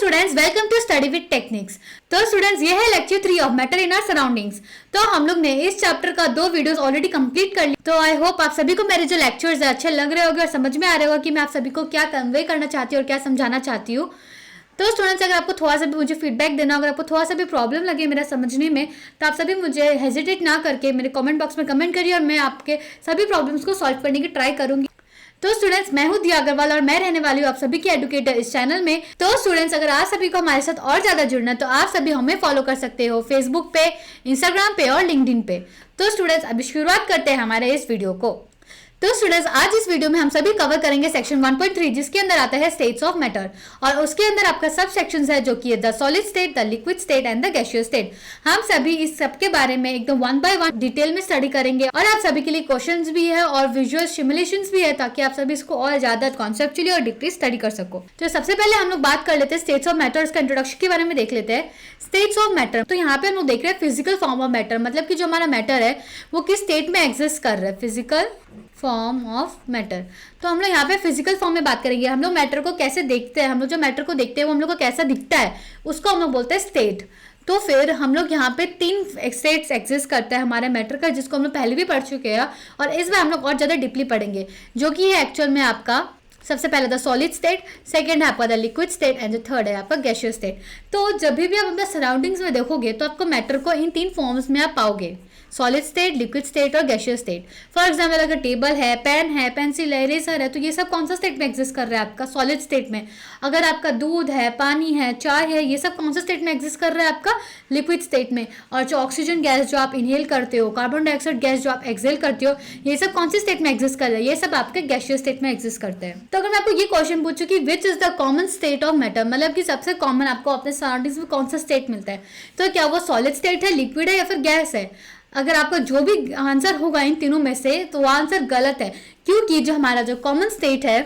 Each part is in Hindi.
Students, welcome to study with techniques. तो स्टूडेंट्स, ये है lecture 3 of matter in our surroundings. तो हम लोग ने इस चैप्टर का 2 वीडियोस ऑलरेडी कंप्लीट कर ली। तो आई होप आप सभी को मेरे जो लेक्चर्स है अच्छे लग रहे होंगे और समझ में आ रहा होगा कि मैं आप सभी को क्या कन्वे करना चाहती हूँ और क्या समझाना चाहती हूँ। तो स्टूडेंट्स, अगर आपको थोड़ा सा भी मुझे फीडबैक देना, अगर आपको थोड़ा सा भी प्रॉब्लम लगे मेरा समझने में, तो आप सभी मुझे हेजिटेट ना करके मेरे कमेंट बॉक्स में कमेंट करिए और मैं आपके सभी प्रॉब्लम्स को सॉल्व करने की ट्राई करूंगी। तो स्टूडेंट्स, मैं हूं दिया अग्रवाल और मैं रहने वाली हूं आप सभी की एडुकेटर इस चैनल में। तो स्टूडेंट्स, अगर आप सभी को हमारे साथ और ज्यादा जुड़ना है तो आप सभी हमें फॉलो कर सकते हो फेसबुक पे, इंस्टाग्राम पे और लिंक्डइन पे। तो स्टूडेंट्स, अभी शुरुआत करते हैं हमारे इस वीडियो को। तो स्टूडेंट्स, आज इस वीडियो में हम सभी कवर करेंगे सेक्शन 1.3, जिसके अंदर आता है स्टेट्स ऑफ मैटर, और उसके अंदर आपका सब सेक्शंस है जो कि the solid state, the liquid state and the gaseous state. हम सभी इस सब के बारे में एकदम 1 बाय 1 डिटेल में स्टडी करेंगे और आप सभी के लिए क्वेश्चंस भी है और विजुअल सिमुलेशंस भी है, ताकि आप सभी इसको और ज्यादा कॉन्सेप्चुअली और डीपली स्टडी कर सको। तो सबसे पहले हम लोग बात कर लेते हैं स्टेट्स ऑफ मैटर, इसका इंट्रोडक्शन के बारे में देख लेते हैं। स्टेट्स ऑफ मैटर, तो यहाँ पे हम लोग देख रहे हैं फिजिकल फॉर्म ऑफ मैटर, मतलब कि जो हमारा मैटर है वो किस स्टेट में एग्जिस्ट कर रहा है, फिजिकल फॉर्म ऑफ मैटर। तो हम लोग यहाँ पे फिजिकल फॉर्म में बात करेंगे। हम लोग मैटर को कैसे देखते हैं, हम लोग जो मैटर को देखते हैं वो हम लोग को कैसा दिखता है, उसको हम लोग बोलते हैं स्टेट। तो फिर हम लोग यहाँ पे 3 स्टेट्स एग्जिस्ट करते हैं हमारे मैटर का, जिसको हम लोग पहले भी पढ़ चुके हैं और इस बार हम लोग और ज़्यादा डीपली पढ़ेंगे, जो कि है एक्चुअल में आपका सबसे पहले द सॉलिड स्टेट, सेकंड है आपका the liquid state and the third है आपका गैसियस स्टेट। तो जब भी आप अपने सराउंडिंग्स में देखोगे तो आपको मैटर को इन 3 फॉर्म्स में आप पाओगे, सॉलिड स्टेट, लिक्विड स्टेट और गैसियस स्टेट। फॉर एग्जाम्पल, अगर टेबल है, पेन है, पेंसिल है, इरेजर है, तो ये सब कौन सा स्टेट में एग्जिस्ट कर रहा है आपका, सॉलिड स्टेट में। अगर आपका दूध है, पानी है, चाय है, ये सब कौन सा स्टेट में एग्जिस्ट कर रहा है आपका, लिक्विड स्टेट में। और जो ऑक्सीजन गैस जो आप इनहेल करते हो, कार्बन डाइऑक्साइड गैस जो आप एक्सहेल करते हो, ये सब कौन सी स्टेट में एग्जिस्ट कर रहे हैं, ये सब आपके गैसियस स्टेट में एग्जिस्ट करते हैं। तो अगर मैं आपको ये क्वेश्चन पूछूं कि which is the common state of matter, मतलब कि सबसे कॉमन आपको अपने सराउंडिंग्स में कौन सा स्टेट मिलता है, तो क्या वो सॉलिड स्टेट है, लिक्विड है या फिर गैस है। अगर आपका जो भी आंसर होगा इन तीनों में से, तो वो आंसर गलत है, क्योंकि जो हमारा कॉमन स्टेट है,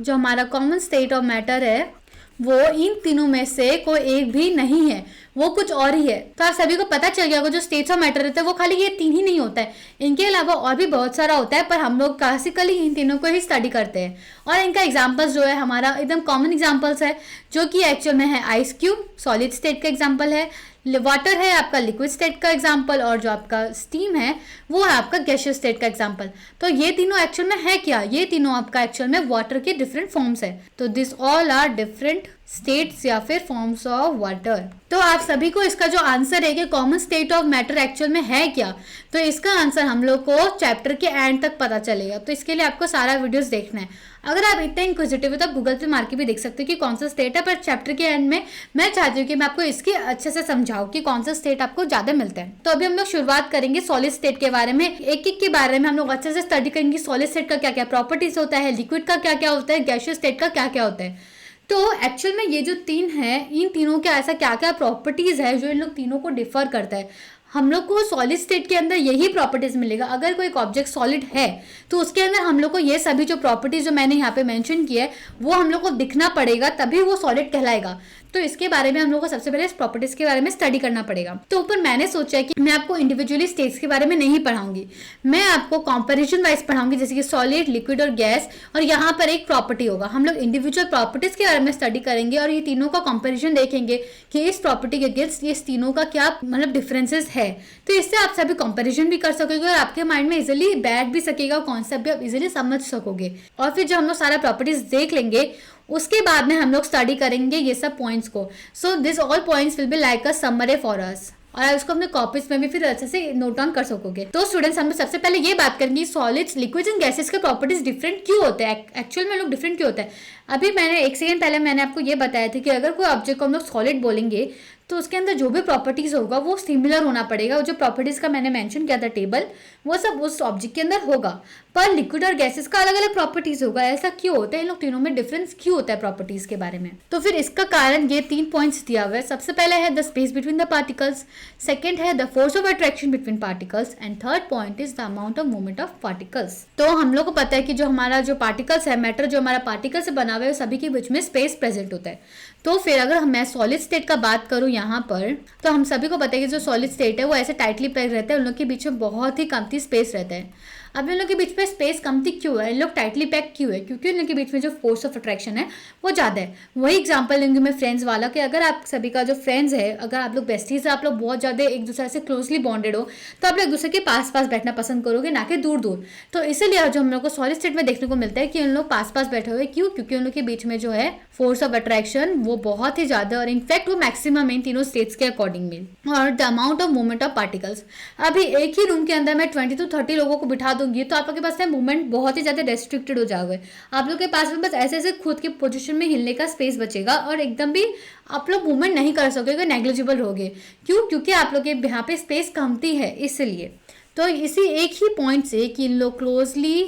जो हमारा कॉमन स्टेट ऑफ मैटर है, वो इन तीनों में से कोई एक भी नहीं है, वो कुछ और ही है। तो आप सभी को पता चल गया होगा जो स्टेट्स ऑफ मैटर रहते हैं वो खाली ये 3 ही नहीं होता है, इनके अलावा और भी बहुत सारा होता है, पर हम लोग क्लासिकली इन तीनों को ही स्टडी करते हैं। और इनका एग्जांपल्स जो है हमारा एकदम कॉमन एग्जांपल्स है, जो कि एक्चुअल में है आइस क्यूब, सॉलिड स्टेट का एग्जांपल है, वाटर है आपका लिक्विड स्टेट का एग्जांपल, और जो आपका स्टीम है वो है आपका गैसियस स्टेट का एग्जांपल। तो ये तीनों एक्चुअल में है क्या, ये तीनों आपका एक्चुअल में वाटर के डिफरेंट फॉर्म्स है। तो this all are different states या फिर फॉर्म्स ऑफ वाटर। तो आप सभी को इसका जो आंसर है कि common state of matter actual में है क्या, तो इसका आंसर हम लोग को चैप्टर के एंड तक पता चलेगा। तो इसके लिए आपको सारा वीडियोस देखना है। अगर आप इतने इंक्विजिटिव हो तो आप गूगल पे मार के भी देख सकते हो कि कौन सा स्टेट है, पर चैप्टर के एंड में मैं चाहती हूँ कि मैं आपको इसके अच्छे से समझाऊं कि कौन सा स्टेट आपको ज्यादा मिलता है। तो अभी हम लोग शुरुआत करेंगे सॉलिड स्टेट के बारे में। एक एक के बारे में हम लोग अच्छे से स्टडी करेंगे, सॉलिड स्टेट का क्या क्या प्रॉपर्टीज होता है, लिक्विड का क्या क्या होता है, गैसियस स्टेट का क्या क्या होता है। तो एक्चुअल में ये जो 3 है, इन तीनों के ऐसा क्या क्या प्रॉपर्टीज है जो इन लोग तीनों को डिफर करता है। हम लोग को सॉलिड स्टेट के अंदर यही प्रॉपर्टीज मिलेगा। अगर कोई ऑब्जेक्ट सॉलिड है तो उसके अंदर हम लोग को ये सभी जो प्रॉपर्टीज जो मैंने यहाँ पे मेंशन किया है वो हम लोग को दिखना पड़ेगा, तभी वो सॉलिड कहलाएगा। तो इसके बारे में हम लोग को सबसे पहले इस प्रॉपर्टीज के बारे में स्टडी करना पड़ेगा। तो ऊपर मैंने सोचा है कि मैं आपको इंडिविजुअली स्टेट्स के बारे में नहीं पढ़ाऊंगी, मैं आपको कंपैरिजन वाइज पढ़ाऊंगी, जैसे कि सॉलिड, लिक्विड और गैस, और यहाँ पर एक प्रॉपर्टी होगा। हम लोग इंडिविजुअल प्रॉपर्टीज के बारे में स्टडी करेंगे और ये तीनों का कंपैरिजन देखेंगे कि इस प्रॉपर्टी के अगेंस्ट ये तीनों का क्या मतलब डिफरेंसेस है। तो इससे आप सभी कंपैरिजन भी कर सकोगे और आपके माइंड में इजिली बैठ भी सकेगा, कॉन्सेप्ट भी आप इजिली समझ सकोगे। और फिर जब हम लोग सारा प्रॉपर्टीज देख लेंगे उसके बाद में हम लोग स्टडी करेंगे ये सब पॉइंट्स को। So this all points will be like a summary for us, और आप उसको अपने कॉपीज में भी फिर अच्छे से नोट डाउन कर सकोगे। तो स्टूडेंट्स, हम सबसे पहले ये बात करेंगे सॉलिड्स, लिक्विड्स एंड गैसेस के प्रॉपर्टीज डिफरेंट क्यों होते हैं, एक्चुअल में लोग डिफरेंट क्यों होता है। अभी मैंने 1 सेकंड पहले मैंने आपको ये बताया था कि अगर कोई ऑब्जेक्ट को हम लोग सॉलिड बोलेंगे तो उसके अंदर जो भी प्रॉपर्टीज होगा वो सिमिलर होना पड़ेगा। जो प्रॉपर्टीज का मैंने मेंशन किया था टेबल, वो सब उस ऑब्जेक्ट के अंदर होगा, पर लिक्विड और गैसेस का अलग अलग प्रॉपर्टीज होगा। ऐसा क्यों होता है, इन लोग तीनों में डिफरेंस क्यों होता है प्रॉपर्टीज के बारे में। तो फिर इसका कारण ये 3 पॉइंट्स दिया हुआ है। सबसे पहले है the space between the particles, second है the force of attraction between particles, and third point is the amount of movement of particles. तो हम लोग को पता है कि जो हमारा जो पार्टिकल्स है, मैटर जो हमारा पार्टिकल से बना हुआ है, सभी के बीच में स्पेस प्रेजेंट होता है। तो फिर अगर मैं सॉलिड स्टेट का बात करूं यहाँ पर, तो हम सभी को पता है कि जो सॉलिड स्टेट है वो ऐसे टाइटली पैक्ड रहता है, उन लोग के बीच में बहुत ही कमती स्पेस रहता है। अब इन लोग के बीच में स्पेस कम थी क्यों है, इन लोग टाइटली पैक क्यों है, क्योंकि इन लोग के बीच में जो फोर्स ऑफ अट्रैक्शन है वो ज़्यादा है। वही एग्जांपल दूंगी मैं फ्रेंड्स वाला कि अगर आप सभी का जो फ्रेंड्स है, अगर आप लोग बेस्टीज है, आप लोग बहुत ज़्यादा एक दूसरे से क्लोजली बॉन्डेड हो, तो आप लोग एक दूसरे के पास पास बैठना पसंद करोगे, ना कि दूर दूर। तो इसीलिए जो हम लोग को सॉलिड स्टेट में देखने को मिलता है कि उन लोग पास पास बैठे हुए, क्यों, क्योंकि उन लोग के बीच में जो है फोर्स ऑफ अट्रैक्शन वो बहुत ही ज़्यादा, और इनफैक्ट वो मैक्सिमम इन तीनों स्टेट्स के अकॉर्डिंग में। और the amount of movement of particles, अभी एक ही रूम के अंदर मैं 20 to 30 लोगों को बिठा दूंगी तो आप लोग के पास मूवमेंट बहुत ही ज़्यादा रेस्ट्रिक्टेड हो जाओगे। आप लोग के पास में बस ऐसे ऐसे खुद के पोजीशन में हिलने का स्पेस बचेगा, और एकदम भी आप लोग मूवमेंट नहीं कर सकोगे, नेग्लिजिबल होगे। क्यों, क्योंकि आप लोग के यहाँ पे स्पेस कमती है इसलिए। तो इसी एक ही पॉइंट से कि इन लोग क्लोजली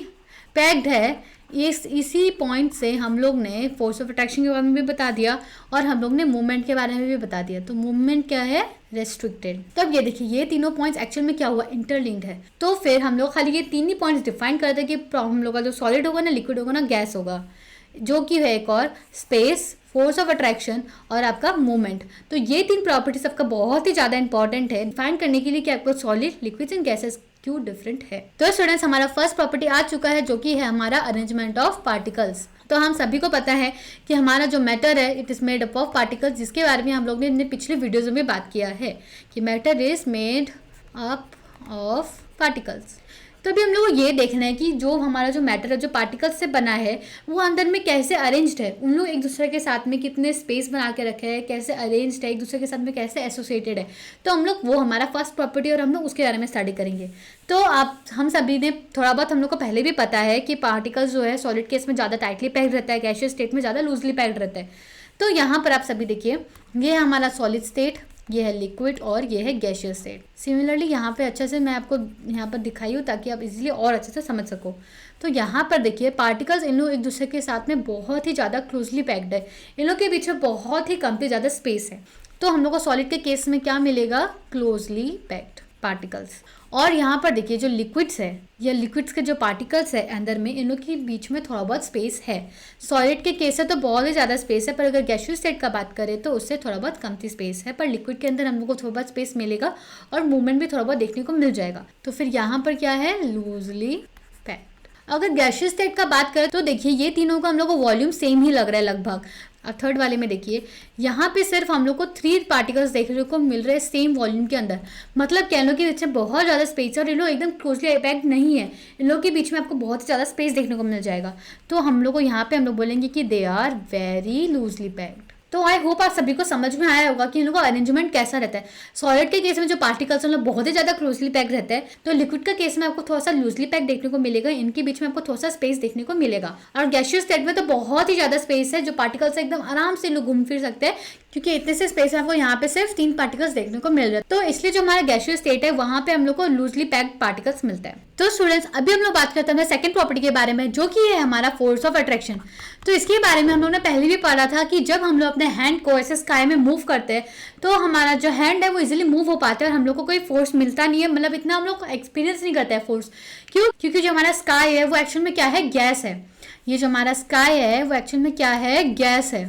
पैक्ड है, इसी पॉइंट से हम लोग ने फोर्स ऑफ अट्रैक्शन के बारे में भी बता दिया, और हम लोग ने मूवमेंट के बारे में भी बता दिया। तो मूवमेंट क्या है, रेस्ट्रिक्टेड। तो अब ये देखिए, ये तीनों पॉइंट्स एक्चुअल में क्या हुआ, इंटरलिंक्ड है। तो फिर हम लोग खाली ये तीन ही पॉइंट्स डिफाइन करते हैं कि हम लोग का जो सॉलिड होगा ना, लिक्विड होगा ना, गैस होगा, जो कि है एक और स्पेस, फोर्स ऑफ अट्रैक्शन और आपका मूवमेंट। तो ये तीन प्रॉपर्टीज आपका बहुत ही ज़्यादा इंपॉर्टेंट है डिफाइन करने के लिए कि आपको सॉलिड, लिक्विड्स एंड गैसेस क्यों डिफरेंट है। तो स्टूडेंट्स, हमारा फर्स्ट प्रॉपर्टी आ चुका है, जो कि है हमारा अरेंजमेंट ऑफ पार्टिकल्स। तो हम सभी को पता है कि हमारा जो मैटर है it is made up of particles, जिसके बारे में हम लोग ने अपने पिछले वीडियोज़ में बात किया है कि matter is made up of particles. तो अभी हम लोग को ये देखना है कि जो हमारा जो मैटर है, जो पार्टिकल्स से बना है, वो अंदर में कैसे अरेंज्ड है, उन लोग एक दूसरे के साथ में कितने स्पेस बना के रखे हैं, कैसे अरेंज्ड है, एक दूसरे के साथ में कैसे एसोसिएटेड है। तो हम लोग वो हमारा फर्स्ट प्रॉपर्टी, और हम लोग उसके बारे में स्टडी करेंगे। तो हम सभी ने थोड़ा बहुत हम लोग को पहले भी पता है कि पार्टिकल्स जो है सॉलिड केस में ज़्यादा टाइटली पैक्ड रहता है, गैसियस स्टेट में ज़्यादा लूजली पैक्ड रहता है। तो यहाँ पर आप सभी देखिए, ये है हमारा सॉलिड स्टेट, ये है लिक्विड और ये है गैसियस स्टेट। सिमिलरली यहाँ पे अच्छे से मैं आपको यहाँ पर दिखाई हूँ ताकि आप इजीली और अच्छे से समझ सको। तो यहाँ पर देखिए, पार्टिकल्स इन लोग एक दूसरे के साथ में बहुत ही ज़्यादा क्लोजली पैक्ड है, इन लोग के बीच में बहुत ही कम से ज़्यादा स्पेस है। तो हम लोग को सॉलिड के केस में क्या मिलेगा, क्लोजली पैक्ड पार्टिकल्स। और यहाँ पर देखिए, जो लिक्विड्स है या लिक्विड्स के जो पार्टिकल्स है अंदर में, इन लोग के बीच में थोड़ा बहुत स्पेस है। सॉलिड के केस है तो बहुत ही ज़्यादा स्पेस है, पर अगर गैसियस स्टेट का बात करें तो उससे थोड़ा बहुत कमती स्पेस है। पर लिक्विड के अंदर हम लोग को थोड़ा बहुत स्पेस मिलेगा और मूवमेंट भी थोड़ा बहुत देखने को मिल जाएगा। तो फिर यहाँ पर क्या है, लूजली पैक्ड। अगर गैसियस स्टेट का बात करें तो देखिए, ये तीनों का हम लोग को वॉल्यूम सेम ही लग रहा है लगभग। अब थर्ड वाले में देखिए, यहाँ पे सिर्फ हम लोग को 3 पार्टिकल्स देखने को मिल रहे हैं सेम वॉल्यूम के अंदर। मतलब कह लो कि बीच में बहुत ज़्यादा स्पेस है और इन लोग एकदम क्लोजली पैक्ड नहीं है, इन लोग के बीच में आपको बहुत ही ज़्यादा स्पेस देखने को मिल जाएगा। तो हम लोग को यहाँ पे हम लोग बोलेंगे कि they are very loosely packed. तो आई होप आप सभी को समझ में आया होगा कि इन लोगों का अरेंजमेंट कैसा रहता है। सॉलिड के केस में जो पार्टिकल्स हैं बहुत ही ज़्यादा क्लोजली पैक रहते हैं, तो लिक्विड का केस में आपको थोड़ा सा लूजली पैक देखने को मिलेगा, इनके बीच में आपको थोड़ा सा स्पेस देखने को मिलेगा। और गैसियस स्टेट में तो बहुत ही ज़्यादा स्पेस है, जो पार्टिकल्स एकदम आराम से लोग घूम फिर सकते हैं, क्योंकि इतने से स्पेस में आपको यहाँ पे सिर्फ 3 पार्टिकल्स देखने को मिल रहे हैं। तो इसलिए जो हमारा गैसियस स्टेट है वहाँ पे हम लोग को लूजली पैक्ड पार्टिकल्स मिलता है। तो स्टूडेंट्स, अभी हम लोग बात करते हैं सेकंड प्रॉपर्टी के बारे में, जो कि है हमारा फोर्स ऑफ अट्रैक्शन। तो इसके बारे में हम लोग ने पहले भी पढ़ा था कि जब हम लोग अपने हैंड को ऐसे स्काई में मूव करते हैं तो हमारा जो हैंड है वो इजीली मूव हो पाता है और हम लोग को कोई फोर्स मिलता नहीं है, मतलब इतना हम लोग एक्सपीरियंस नहीं करते हैं फोर्स। क्यों? क्योंकि जो हमारा स्काई है वो एक्चुअल में क्या है, गैस है। ये जो हमारा स्काई है वो एक्चुअल में क्या है, गैस है।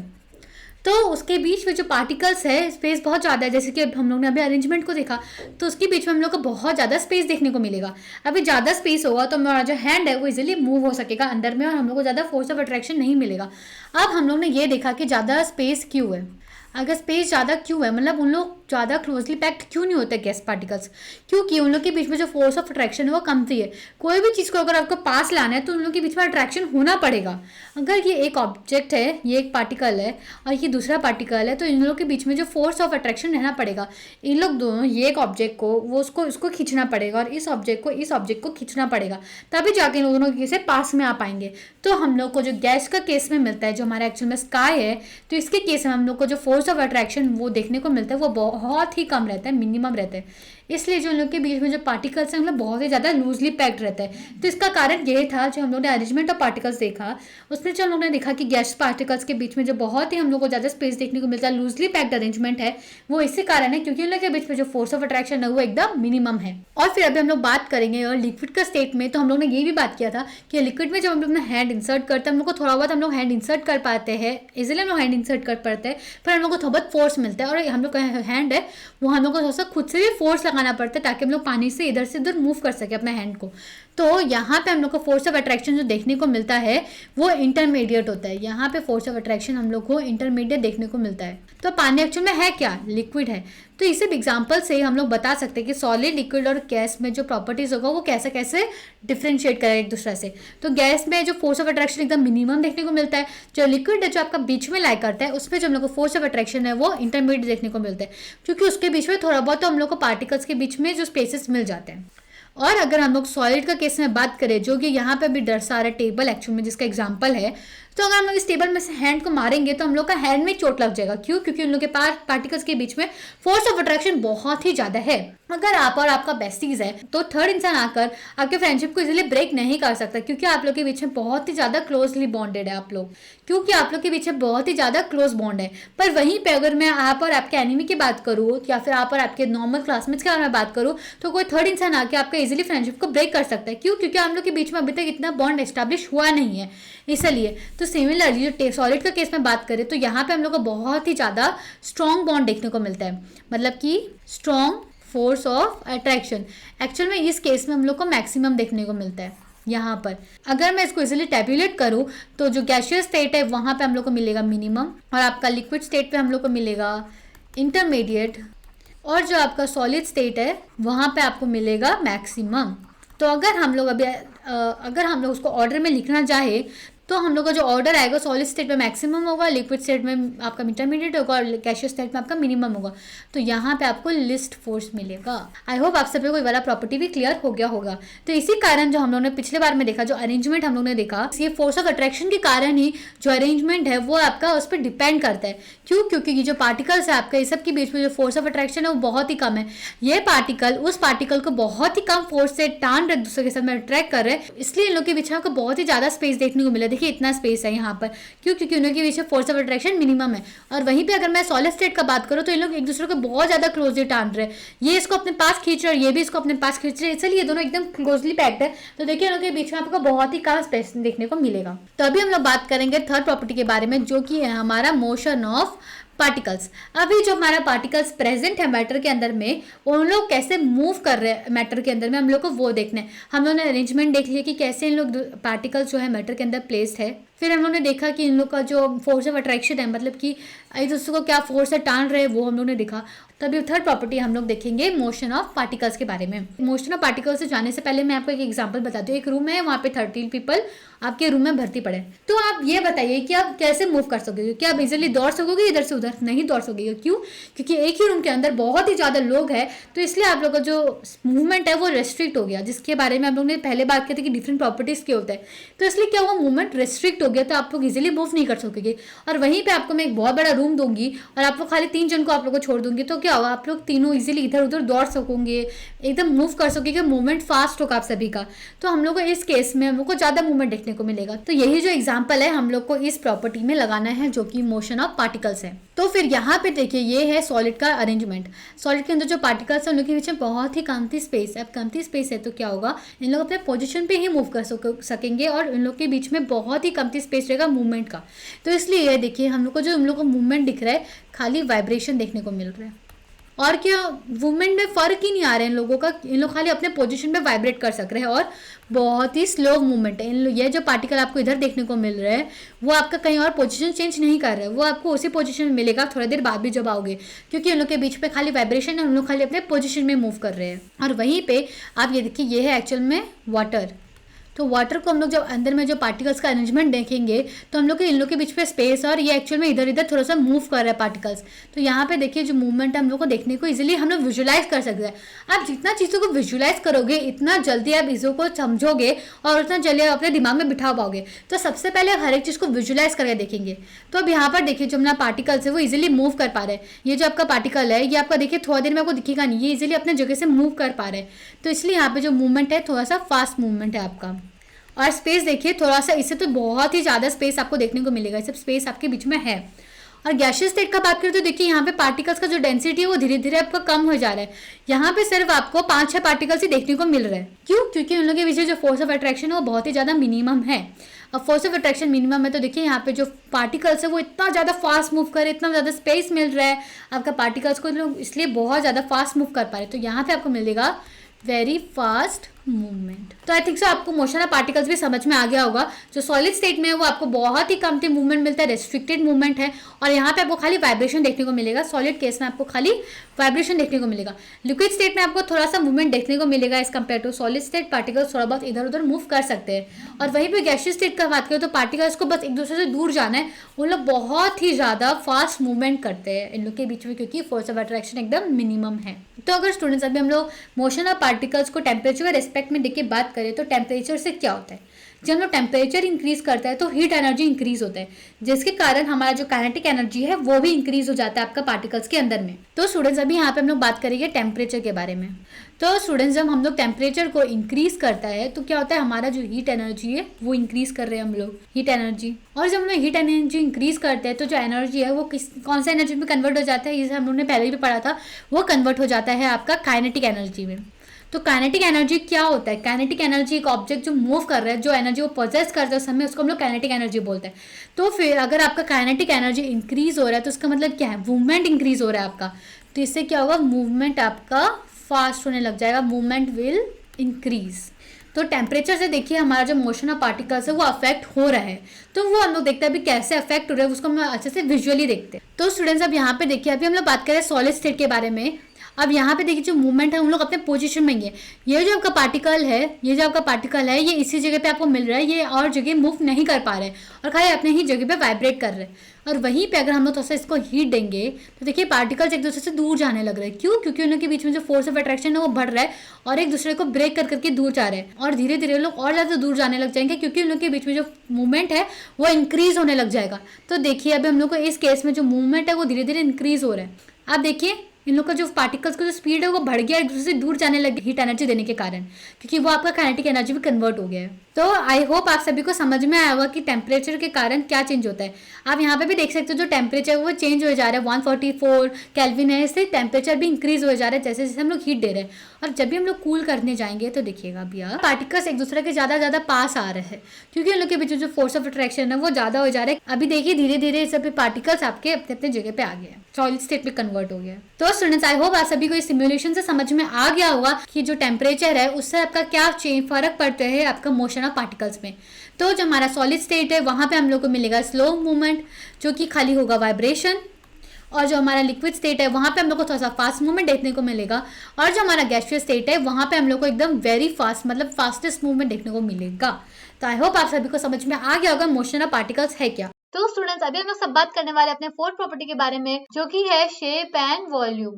तो उसके बीच में जो पार्टिकल्स है स्पेस बहुत ज़्यादा है, जैसे कि हम लोग ने अभी अरेंजमेंट को देखा तो उसके बीच में हम लोग को बहुत ज़्यादा स्पेस देखने को मिलेगा। अभी ज़्यादा स्पेस होगा तो हमारा जो हैंड है वो इजीली मूव हो सकेगा अंदर में और हम लोग को ज़्यादा फोर्स ऑफ अट्रैक्शन नहीं मिलेगा। अब हम लोग ने ये देखा कि ज़्यादा स्पेस क्यों है। अगर स्पेस ज़्यादा क्यों है, मतलब उन लोग ज़्यादा क्लोजली पैक्ड क्यों नहीं होते गैस पार्टिकल्स, क्योंकि उन लोग के बीच में जो फोर्स ऑफ अट्रैक्शन है वो कमती है। कोई भी चीज़ को अगर आपको पास लाना है तो उन लोग के बीच में अट्रैक्शन होना पड़ेगा। अगर ये एक ऑब्जेक्ट है, ये एक पार्टिकल है और ये दूसरा पार्टिकल है, तो इन लोग के बीच में जो फोर्स ऑफ अट्रैक्शन रहना पड़ेगा। इन लोग दोनों, ये एक ऑब्जेक्ट को वो उसको खींचना पड़ेगा और इस ऑब्जेक्ट को खींचना पड़ेगा, तभी जाके इन दोनों के पास में आ पाएंगे। तो हम लोग को जो गैस का केस में मिलता है, जो हमारा एक्चुअल में स्काई है, तो इसके केस में हम लोग को जो फोर्स ऑफ अट्रैक्शन वो देखने को मिलता है वो बहुत ही कम रहता है, मिनिमम रहता है। इसलिए जो इन लोग के बीच में जो पार्टिकल्स हैं मतलब बहुत ही ज़्यादा लूजली पैक्ड रहता है। तो इसका कारण ये था, जो हम लोग ने अरेंजमेंट ऑफ पार्टिकल्स देखा उसमें जो हम लोग ने देखा कि गैस पार्टिकल्स के बीच में जो बहुत ही हम लोग को ज़्यादा स्पेस देखने को मिलता है, लूजली पैक्ड अरेंजमेंट है, वो इसी कारण है क्योंकि उन लोग के बीच में जो फोर्स ऑफ अट्रैक्शन है वो एकदम मिनिमम है। और फिर अभी हम लोग बात करेंगे और लिक्विड का स्टेट में, तो हम लोग ने ये भी बात किया था कि लिक्विड में जब हम लोग अपना हैंड इंसर्ट करते हैं हम लोग को थोड़ा बहुत हम लोग हैंड इंसर्ट कर पाते हैं, इजिली हम लोग हैंड इंसर्ट कर पाते हैं, पर हम लोग को थोड़ा बहुत फोर्स मिलता है और हम लोग का हैंड है वो हम लोग को थोड़ा सा खुद से भी फोर्स लगाना पड़ता है ताकि हम लोग पानी से इधर से उधर मूव कर सके अपने हैंड को। तो यहाँ पे हम लोग को फोर्स ऑफ अट्रैक्शन जो देखने को मिलता है वो इंटरमीडिएट होता है। यहाँ पे फोर्स ऑफ अट्रैक्शन हम लोग को इंटरमीडिएट देखने को मिलता है। तो पानी एक्चुअल में है क्या? लिक्विड है। तो इसे एग्जांपल से हम लोग बता सकते हैं कि सॉलिड, लिक्विड और गैस में जो प्रॉपर्टीज होगा वो कैसे कैसे डिफ्रेंशिएट करें एक दूसरे से। तो गैस में जो फोर्स ऑफ अट्रैक्शन एकदम मिनिमम देखने को मिलता है, जो लिक्विड है जो आपका बीच में लाई करता है उसमें जो हम लोग को फोर्स ऑफ अट्रैक्शन है वो इंटरमीडिएट देखने को मिलता है, क्योंकि उसके बीच में थोड़ा बहुत तो हम लोग को पार्टिकल्स के बीच में जो स्पेसेस मिल जाते हैं। और अगर हम लोग सॉलिड का केस में बात करें, जो कि यहाँ पे भी दर्शा रहा है टेबल एक्चुअल में जिसका एग्जांपल है, तो अगर हम लोग इस टेबल में से हैंड को मारेंगे तो हम लोग का हैंड में चोट लग जाएगा। क्यों? क्योंकि उन लोग के पास पार्टिकल्स के बीच में फोर्स ऑफ अट्रैक्शन बहुत ही ज्यादा है। अगर आप और आपका बेस्टीज है तो थर्ड इंसान आकर आपके फ्रेंडशिप को इजीली ब्रेक नहीं कर सकता, क्योंकि आप लोग के बीच में बहुत ही ज्यादा क्लोजली बॉन्डेड है आप लोग, क्योंकि आप लोग के बीच में बहुत ही ज्यादा क्लोज बॉन्ड है। पर वहीं पे अगर मैं आप और आपके एनिमी की बात करूँ या फिर आप और आपके नॉर्मल क्लासमेट्स के बारे में बात करूँ, तो कोई थर्ड इंसान आके आपका इजीली फ्रेंडशिप को ब्रेक कर सकता है। क्यों? क्योंकि हम लोग के बीच में अभी तक इतना बॉन्ड एस्टैब्लिश हुआ नहीं है, इसलिए। तो सिमिलरली जो सॉलिड का केस में बात करें तो यहाँ पे हम लोग को बहुत ही ज़्यादा स्ट्रॉन्ग बॉन्ड देखने को मिलता है, मतलब कि strong force of attraction. Actual में इस केस में हम लोग को मैक्सिमम देखने को मिलता है। यहाँ पर अगर मैं इसको इजीली टैब्यूलेट करूँ तो जो गैसियस स्टेट है वहाँ पे हम लोग को मिलेगा मिनिमम, और आपका लिक्विड स्टेट पे हम लोग को मिलेगा इंटरमीडिएट, और जो आपका सॉलिड स्टेट है वहाँ पे आपको मिलेगा मैक्सिमम। तो अगर हम लोग उसको ऑर्डर में लिखना चाहे तो हम लोग का जो ऑर्डर आएगा सॉलिड स्टेट में मैक्सिमम होगा, लिक्विड स्टेट में आपका इंटरमीडिएट होगा और गैसियस स्टेट में आपका मिनिमम होगा। तो यहाँ पे आपको लिस्ट फोर्स मिलेगा। आई होप आप सभी को ये वाला प्रॉपर्टी भी क्लियर हो गया होगा। तो इसी कारण जो हम लोग ने पिछले बार में देखा, जो अरेंजमेंट हम लोग ने देखा, ये फोर्स ऑफ अट्रैक्शन के कारण ही जो अरेंजमेंट है वो आपका उस पर डिपेंड करता है। क्यों? क्योंकि ये जो पार्टिकल्स है आपका, इस सब के बीच में जो फोर्स ऑफ अट्रैक्शन है वो बहुत ही कम है। ये पार्टिकल उस पार्टिकल को बहुत ही कम फोर्स से टान रहे, दूसरे के साथ में अट्रैक्ट कर रहे हैं, इसलिए इन लोग के बीच में आपको बहुत ही ज्यादा स्पेस देखने को मिला। देखिए इतना स्पेस है यहाँ पर। क्यों? क्योंकि उन लोग के बीच में फोर्स ऑफ अट्रैक्शन मिनिमम है। और वहीं पे अगर मैं सॉलिड स्टेट का बात करूँ तो इन लोग एक दूसरे को बहुत ज्यादा क्लोजली टान रहे हैं, ये इसको अपने पास खींच रहे हैं, ये भी इसको अपने पास खींच रहे हैं, इसलिए ये दोनों एकदम क्लोजली पैक्ड है। तो देखिए इन लोग के बीच में आपको बहुत ही कम स्पेस देखने को मिलेगा। तो अभी हम लोग बात करेंगे थर्ड प्रॉपर्टी के बारे में, जो कि है हमारा मोशन ऑफ पार्टिकल्स। अभी जो हमारा पार्टिकल्स प्रेजेंट है मैटर के अंदर में, उन लोग कैसे मूव कर रहे हैं मैटर के अंदर में, हम लोग को वो देखना है। हम लोगों ने अरेंजमेंट देख लिया कि कैसे इन लोग पार्टिकल्स जो है मैटर के अंदर प्लेस्ड है। फिर हम लोग ने देखा कि इन लोग का जो फोर्स ऑफ अट्रैक्शन है, मतलब कि एक दूसरे को क्या फोर्स से टान रहे हैं, वो हम लोग ने देखा। तो अभी थर्ड प्रॉपर्टी हम लोग देखेंगे मोशन ऑफ पार्टिकल्स के बारे में। मोशन ऑफ पार्टिकल्स से जाने से पहले मैं आपको एक एग्जांपल बताती हूँ। एक रूम है, वहाँ पे 13 पीपल आपके रूम में भर्ती पड़े, तो आप ये बताइए कि आप कैसे मूव कर सकोगे? क्या आप इजिली दौड़ सकोगे इधर से उधर? नहीं दौड़ सकोगे। क्यों? क्योंकि एक ही रूम के अंदर बहुत ही ज़्यादा लोग हैं, तो इसलिए आप लोग का जो मूवमेंट है वो रेस्ट्रिक्ट हो गया, जिसके बारे में आप लोग ने पहले बात की थी कि डिफरेंट प्रॉपर्टीज़ के होते हैं। तो इसलिए क्या हुआ, मूवमेंट रेस्ट्रिक्ट हो गया, तो आप लोग इजिली मूव नहीं कर सकोगे। और वहीं पर आपको मैं एक बहुत बड़ा रूम दूंगी और आप लोग खाली 3 जन को आप लोग को छोड़ दूंगी, तो क्या होगा, आप लोग तीनों इजीली इधर उधर दौड़ सकोगे, एकदम मूव कर सकोगे, मूवमेंट फास्ट होगा आप सभी का। तो हम लोग को इस केस में हम लोग को ज़्यादा मूवमेंट देखने को मिलेगा। तो यही जो एग्जांपल है हम लोग को इस प्रॉपर्टी में लगाना है, जो कि मोशन ऑफ पार्टिकल्स है। तो फिर यहाँ पे देखिए ये है सॉलिड का अरेंजमेंट। सॉलिड के अंदर जो पार्टिकल्स हैं उन लोग के बीच में बहुत ही कमती स्पेस है। अब कमती स्पेस है तो क्या होगा, इन लोग अपने पोजीशन पे ही मूव कर सकेंगे और इन लोग के बीच में बहुत ही कमती स्पेस रहेगा मूवमेंट का। तो इसलिए ये देखिए हम लोग को जो मूवमेंट दिख रहा है, खाली वाइब्रेशन देखने को मिल रहा है, और क्या मूवमेंट में फ़र्क ही नहीं आ रहा है इन लोगों का। इन लोग खाली अपने पोजीशन पे वाइब्रेट कर सक रहे हैं और बहुत ही स्लो मूवमेंट है। ये जो पार्टिकल आपको इधर देखने को मिल रहा है वो आपका कहीं और पोजीशन चेंज नहीं कर रहा है, वो आपको उसी पोजीशन में मिलेगा थोड़ी देर बाद भी जब आओगे, क्योंकि इन लोग के बीच पे खाली वाइब्रेशन है, उन लोग खाली अपने पोजीशन में मूव कर रहे हैं। और वहीं पर आप ये देखिए ये है एक्चुअल में वाटर। तो वाटर को हम लोग जब अंदर में जो पार्टिकल्स का अरेंजमेंट देखेंगे तो हम लोग के इन लोग के बीच पे स्पेस, और ये एक्चुअल में इधर इधर थोड़ा सा मूव कर रहा है पार्टिकल्स। तो यहाँ पे देखिए जो मूवमेंट है हम लोग को देखने को इजीली हम लोग विजुलाइज कर सकते हैं। आप जितना चीज़ों को विजुलाइज करोगे इतना जल्दी आप चीज़ों को समझोगे और उतना जल्दी आप अपने दिमाग में बिठा पाओगे। तो सबसे पहले हर एक चीज़ को विजुलाइज करके देखेंगे। तो अब यहाँ पर देखिए जो अपना पार्टिकल्स है वो इजिली मूव कर पा रहे हैं। ये जो आपका पार्टिकल है ये आपका देखिए थोड़ा देर में आपको दिखेगा नहीं, ये इजिली अपने जगह से मूव कर पा रहे हैं। तो इसलिए यहाँ पे जो मूवमेंट है थोड़ा सा फास्ट मूवमेंट है आपका। और स्पेस देखिए थोड़ा सा, इससे तो बहुत ही ज़्यादा स्पेस आपको देखने को मिलेगा, सब स्पेस आपके बीच में है। और गैसियस स्टेट का बात करें तो देखिए यहाँ पे पार्टिकल्स का जो डेंसिटी है वो धीरे धीरे आपका कम हो जा रहा है। यहाँ पे सिर्फ आपको 5-6 पार्टिकल्स ही देखने को मिल रहे हैं। क्यों? क्योंकि उन लोगों के बीच जो फोर्स ऑफ अट्रैक्शन है वो बहुत ही ज़्यादा मिनिमम है। अब फोर्स ऑफ अट्रैक्शन मिनिमम है तो देखिए यहाँ पे जो पार्टिकल्स है वो इतना ज़्यादा फास्ट मूव कर रहे हैं, इतना ज़्यादा स्पेस मिल रहा है आपका पार्टिकल्स को, इसलिए बहुत ज़्यादा फास्ट मूव कर पा रहे हैं। तो यहाँ पे आपको मिलेगा वेरी फास्ट मूवमेंट। तो आई थिंक सो आपको मोशन ऑफ पार्टिकल्स भी समझ में आ गया होगा। जो सॉलिड स्टेट में है वो आपको बहुत ही कम मूवमेंट मिलता है, रेस्ट्रिक्टेड मूवमेंट है, और यहाँ पे आपको खाली वाइब्रेशन देखने को मिलेगा। सॉलिड केस में आपको खाली वाइब्रेशन देखने को मिलेगा। लिक्विड स्टेट में आपको थोड़ा सा मूवमेंट देखने को मिलेगा as compare to solid state. Particles थोड़ा बहुत इधर उधर मूव कर सकते हैं। और वहीं पर गैसियस स्टेट का बात करें तो पार्टिकल्स को बस एक दूसरे से दूर जाना है, उन लोग बहुत ही ज़्यादा फास्ट मूवमेंट करते हैं इन लोग के बीच में, क्योंकि फोर्स ऑफ अट्रैक्शन एकदम मिनिमम है। तो अगर स्टूडेंट्स अभी हम लोग मोशन ऑफ पार्टिकल्स को टेम्परेचर के रिस्पेक्ट में देख के बात करें तो टेम्परेचर से क्या होता है, जब हम लोग टेम्परेचर इंक्रीज करता है तो हीट एनर्जी इंक्रीज होता है, जिसके कारण हमारा जो काइनेटिक एनर्जी है वो भी इंक्रीज हो जाता है आपका पार्टिकल्स के अंदर में। तो स्टूडेंट्स अभी यहाँ पे हम लोग बात करेंगे टेम्परेचर के बारे में। तो स्टूडेंट्स जब हम लोग टेम्परेचर को इंक्रीज करता है तो क्या होता है, हमारा जो हीट एनर्जी है वो इंक्रीज कर रहे हैं हम लोग, हीट एनर्जी। और जब हम लोग हीट एनर्जी इंक्रीज करते हैं तो जो एनर्जी है वो कौन सा एनर्जी में कन्वर्ट हो जाता है, जिसे हम लोग ने पहले भी पढ़ा था, वो कन्वर्ट हो जाता है आपका काइनेटिक एनर्जी में। तो काइनेटिक एनर्जी क्या होता है? काइनेटिक एनर्जी एक ऑब्जेक्ट जो मूव कर रहा है, जो एनर्जी वो पोजेस करता है उस समय, उसको हम लोग काइनेटिक एनर्जी बोलते हैं। तो फिर अगर आपका काइनेटिक एनर्जी इंक्रीज हो रहा है तो उसका मतलब क्या है, मूवमेंट इंक्रीज हो रहा है आपका। तो इससे क्या होगा, मूवमेंट आपका फास्ट होने लग जाएगा, मूवमेंट विल इंक्रीज। तो टेम्परेचर से देखिए हमारा जो मोशन ऑफ पार्टिकल्स है वो अफेक्ट हो रहा है, तो वो हम लोग देखते हैं अभी कैसे अफेक्ट हो रहा है, उसको हम अच्छे से विजुअली देखते हैं। तो स्टूडेंट्स अब यहाँ पे देखिए, अभी हम लोग बात करें सॉलिड स्टेट के बारे में। अब यहाँ पे देखिए जो मूवमेंट है हम लोग अपने पोजीशन में ही है। ये जो आपका पार्टिकल है, ये इसी जगह पे आपको मिल रहा है, ये और जगह मूव नहीं कर पा रहे हैं और खाली अपने ही जगह पे वाइब्रेट कर रहे हैं। और वहीं पे अगर हम लोग थोड़ा सा इसको हीट देंगे तो देखिए पार्टिकल्स एक दूसरे से दूर जाने लग रहे हैं। क्यों? क्योंकि उनके बीच में जो फोर्स ऑफ अट्रैक्शन है वो बढ़ रहा है और एक दूसरे को ब्रेक कर करके दूर जा रहे हैं, और धीरे धीरे लोग और ज़्यादा दूर जाने लग जाएंगे क्योंकि उन लोग के बीच में जो मूवमेंट है वो इंक्रीज होने लग जाएगा। तो देखिए अभी हम लोग को इस केस में जो मूवमेंट है वो धीरे धीरे इंक्रीज हो रहा है। आप देखिए इन लोग का जो पार्टिकल्स का जो स्पीड है वो बढ़ गया, एक दूसरे से दूर जाने लगे हीट एनर्जी देने के कारण, क्योंकि वो आपका काइनेटिक एनर्जी में कन्वर्ट हो गया है। तो आई होप आप सभी को समझ में आया होगा कि टेम्परेचर के कारण क्या चेंज होता है। आप यहाँ पे भी देख सकते हो जो टेम्परेचर वो चेंज हो जा रहा है, 144 केल्विन है, इससे टेम्परेचर भी इंक्रीज हो जा रहा है जैसे जैसे हम लोग हीट दे रहे हैं। और जब भी हम लोग कूल करने जाएंगे तो देखिएगा अभी यार पार्टिकल्स एक दूसरे के ज़्यादा पास आ रहे हैं, क्योंकि उन लोग के बीच जो फोर्स ऑफ अट्रैक्शन है वो ज़्यादा हो जा रहा है। अभी देखिए धीरे धीरे सब पार्टिकल्स आपके अपने अपने जगह पे आ गए, सॉलिड स्टेट में कन्वर्ट हो गया। तो स्टूडेंट्स आई होप आप सभी को इस सिमुलेशन से समझ में आ गया होगा कि जो टेम्परेचर है उससे आपका क्या फर्क पड़ता है आपका मोशन ऑफ पार्टिकल्स में। तो जो हमारा सॉलिड स्टेट है वहां पे हम लोग को मिलेगा स्लो मूवमेंट, जो कि खाली होगा वाइब्रेशन। और जो हमारा लिक्विड स्टेट है वहां पे हम लोग को थोड़ा सा फास्ट मूवमेंट देखने को मिलेगा। और जो हमारा गैसियस स्टेट है वहां पे हम लोग को एकदम वेरी फास्ट, मतलब फास्टेस्ट मूवमेंट देखने को मिलेगा। तो आई होप आप सभी को समझ में आ गया होगा मोशन ऑफ पार्टिकल्स है क्या। तो स्टूडेंट्स अभी हम लोग सब बात करने वाले अपने फोर्थ प्रॉपर्टी के बारे में, जो कि है शेप एंड वॉल्यूम।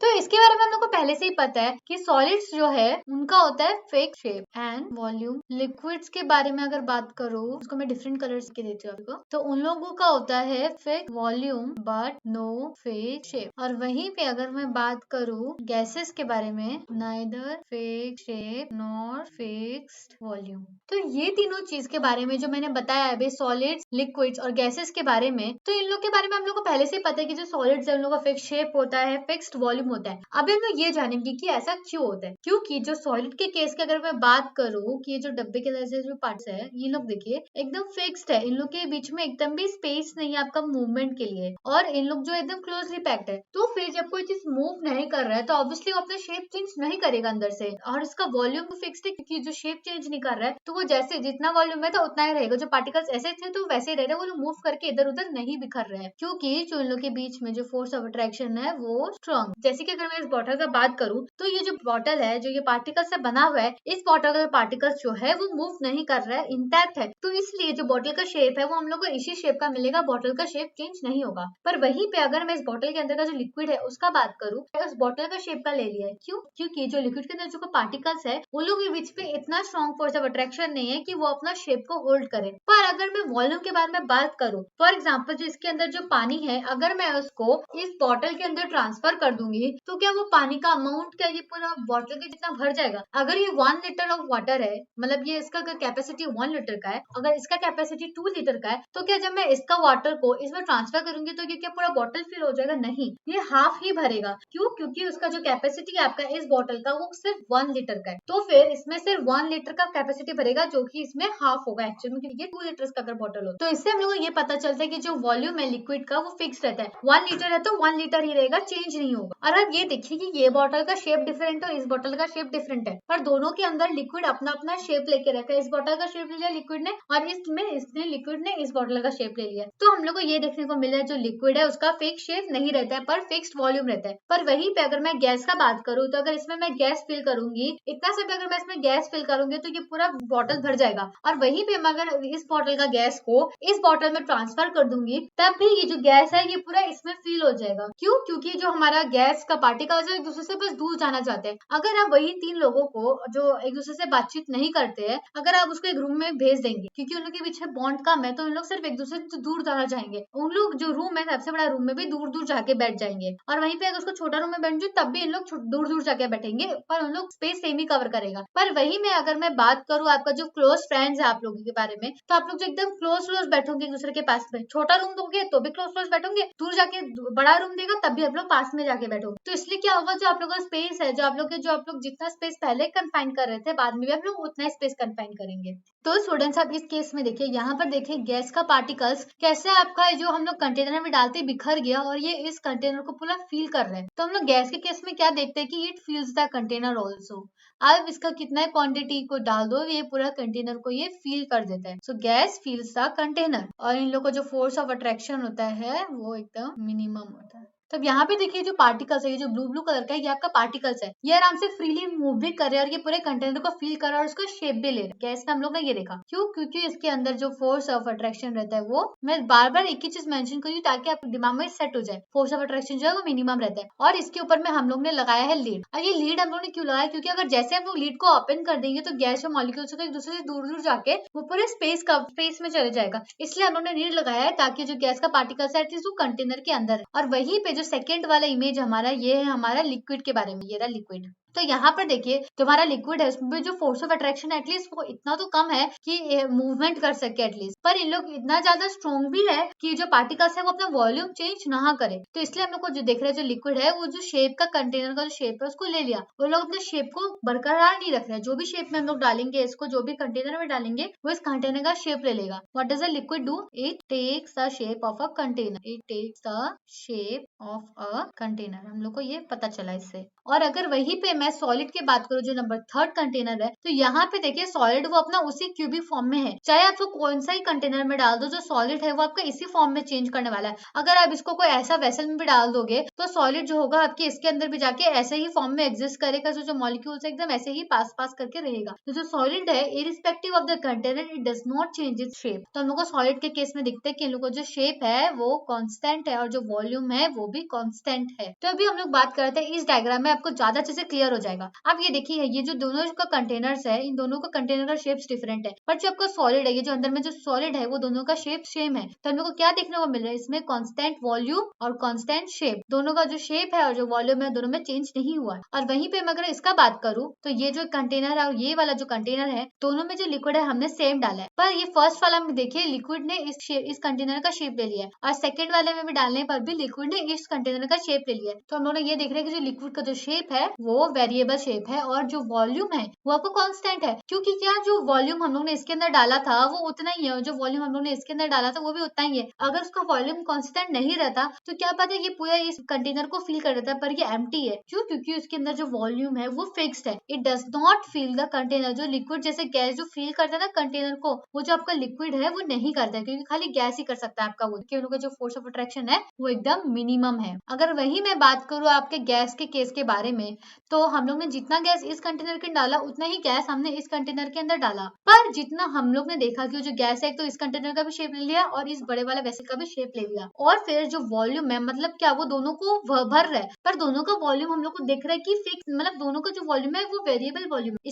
तो इसके बारे में हम लोग को पहले से ही पता है कि सॉलिड्स जो है उनका होता है fix shape and volume. Liquids के बारे में अगर बात करूँ, उसको मैं डिफरेंट कलर्स के देती हूँ आपको, तो उन लोगों का होता है fix volume but no fix shape. और वहीं पे अगर मैं बात करूँ गैसेस के बारे में, neither fix shape nor fixed volume. तो ये तीनों चीज के बारे में जो मैंने बताया अभी, सॉलिड्स, लिक्विड्स और गैसेस के बारे में, तो इन लोग के बारे में हम लोग को पहले से ही पता है कि जो सॉलिड्स है उन लोग का फिक्स शेप होता है, फिक्स्ड वॉल्यूम होता है। अभी हम लोग ये जानेंगे कि ऐसा क्यों होता है, क्योंकि जो सॉलिड के केस की अगर मैं बात करूँ कि ये जो डब्बे के जैसे जो पार्ट्स है ये लोग देखिए एकदम फिक्स्ड है, इन लोग के बीच में एकदम भी स्पेस नहीं है आपका मूवमेंट के लिए, और इन लोग जो एकदम क्लोजली पैक्ड है। तो फिर जब कोई चीज मूव नहीं कर रहा है तो ऑब्वियसली वो अपना शेप चेंज नहीं करेगा अंदर से, और इसका वॉल्यूम भी फिक्स्ड है क्योंकि जो शेप चेंज नहीं कर रहा है तो वो जैसे जितना वॉल्यूम है तो उतना ही रहेगा। जो पार्टिकल्स ऐसे थे तो वैसे ही रह रहे, वो लोग मूव करके इधर उधर नहीं बिखर रहे हैं, क्योंकि जो इन लोग के बीच में जो फोर्स ऑफ अट्रैक्शन है वो स्ट्रॉन्ग। जैसे कि अगर मैं इस बॉटल का बात करूँ तो ये जो बॉटल है जो ये पार्टिकल से बना हुआ है, इस बॉटल का पार्टिकल्स जो है वो मूव नहीं कर रहा है, इंटैक्ट है। तो इसलिए जो बॉटल का शेप है वो हम लोग को इसी शेप का मिलेगा, बॉटल का शेप चेंज नहीं होगा। पर वहीं पे अगर मैं इस बॉटल के अंदर का जो लिक्विड है उसका बात करूँ, उस बॉटल का शेप का ले लिया है। क्यों? क्योंकि जो लिक्विड के अंदर जो पार्टिकल्स है उन लोगों के बीच पे इतना स्ट्रॉन्ग फोर्स ऑफ अट्रैक्शन नहीं है कि वो अपना शेप को होल्ड करे। पर अगर मैं वॉल्यूम के बारे में बात करूँ, फॉर एग्जाम्पल जो इसके अंदर जो पानी है, अगर मैं उसको इस बॉटल के अंदर ट्रांसफर कर दूंगी तो क्या वो पानी का अमाउंट क्या ये पूरा बॉटल के जितना भर जाएगा? अगर ये 1 लीटर ऑफ वाटर है, मतलब ये इसका कैपेसिटी 1 लीटर का है, अगर इसका कैपेसिटी 2 लीटर का है, तो क्या जब मैं इसका वाटर को इसमें ट्रांसफर करूंगी तो ये क्या पूरा बॉटल फिल हो जाएगा? नहीं, ये हाफ ही भरेगा। क्यों? क्योंकि उसका जो कैपेसिटी है आपका इस बॉटल का वो सिर्फ 1 लीटर का है, तो फिर इसमें सिर्फ 1 लीटर का कैपेसिटी भरेगा, जो कि इसमें हाफ होगा एक्चुअली, क्योंकि ये 2 लीटर का अगर बॉटल हो। तो इससे हम लोग को ये पता चलता है कि जो वॉल्यूम है लिक्विड का वो फिक्स रहता है, 1 लीटर है तो 1 लीटर ही रहेगा, चेंज नहीं होगा। और अब ये देखिए कि ये बॉटल का शेप डिफरेंट है, इस बॉटल का शेप डिफरेंट है, पर दोनों के अंदर लिक्विड अपना अपना शेप लेके रखा है। इस बॉटल का शेप ले लिया लिक्विड ने, और इसमें इसने लिक्विड ने इस बॉटल का शेप ले लिया। तो हम लोग को ये देखने को मिला है जो लिक्विड है उसका फिक्स शेप नहीं रहता है, पर फिक्स्ड वॉल्यूम रहता है। पर वहीं पे अगर मैं गैस का बात करूँ तो अगर इसमें मैं गैस फिल करूंगी, इतना से भी अगर मैं इसमें गैस फिल करूंगी तो ये पूरा बॉटल भर जाएगा। और वहीं पे मैं अगर इस बॉटल का गैस को इस बॉटल में ट्रांसफर कर दूंगी, तब भी ये जो गैस है ये पूरा इसमें फिल हो जाएगा। क्यों? क्योंकि जो हमारा गैस का पार्टिकल्स है एक दूसरे से बस दूर जाना चाहते हैं। अगर आप वही तीन लोगों को जो एक दूसरे से बातचीत नहीं करते हैं, अगर आप उसको एक रूम में भेज देंगे, क्योंकि उन लोग के पीछे बॉन्ड कम है, तो उन लोग सिर्फ एक दूसरे से दूर जाना चाहेंगे। उन लोग जो रूम है सबसे बड़ा रूम में भी दूर दूर जाके बैठ जाएंगे, और वहीं पे अगर उसको छोटा रूम में बैठ जाए तब भी इन लोग दूर दूर जाके बैठेंगे, पर उन लोग स्पेस सेम ही कवर करेगा। पर वही में अगर मैं बात करूँ आपका जो क्लोज फ्रेंड्स है आप लोगों के बारे में, तो आप लोग जो एकदम क्लोज क्लोज बैठोगे एक दूसरे के पास में, छोटा रूम दोगे तो भी क्लोज क्लोज बैठोगे, दूर जाके बड़ा रूम देगा तब भी आप लोग पास में जाके बैठोगे। तो इसलिए क्या होगा, जो आप लोगों का स्पेस है, जो आप लोग जितना स्पेस पहले कन्फाइन कर रहे थे, बाद में भी आप लोग उतना स्पेस कन्फाइन करेंगे। तो स्टूडेंट्स आप इस केस में देखिए, यहाँ पर देखिए गैस का पार्टिकल्स कैसे आपका जो हम लोग कंटेनर में डालते बिखर गया, और ये इस कंटेनर को पूरा फील कर रहे हैं। तो हम लोग गैस के केस में क्या देखते हैं कि it feels the container also. आप इसका कितना क्वांटिटी को डाल दो, ये पूरा कंटेनर को ये फील कर देता है। सो गैस फील्स द कंटेनर, और इन लोगों को जो फोर्स ऑफ अट्रैक्शन होता है वो एकदम मिनिमम होता है। तब यहाँ पे देखिए जो पार्टिकल्स है, ये जो ब्लू ब्लू कलर का है, ये आपका पार्टिकल्स है, ये आराम से फ्रीली मूव भी कर रहे हैं और ये पूरे कंटेनर को फील कर रहा है और उसका शेप भी ले रहा है। गैस में हम लोग ने ये देखा, क्यों? क्योंकि इसके अंदर जो फोर्स ऑफ अट्रैक्शन रहता है, वो मैं बार बार एक ही चीज मेंशन करूँ ताकि आपके दिमाग में सेट हो जाए। फोर्स ऑफ अट्रैक्शन जो है वो मिनिमम रहता है, और इसके ऊपर में हम लोग ने लगाया है लीड। और ये लीड हम लोग ने क्यों लगाया? क्योंकि अगर जैसे हम लोग लीड को ओपन कर देंगे तो गैस और मॉलिक्यूल्स को एक दूसरे से दूर दूर जाके वो पूरे स्पेस में चले जाएगा। इसलिए हम लोग ने लीड लगाया है ताकि जो गैस का पार्टिकल्स है एटलीस्ट वो कंटेनर के अंदर है। और वहीं पे जो सेकंड वाला इमेज हमारा, ये है हमारा लिक्विड के बारे में, ये रहा लिक्विड। तो यहाँ पर देखिए जो हमारा लिक्विड है उसमें जो फोर्स ऑफ अट्रैक्शन एटलीस्ट वो इतना तो कम है कि मूवमेंट कर सके एटलीस्ट, पर इन लोग इतना ज्यादा स्ट्रॉन्ग भी है कि जो पार्टिकल्स है वो अपना वॉल्यूम चेंज ना करे। तो इसलिए हम लोग को जो देख रहे हैं जो लिक्विड है वो जो शेप का कंटेनर का जो शेप है उसको ले लिया। वो लोग अपने शेप को बरकरार नहीं रख रहे, जो भी शेप में हम लोग डालेंगे इसको, जो भी कंटेनर में डालेंगे वो इस कंटेनर का शेप ले लेगा। What does the liquid do? It takes the shape of a container. It takes the shape of a container. हम लोग को ये पता चला इससे। और अगर वहीं पे मैं सॉलिड की बात करूं जो नंबर थर्ड कंटेनर है, तो यहाँ पे देखिए सॉलिड वो अपना उसी क्यूबिक फॉर्म में है। चाहे आप कौन सा ही कंटेनर में डाल दो, जो सॉलिड है वो आपका इसी फॉर्म में चेंज करने वाला है। अगर आप इसको कोई ऐसा वेसल में भी डाल दोगे तो सॉलिड जो होगा आपके इसके अंदर भी जाके ऐसे ही फॉर्म में एग्जिस्ट करेगा, जो मॉलिक्यूल्स एकदम ऐसे ही पास पास करके रहेगा। तो जो सॉलिड है irrespective of the container it does not change its shape. तो हम लोग को सॉलिड के केस में दिखता है कि इन लोगों को जो शेप है वो कांस्टेंट है और जो वॉल्यूम है वो भी कांस्टेंट है। तो अभी हम लोग बात करते हैं इस डायग्राम में, आपको ज्यादा अच्छे से क्लियर हो जाएगा। अब ये देखिए ये जो दोनों का कंटेनर्स है, इन दोनों का कंटेनर का शेप्स डिफरेंट है, पर जो आपका सॉलिड है, ये जो अंदर में जो सॉलिड है वो दोनों का शेप सेम है। तो हम लोग को क्या देखने को मिल रहा है इसमें? कांस्टेंट वॉल्यूम और कांस्टेंट शेप। दोनों का जो शेप है और जो वॉल्यूम है दोनों में चेंज नहीं हुआ है। और वहीं पे मैं अगर इसका बात करूं तो ये जो कंटेनर है और ये वाला जो कंटेनर है, दोनों में जो लिक्विड है हमने सेम डाला है, पर ये फर्स्ट वाला में देखिए लिक्विड ने इस कंटेनर का शेप ले लिया है, और सेकंड वाले में भी डालने पर भी लिक्विड ने इस कंटेनर का शेप ले लिया है। तो हम लोग ये देख रहे हैं कि जो लिक्विड का जो शेप है वो वेरिएबल शेप है और जो वॉल्यूम है वो आपको कांस्टेंट है। क्योंकि क्या जो वॉल्यूम हम लोग ने इसके अंदर डाला था वो उतना ही है, और जो वॉल्यूम हम लोग ने इसके अंदर डाला था वो भी उतना ही है। अगर उसका वॉल्यूम कांस्टेंट नहीं रहता तो क्या पता ये पूरा इस कंटेनर को फील कर देता, पर ये एम्प्टी है। क्यों? क्योंकि उसके अंदर जो वॉल्यूम है वो फिक्स्ड है। It does not feel the container. जो लिक्विड जैसे गैस जो फील करता है ना कंटेनर को, वो जो आपका लिक्विड है वो नहीं करता है, क्योंकि खाली गैस ही कर सकता है आपका वो, क्योंकि उनका जो फोर्स ऑफ अट्रैक्शन है वो एकदम मिनिमम है। अगर वही मैं बात करूँ आपके गैस के केस के बारे में, तो हम लोग ने जितना गैस इस कंटेनर के डाला उतना ही गैस हमने इस कंटेनर के अंदर डाला, पर जितना हम लोग ने देखा कि जो गैस है तो इस कंटेनर का भी शेप ले लिया और इस बड़े वाले वेसल का भी शेप ले लिया, और फिर जो वॉल्यूम है मतलब क्या वो दोनों को भर रहा है, पर दोनों का वॉल्यूम हम लोग को दिख रहा है कि फिक्स, मतलब दोनों का जो वॉल्यूम है वो वेरिएबल वॉल्यूम है।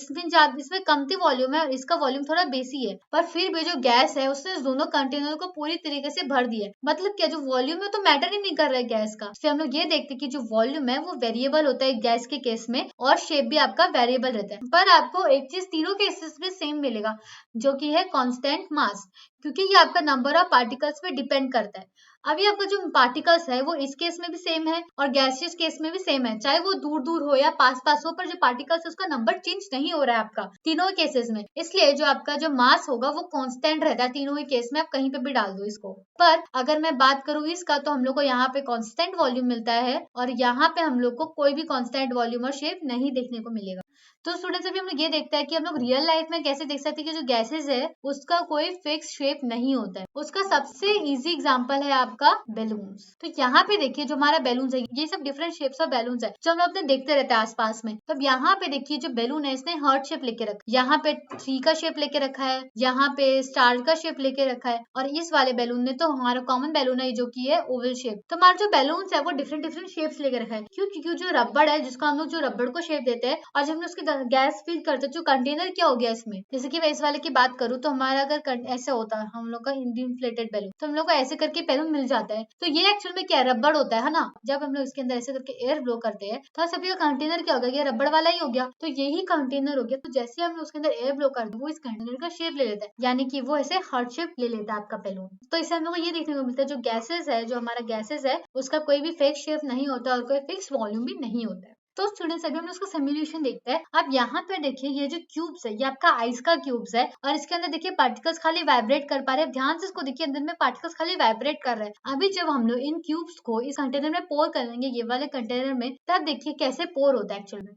इसमें कमती वॉल्यूम है और इसका वॉल्यूम थोड़ा बेसी है, पर फिर भी जो गैस है उसने दोनों कंटेनर को पूरी तरीके से भर दिया। मतलब क्या जो वॉल्यूम है तो मैटर ही नहीं कर रहा है गैस का। फिर हम लोग ये देखते कि जो वॉल्यूम है वो वेरिएबल होता है गैस के केस में, और शेप भी आपका वेरिएबल रहता है। पर आपको एक चीज तीनों केसेस में सेम मिलेगा, जो कि है कांस्टेंट मास, क्योंकि ये आपका नंबर ऑफ पार्टिकल्स पे डिपेंड करता है। अभी आपका जो पार्टिकल्स है वो इस केस में भी सेम है और गैसियस केस में भी सेम है, चाहे वो दूर दूर हो या पास पास हो, पर जो पार्टिकल्स है उसका नंबर चेंज नहीं हो रहा है आपका तीनों केसेस में। इसलिए जो आपका जो मास होगा वो कांस्टेंट रहता है तीनों ही केस में, आप कहीं पे भी डाल दो इसको। पर अगर मैं बात करूँ इसका, तो हम लोग को यहाँ पे कांस्टेंट वॉल्यूम मिलता है और यहाँ पे हम लोग को कोई भी कांस्टेंट वॉल्यूम और शेप नहीं देखने को मिलेगा। तो स्टूडेंट्स अभी हम लोग ये देखते हैं कि हम लोग रियल लाइफ में कैसे देख सकते हैं कि जो गैसेस है उसका कोई फिक्स शेप नहीं होता है। उसका सबसे इजी एग्जांपल है आपका बैलून्स। तो यहाँ पे देखिए जो हमारा बैलून्स है, ये सब डिफरेंट शेप्स ऑफ बैलून्स है जो हम लोग अपने देखते रहते हैं आसपास में। तो अब यहाँ पे देखिए जो बैलून है इसने हार्ट शेप लेके रखा, यहाँ पे ट्री का शेप लेके रखा है, यहाँ पे स्टार का शेप लेके रखा है, और इस वाले बैलून ने तो हमारा कॉमन बैलून है जो की है ओवल शेप। तो हमारा जो बैलून्स है वो डिफरेंट डिफरेंट शेप्स लेके रखा है। क्यों? क्योंकि जो रबड़ है जिसको हम लोग जो रबड़ को शेप देते हैं और जब हम उसके गैस फिल करते हैं, जो कंटेनर क्या हो गया इसमें, जैसे कि मैं इस वाले की बात करूँ तो हमारा अगर ऐसे होता है हम लोग का इन्फ्लेटेड बैलून, तो हम लोग को ऐसे करके बैलून मिल जाता है। तो ये एक्चुअल में क्या है, रबड़ होता है ना। जब हम लोग इसके अंदर ऐसे करके एयर ब्लो करते हैं तो सभी का कंटेनर क्या होगा, ये रबड़ वाला ही हो गया। तो यही कंटेनर हो गया। तो जैसे हम उसके अंदर एयर ब्लो कर दो वो इस कंटेनर का शेप ले लेता है, यानी कि वो ऐसे हार्ट शेप ले लेता है आपका बैलून। तो इससे हम लोग को ये देखने को मिलता है जो गैसेस है, जो हमारा गैसेस है उसका कोई भी फिक्स शेप नहीं होता और कोई फिक्स वॉल्यूम भी नहीं होता है। तो स्टूडेंट्स अभी हम उसका सिमुलेशन देखते हैं। आप यहाँ पे देखिए ये जो क्यूब्स है ये आपका आइस का क्यूब्स है और इसके अंदर देखिए पार्टिकल्स खाली वाइब्रेट कर पा रहे हैं। ध्यान से इसको देखिए, अंदर में पार्टिकल्स खाली वाइब्रेट कर रहे हैं। अभी जब हम लोग इन क्यूब्स को इस कंटेनर में पोर करेंगे, ये वाले कंटेनर में, तब देखिए कैसे पोर होता है एक्चुअल में।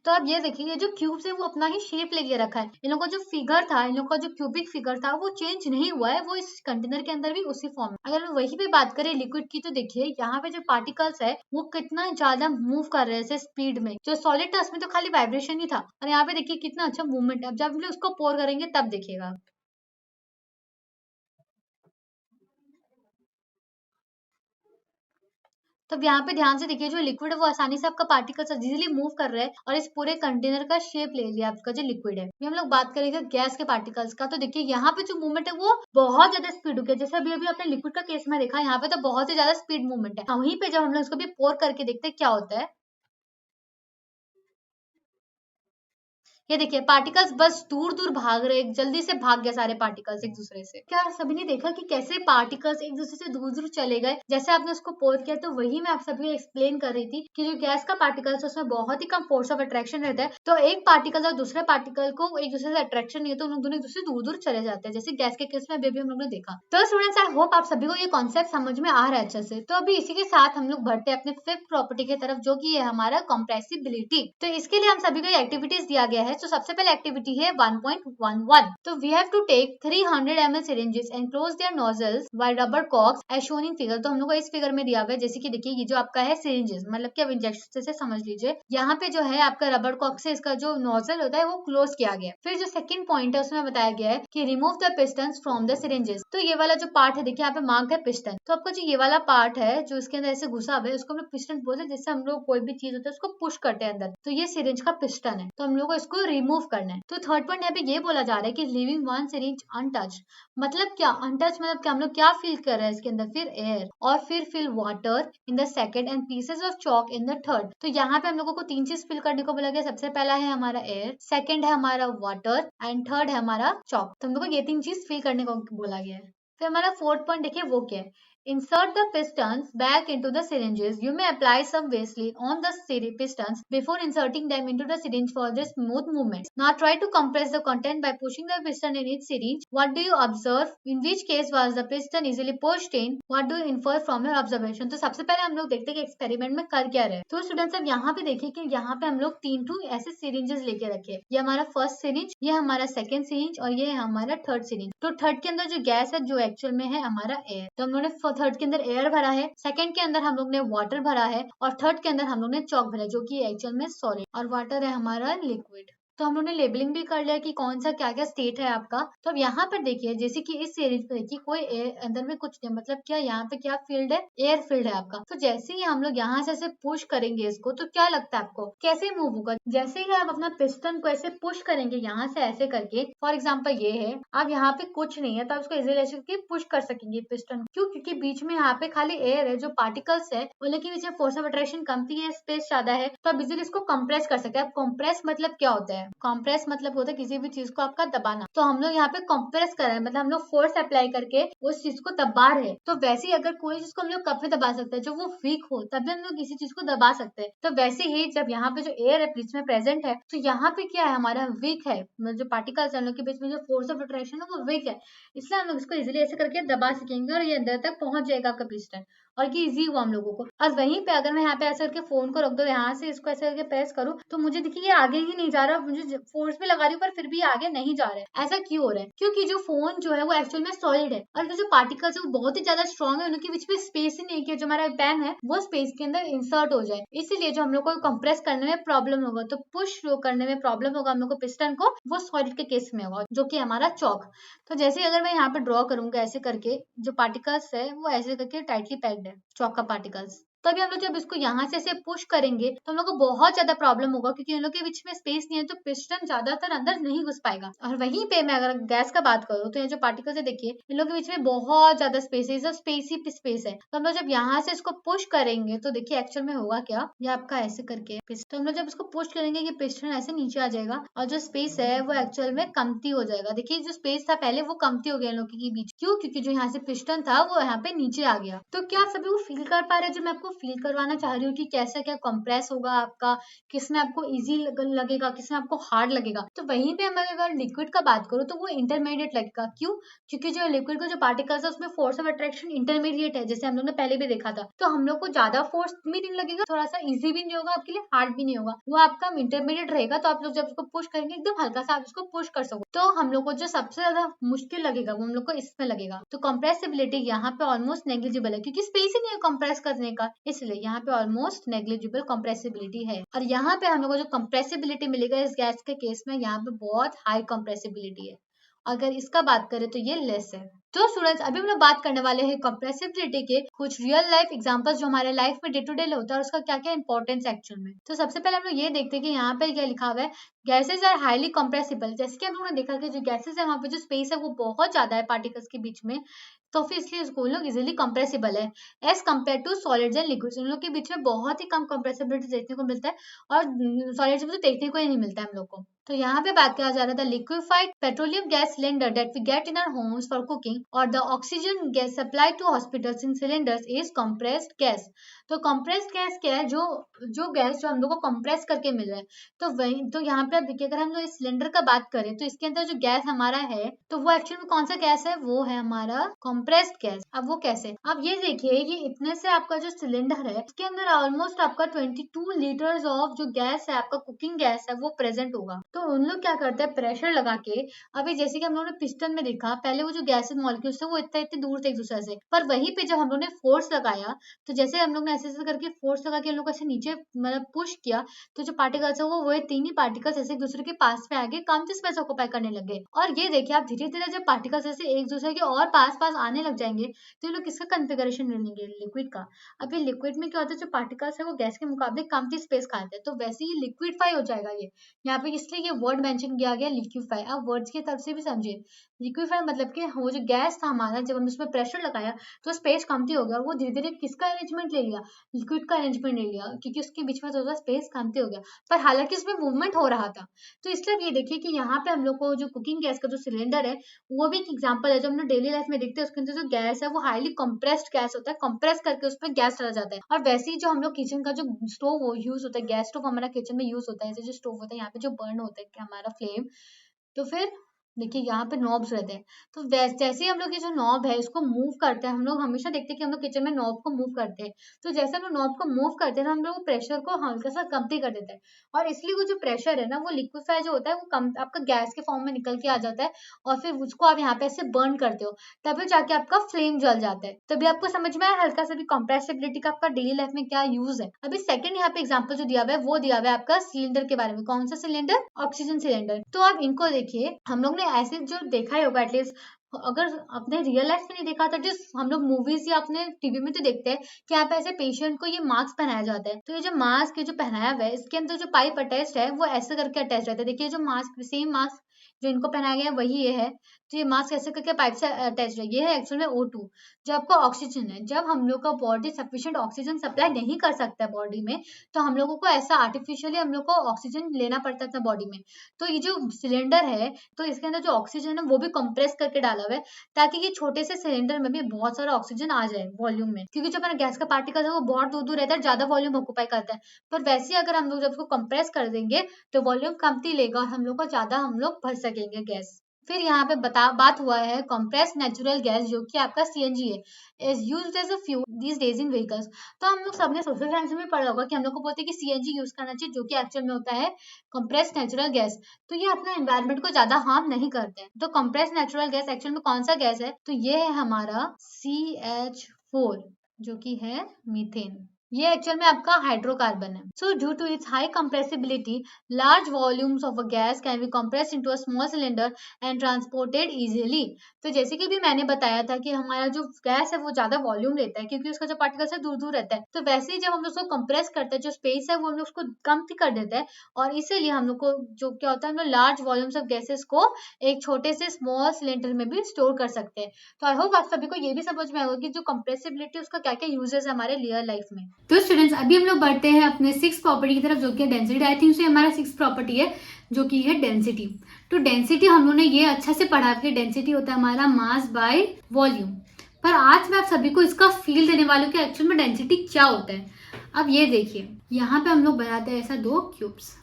तो आप ये देखिए ये जो क्यूब्स है वो अपना ही शेप लेके रखा है। इन लोगों का जो फिगर था, इन लोगों का जो क्यूबिक फिगर था वो चेंज नहीं हुआ है, वो इस कंटेनर के अंदर भी उसी फॉर्म में। अगर वही पे बात करें लिक्विड की, तो देखिए यहाँ पे जो पार्टिकल्स है वो कितना ज्यादा मूव कर रहे हैं स्पीड में। जो सॉलिड था उसमें तो खाली वाइब्रेशन ही था, और यहाँ पे देखिए कितना अच्छा मूवमेंट है। अब जब हम लोग उसको पोर करेंगे तब देखिएगा। तो अब यहाँ पे ध्यान से देखिए जो लिक्विड है वो आसानी से आपका पार्टिकल्स इजीली मूव कर रहा है और इस पूरे कंटेनर का शेप ले लिया आपका जो लिक्विड है। अभी हम लोग बात करेंगे गैस के पार्टिकल्स का, तो देखिए यहाँ पे जो मूवमेंट है वो बहुत ज्यादा स्पीड हो गया। जैसे अभी अभी आपने लिक्विड का केस में देखा, यहाँ पे तो बहुत ही ज्यादा स्पीड मूवमेंट है। वहीं पे जब हम लोग इसको भी पोर करके देखते हैं क्या होता है, ये देखिए पार्टिकल्स बस दूर दूर भाग रहे, जल्दी से भाग गए सारे पार्टिकल्स एक दूसरे से। क्या सभी ने देखा कि कैसे पार्टिकल्स एक दूसरे से दूर दूर चले गए? जैसे आपने उसको पोर किया, तो वही मैं आप सभी को एक्सप्लेन कर रही थी कि जो गैस का पार्टिकल्स है उसमें बहुत ही कम फोर्स ऑफ अट्रैक्शन रहता है। तो एक पार्टिकल और दूसरे पार्टिकल को एक दूसरे से अट्रैक्शन नहीं है, तो उन लोग दोनों एक दूसरे दूर दूर चले जाते हैं, जैसे गैस के केस में अभी हम लोग ने देखा। तो स्टूडेंट्स आई होप आप सभी को ये कॉन्सेप्ट समझ में आ रहा है अच्छे से। तो अभी इसी के साथ हम लोग बढ़ते हैं अपने फिफ्थ प्रॉपर्टी की तरफ, जो कि है हमारा कंप्रेसिबिलिटी। तो इसके लिए हम सभी को एक्टिविटीज दिया गया है। तो सबसे पहले एक्टिविटी है 1.11। तो we have to take 300 ml syringes and close their nozzles by rubber corks as shown in figure। तो हम लोग को इस फिगर में दिया हुआ है, जैसे कि देखिए ये जो आपका है syringes, मतलब कि अब इंजेक्शन से समझ लीजिए। यहाँ पे जो है आपका रबर कॉक से इसका जो नोजल होता है वो क्लोज किया गया है। फिर जो सेकंड पॉइंट है उसमें बताया गया है कि remove the pistons from the syringes। तो ये वाला जो पार्ट है देखिए यहाँ पे मार्क है पिस्टन। तो आपका जो ये वाला पार्ट है जो इसके अंदर ऐसे घुसा हुआ है उसको हम लोग पिस्टन बोलते हैं, जिससे हम लोग कोई भी चीज होता है उसको पुश करते हैं अंदर। तो ये सिरिंज का पिस्टन है, तो हम लोग को इसको रिमूव करना है। तो थर्ड पॉइंट यहाँ पे ये बोला जा रहा है कि लिविंग वन सिरिंज अनटच। मतलब क्या अनटच, मतलब क्या हम लोग क्या फील कर रहे हैं इसके अंदर, फिर एयर, और फिर fill water in the second and pieces of chalk in the third. तो यहाँ पे हम लोगों को तीन चीज फिल करने को बोला गया। सबसे पहला है हमारा एयर, सेकंड है हमारा वाटर एंड थर्ड है हमारा चॉक। तो हम लोग को ये तीन चीज फिल करने को बोला गया है। फिर हमारा फोर्थ पॉइंट देखिए वो क्या है। Insert the pistons back into the syringes. You may apply some Vaseline on the pistons before inserting them into the syringe for the smooth movement. Now try to compress the content by pushing the piston in each syringe. What do you observe? In which case was the piston easily pushed in? What do you infer from your observation? तो सबसे पहले हम लोग देखते हैं कि एक्सपेरिमेंट में कर क्या रहे। तो स्टूडेंट्स अब यहाँ पे देखिए कि यहाँ पे हम लोग तीन टू ऐसे सिरिंजेस लेके रखे। ये हमारा फर्स्ट सिरिंज, ये हमारा सेकंड सिरिंज और ये हमारा थर्ड सिरिंज। तो थर्ड के अंदर जो गैस है जो एक्चुअल में है हमारा एयर, तो हम लोगों ने थर्ड के अंदर एयर भरा है, सेकंड के अंदर हम लोग ने वाटर भरा है और थर्ड के अंदर हम लोग ने चॉक भरा है, जो कि एक्चुअल में सॉलिड, और वाटर है हमारा लिक्विड। तो हम लोग ने लेबलिंग भी कर लिया कि कौन सा क्या क्या स्टेट है आपका। तो अब यहाँ पर देखिए जैसे कि इस सीरीज पे देखिए कोई एयर अंदर में कुछ नहीं, मतलब क्या यहाँ पे क्या फील्ड है, एयर फील्ड है आपका। तो जैसे ही हम लोग यहाँ से ऐसे पुश करेंगे इसको, तो क्या लगता है आपको कैसे मूव होगा? जैसे ही आप अपना पिस्टन को ऐसे पुश करेंगे यहाँ से ऐसे करके, फॉर एग्जाम्पल ये है, अब यहाँ पे कुछ नहीं है तो आप इसको इजीली ऐसे करके पुश कर सकेंगे पिस्टन। क्यों? क्योंकि बीच में यहाँ पे खाली एयर है, जो पार्टिकल्स है वो लेकिन पीछे फोर्स ऑफ अट्रैक्शन कम है, स्पेस ज्यादा है, तो आप इजीली इसको कंप्रेस कर सकते हैं। अब कंप्रेस मतलब क्या होता है, है। कॉम्प्रेस मतलब होता है किसी भी चीज को आपका दबाना। तो हम लोग यहाँ पे कॉम्प्रेस कर रहे हैं, मतलब हम लोग फोर्स अप्लाई करके उस चीज को दबा रहे हैं। तो वैसे ही अगर कोई चीज को हम लोग कब भी दबा सकते हैं, जब वो वीक हो तभी हम लोग किसी चीज को दबा सकते हैं। तो वैसे ही जब यहाँ पे जो एयर है बीच में प्रेजेंट है, तो यहाँ पे क्या है, हमारा वीक है, मतलब जो पार्टिकल्स है उन लोग के बीच में जो फोर्स ऑफ अट्रैक्शन है वो वीक है, इसलिए हम लोग इसको इजिली ऐसे करके दबा सकेंगे और ये अंदर तक पहुंच जाएगा आपका पिस्टन, और कि इजी हुआ हम लोगों को। और वहीं पे अगर मैं यहाँ पे ऐसे करके फोन को रख दो, यहाँ से इसको ऐसे करके प्रेस करूँ, तो मुझे देखिए ये आगे ही नहीं जा रहा, मुझे फोर्स भी लगा रही हूँ पर फिर भी आगे नहीं जा रहा है। ऐसा क्यों हो रहा है? क्योंकि जो फोन जो है वो एक्चुअल में सॉलिड है, और जो पार्टिकल्स है वो बहुत ही ज्यादा स्ट्रॉन्ग है, उनके बीच में स्पेस ही नहीं है कि जो हमारा पेन है वो स्पेस के अंदर इंसर्ट हो जाए। इसीलिए जो हम लोग को कंप्रेस करने में प्रॉब्लम होगा, तो पुश करने में प्रॉब्लम होगा हम लोग को पिस्टन को, वो सॉलिड के केस में होगा, जो कि हमारा चॉक। तो जैसे अगर मैं यहाँ पे ड्रॉ करूंगा ऐसे करके, जो पार्टिकल्स है वो ऐसे करके टाइटली पैक्ड है, चॉक का पार्टिकल्स। तभी हम लोग जब इसको यहाँ से ऐसे पुश करेंगे तो हम लोग को बहुत ज्यादा प्रॉब्लम होगा, क्योंकि इन लोग के बीच में स्पेस नहीं है, तो पिस्टन ज्यादातर अंदर नहीं घुस पाएगा। और वहीं पे मैं अगर गैस का बात करूँ, तो ये जो पार्टिकल्स है देखिए, इन लोग के बीच में बहुत ज्यादा स्पेस है, सब स्पेस ही स्पेस है। तो हम लोग जब यहाँ से इसको पुश करेंगे तो देखिए एक्चुअल में होगा क्या, ये आपका ऐसे करके पिस्टन, हम लोग जब इसको पुश करेंगे ये पिस्टन ऐसे नीचे आ जाएगा, और जो स्पेस है वो एक्चुअल में कमती हो जाएगा। देखिए जो स्पेस था पहले वो कमती हो गया इन लोगों के बीच। क्यों? क्योंकि जो यहाँ से पिस्टन था वो यहाँ पे नीचे आ गया। तो क्या आप सभी वो फील कर पा रहे हैं जो मैं आपको फील करवाना चाह रही हूँ, कि कैसे क्या कंप्रेस होगा आपका, किसमें आपको इजी लगेगा, किसमें आपको हार्ड लगेगा। तो वहीं पे मैं अगर लिक्विड का बात करूँ तो वो इंटरमीडिएट लगेगा। क्यों? क्योंकि जो लिक्विड का जो पार्टिकल्स है उसमें फोर्स ऑफ अट्रैक्शन इंटरमीडिएट है, जैसे हम लोग ने पहले भी देखा था। तो हम लोग को ज्यादा फोर्स भी नहीं लगेगा, थोड़ा सा इजी भी नहीं होगा आपके लिए, हार्ड भी नहीं होगा, वो आपका इंटरमीडिएट रहेगा। तो आप लोग जब उसको पुश करेंगे एकदम हल्का सा आप उसको पुश कर सको। तो हम लोग को जो सबसे ज्यादा मुश्किल लगेगा वो हम लोग को इसमें लगेगा। तो कंप्रेसिबिलिटी यहाँ पे ऑलमोस्ट नेग्लिजिबल है, क्योंकि स्पेस ही नहीं है कंप्रेस करने का, इसलिए यहाँ पे ऑलमोस्ट नेग्लिजिबल कंप्रेसिबिलिटी है। और यहाँ पे हम लोग को जो कंप्रेसिबिलिटी मिलेगा इस गैस के केस में, यहाँ पे बहुत हाई कंप्रेसिबिलिटी है। अगर इसका बात करें तो ये लेस है। तो स्टूडेंट्स अभी हम लोग बात करने वाले हैं कंप्रेसिबिलिटी के कुछ रियल लाइफ एग्जांपल्स जो हमारे लाइफ में डे टू डे होता है, और उसका क्या क्या इंपॉर्टेंस एक्चुअल में। तो सबसे पहले हम लोग ये देखते हैं कि यहाँ पे क्या लिखा हुआ है, गैसेज आर हाईली कंप्रेसिबल। जैसे कि हम लोगों ने देखा कि जो गैसेज है वहाँ पे जो स्पेस है वो बहुत ज्यादा है पार्टिकल्स के बीच में, तो फिर इसलिए इसको लोग इजिली कंप्रेसिबल है as compare to solids and liquids. इन लोग के बीच में बहुत ही कम कंप्रेसिबिलिटी देखने को मिलता है, और सॉलिड्स में तो देखने को ही नहीं मिलता है हम लोग को। तो यहाँ पे बात किया जा रहा था liquefied petroleum gas cylinder that we get in our homes for cooking और the oxygen gas supply to hospitals in cylinders is compressed gas. तो कंप्रेस्ड गैस क्या है, जो गैस जो हम लोग को कंप्रेस करके मिल रहा है। तो वही तो यहाँ पे आप देखिए, अगर हम लोग इस सिलेंडर का बात करें तो इसके अंदर जो गैस हमारा है, तो वो एक्चुअली में कौन सा गैस है, वो है हमारा कंप्रेस्ड गैस। अब वो कैसे, अब ये देखिए, ये इतने से आपका जो सिलेंडर है इसके अंदर ऑलमोस्ट आपका 22 लीटर्स ऑफ जो गैस है, आपका कुकिंग गैस है, वो प्रेजेंट होगा। तो उन लोग क्या करते हैं, प्रेशर लगा के, अभी जैसे कि हम लोगों ने पिस्टन में देखा, पहले वो जो गैस मॉलिक्यूल्स थे वो इतने दूर थे एक दूसरे से, पर वहीं पे जब हम लोग ने फोर्स लगाया, तो जैसे हम लोग ने ऐसे ऐसे करके फोर्स लगा के हम लोग ऐसे नीचे मतलब पुश किया, तो जो पार्टिकल्स है वो तीन ही पार्टिकल्स ऐसे एक दूसरे के पास में आगे कम स्पेस ऑक्यूपाई करने लगे। और ये देखिए आप धीरे धीरे जब पार्टिकल्स ऐसे एक दूसरे के और पास पास आने लग जाएंगे, तो ये लोग किसका कन्फिगरेशन लेंगे, लिक्विड का। अभी लिक्विड में क्या होता है, जो पार्टिकल्स है वो गैस के मुकाबले कम स्पेस खाते हैं, तो वैसे ही लिक्विडफाई हो जाएगा ये यहाँ पे, इसलिए ये वर्ड मेंशन किया गया लिक्विफाई। आप वर्ड्स की तरफ से भी समझिए, लिक्विफाई मतलब कि वो जो गैस था हमारा, जब हमने उसमें प्रेशर लगाया तो स्पेस कमती हो गया, और वो धीरे धीरे किसका अरेंजमेंट ले लिया, लिक्विड का अरेंजमेंट ले लिया, क्योंकि उसके बीच में थोड़ा स्पेस कमती हो गया, पर हालांकि उसमें मूवमेंट हो रहा था। तो इसलिए ये देखिए कि यहाँ पे हम लोग को जो कुकिंग गैस का जो सिलेंडर है वो भी एक एग्जाम्पल है जो हम लोग डेली लाइफ में देखते हैं। उसके अंदर जो गैस है वो हाईली कंप्रेस्ड गैस होता है, कंप्रेस करके उसमें गैस चला जाता है। और वैसे ही जो हम लोग किचन का जो स्टोव यूज होता है, गैस स्टोव हमारा किचन में यूज होता है, ऐसे जो स्टोव होता है यहाँ पे जो बर्न होता है कि हमारा फ्लेम, तो फिर देखिए यहाँ पे नॉब्स रहते हैं। तो जैसे ही हम लोग ये जो नॉब है इसको मूव करते हैं, हम लोग हमेशा देखते हैं कि हम लोग किचन में नॉब को मूव करते हैं, तो जैसे हम लोग नॉब को मूव करते हैं ना, हम लोग प्रेशर को हल्का सा कमती कर देते हैं, और इसलिए वो जो प्रेशर है ना वो लिक्विफाई जो होता है वो कम आपका गैस के फॉर्म में निकल के आ जाता है, और फिर उसको आप यहाँ पे ऐसे बर्न करते हो, तभी जाके आपका फ्लेम जल जाता है। तभी आपको समझ में आया हल्का सा भी कंप्रेसिबिलिटी का आपका डेली लाइफ में क्या यूज है। अभी सेकंड यहाँ पे एग्जाम्पल जो दिया हुआ है वो दिया हुआ है आपका सिलेंडर के बारे में। कौन सा सिलेंडर, ऑक्सीजन सिलेंडर। तो आप इनको देखिए, हम लोग ने ऐसे जो देखा ही होगा एटलीस्ट, अगर अपने रियल लाइफ में नहीं देखा था, जिस हम लोग मूवीज या अपने टीवी में तो देखते हैं कि यहाँ पे ऐसे पेशेंट को ये मास्क पहनाया जाता है। तो ये जो मास्क जो पहनाया हुआ है इसके अंदर जो पाइप अटैच है वो ऐसे करके अटैच रहता है। देखिए जो मास्क, सेम मास्क जो इनको पहनाया गया है वही ये है। तो ये मास्क ऐसे करके पाइप से अटैच है। ये है एक्चुअल में O2 जो आपका ऑक्सीजन है। जब हम लोग का बॉडी सफिशिएंट ऑक्सीजन सप्लाई नहीं कर सकता है बॉडी में, तो हम लोगों को ऐसा आर्टिफिशियली हम लोग को ऑक्सीजन लेना पड़ता था बॉडी में। तो ये जो सिलेंडर है, तो इसके अंदर जो ऑक्सीजन है वो भी कंप्रेस करके डाला हुआ है, ताकि ये छोटे से सिलेंडर में भी बहुत सारा ऑक्सीजन आ जाए वॉल्यूम में। क्योंकि जो अपना गैस का पार्टिकल है वो बहुत दूर दूर रहता है, ज्यादा वॉल्यूम ऑक्यूपाई करता है। पर वैसे ही अगर हम लोग जब उसको कंप्रेस कर देंगे तो वॉल्यूम कमती लेगा और हम लोग को ज्यादा हम लोग भर सकेंगे गैस। फिर यहाँ पे बात हुआ है कंप्रेस्ड नेचुरल गैस, जो कि आपका CNG है, is used as a fuel these days in vehicles. तो हम लोग सबने सोशल साइंस में पढ़ा होगा कि हम लोग को बोलते हैं कि CNG यूज करना चाहिए, जो कि एक्चुअल में होता है कंप्रेस्ड नेचुरल गैस। तो ये अपना एनवायरनमेंट को ज्यादा हार्म नहीं करते हैं। तो कंप्रेस्ड नेचुरल गैस एक्चुअल में कौन सा गैस है, तो ये है हमारा CH4, जो कि है मीथेन। ये एक्चुअल में आपका हाइड्रोकार्बन है। So due to its high compressibility, large volumes of a gas can be compressed into a small cylinder and transported easily. तो जैसे कि भी मैंने बताया था कि हमारा जो गैस है वो ज्यादा वॉल्यूम लेता है, क्योंकि उसका जो पार्टिकल्स है दूर दूर रहता है। तो वैसे ही जब हम उसको कंप्रेस करते हैं, जो स्पेस है वो हम लोग उसको कम कर देते हैं, और इसीलिए हम लोग को जो क्या होता है, हम लोग लार्ज वॉल्यूम्स ऑफ गैसेस को एक छोटे से स्मॉल सिलेंडर में भी स्टोर कर सकते हैं। तो आई होप आप सभी को ये भी समझ में आएगा कि जो कंप्रेसिबिलिटी उसका क्या क्या यूजेस है हमारे रियल लाइफ में। तो स्टूडेंट्स, अभी हम लोग बढ़ते हैं अपने 6th प्रॉपर्टी की तरफ, जो कि डेंसिटी। आई थिंक से हमारा 6th प्रॉपर्टी है, जो कि है डेंसिटी। तो डेंसिटी हम लोगों ने ये अच्छा से पढ़ा कि डेंसिटी होता है हमारा मास बाय वॉल्यूम। पर आज मैं आप सभी को इसका फील देने वाली हूँ कि एक्चुअल में डेंसिटी क्या होता है। अब ये देखिए, यहाँ पे हम लोग बनाते हैं ऐसा 2 क्यूब्स।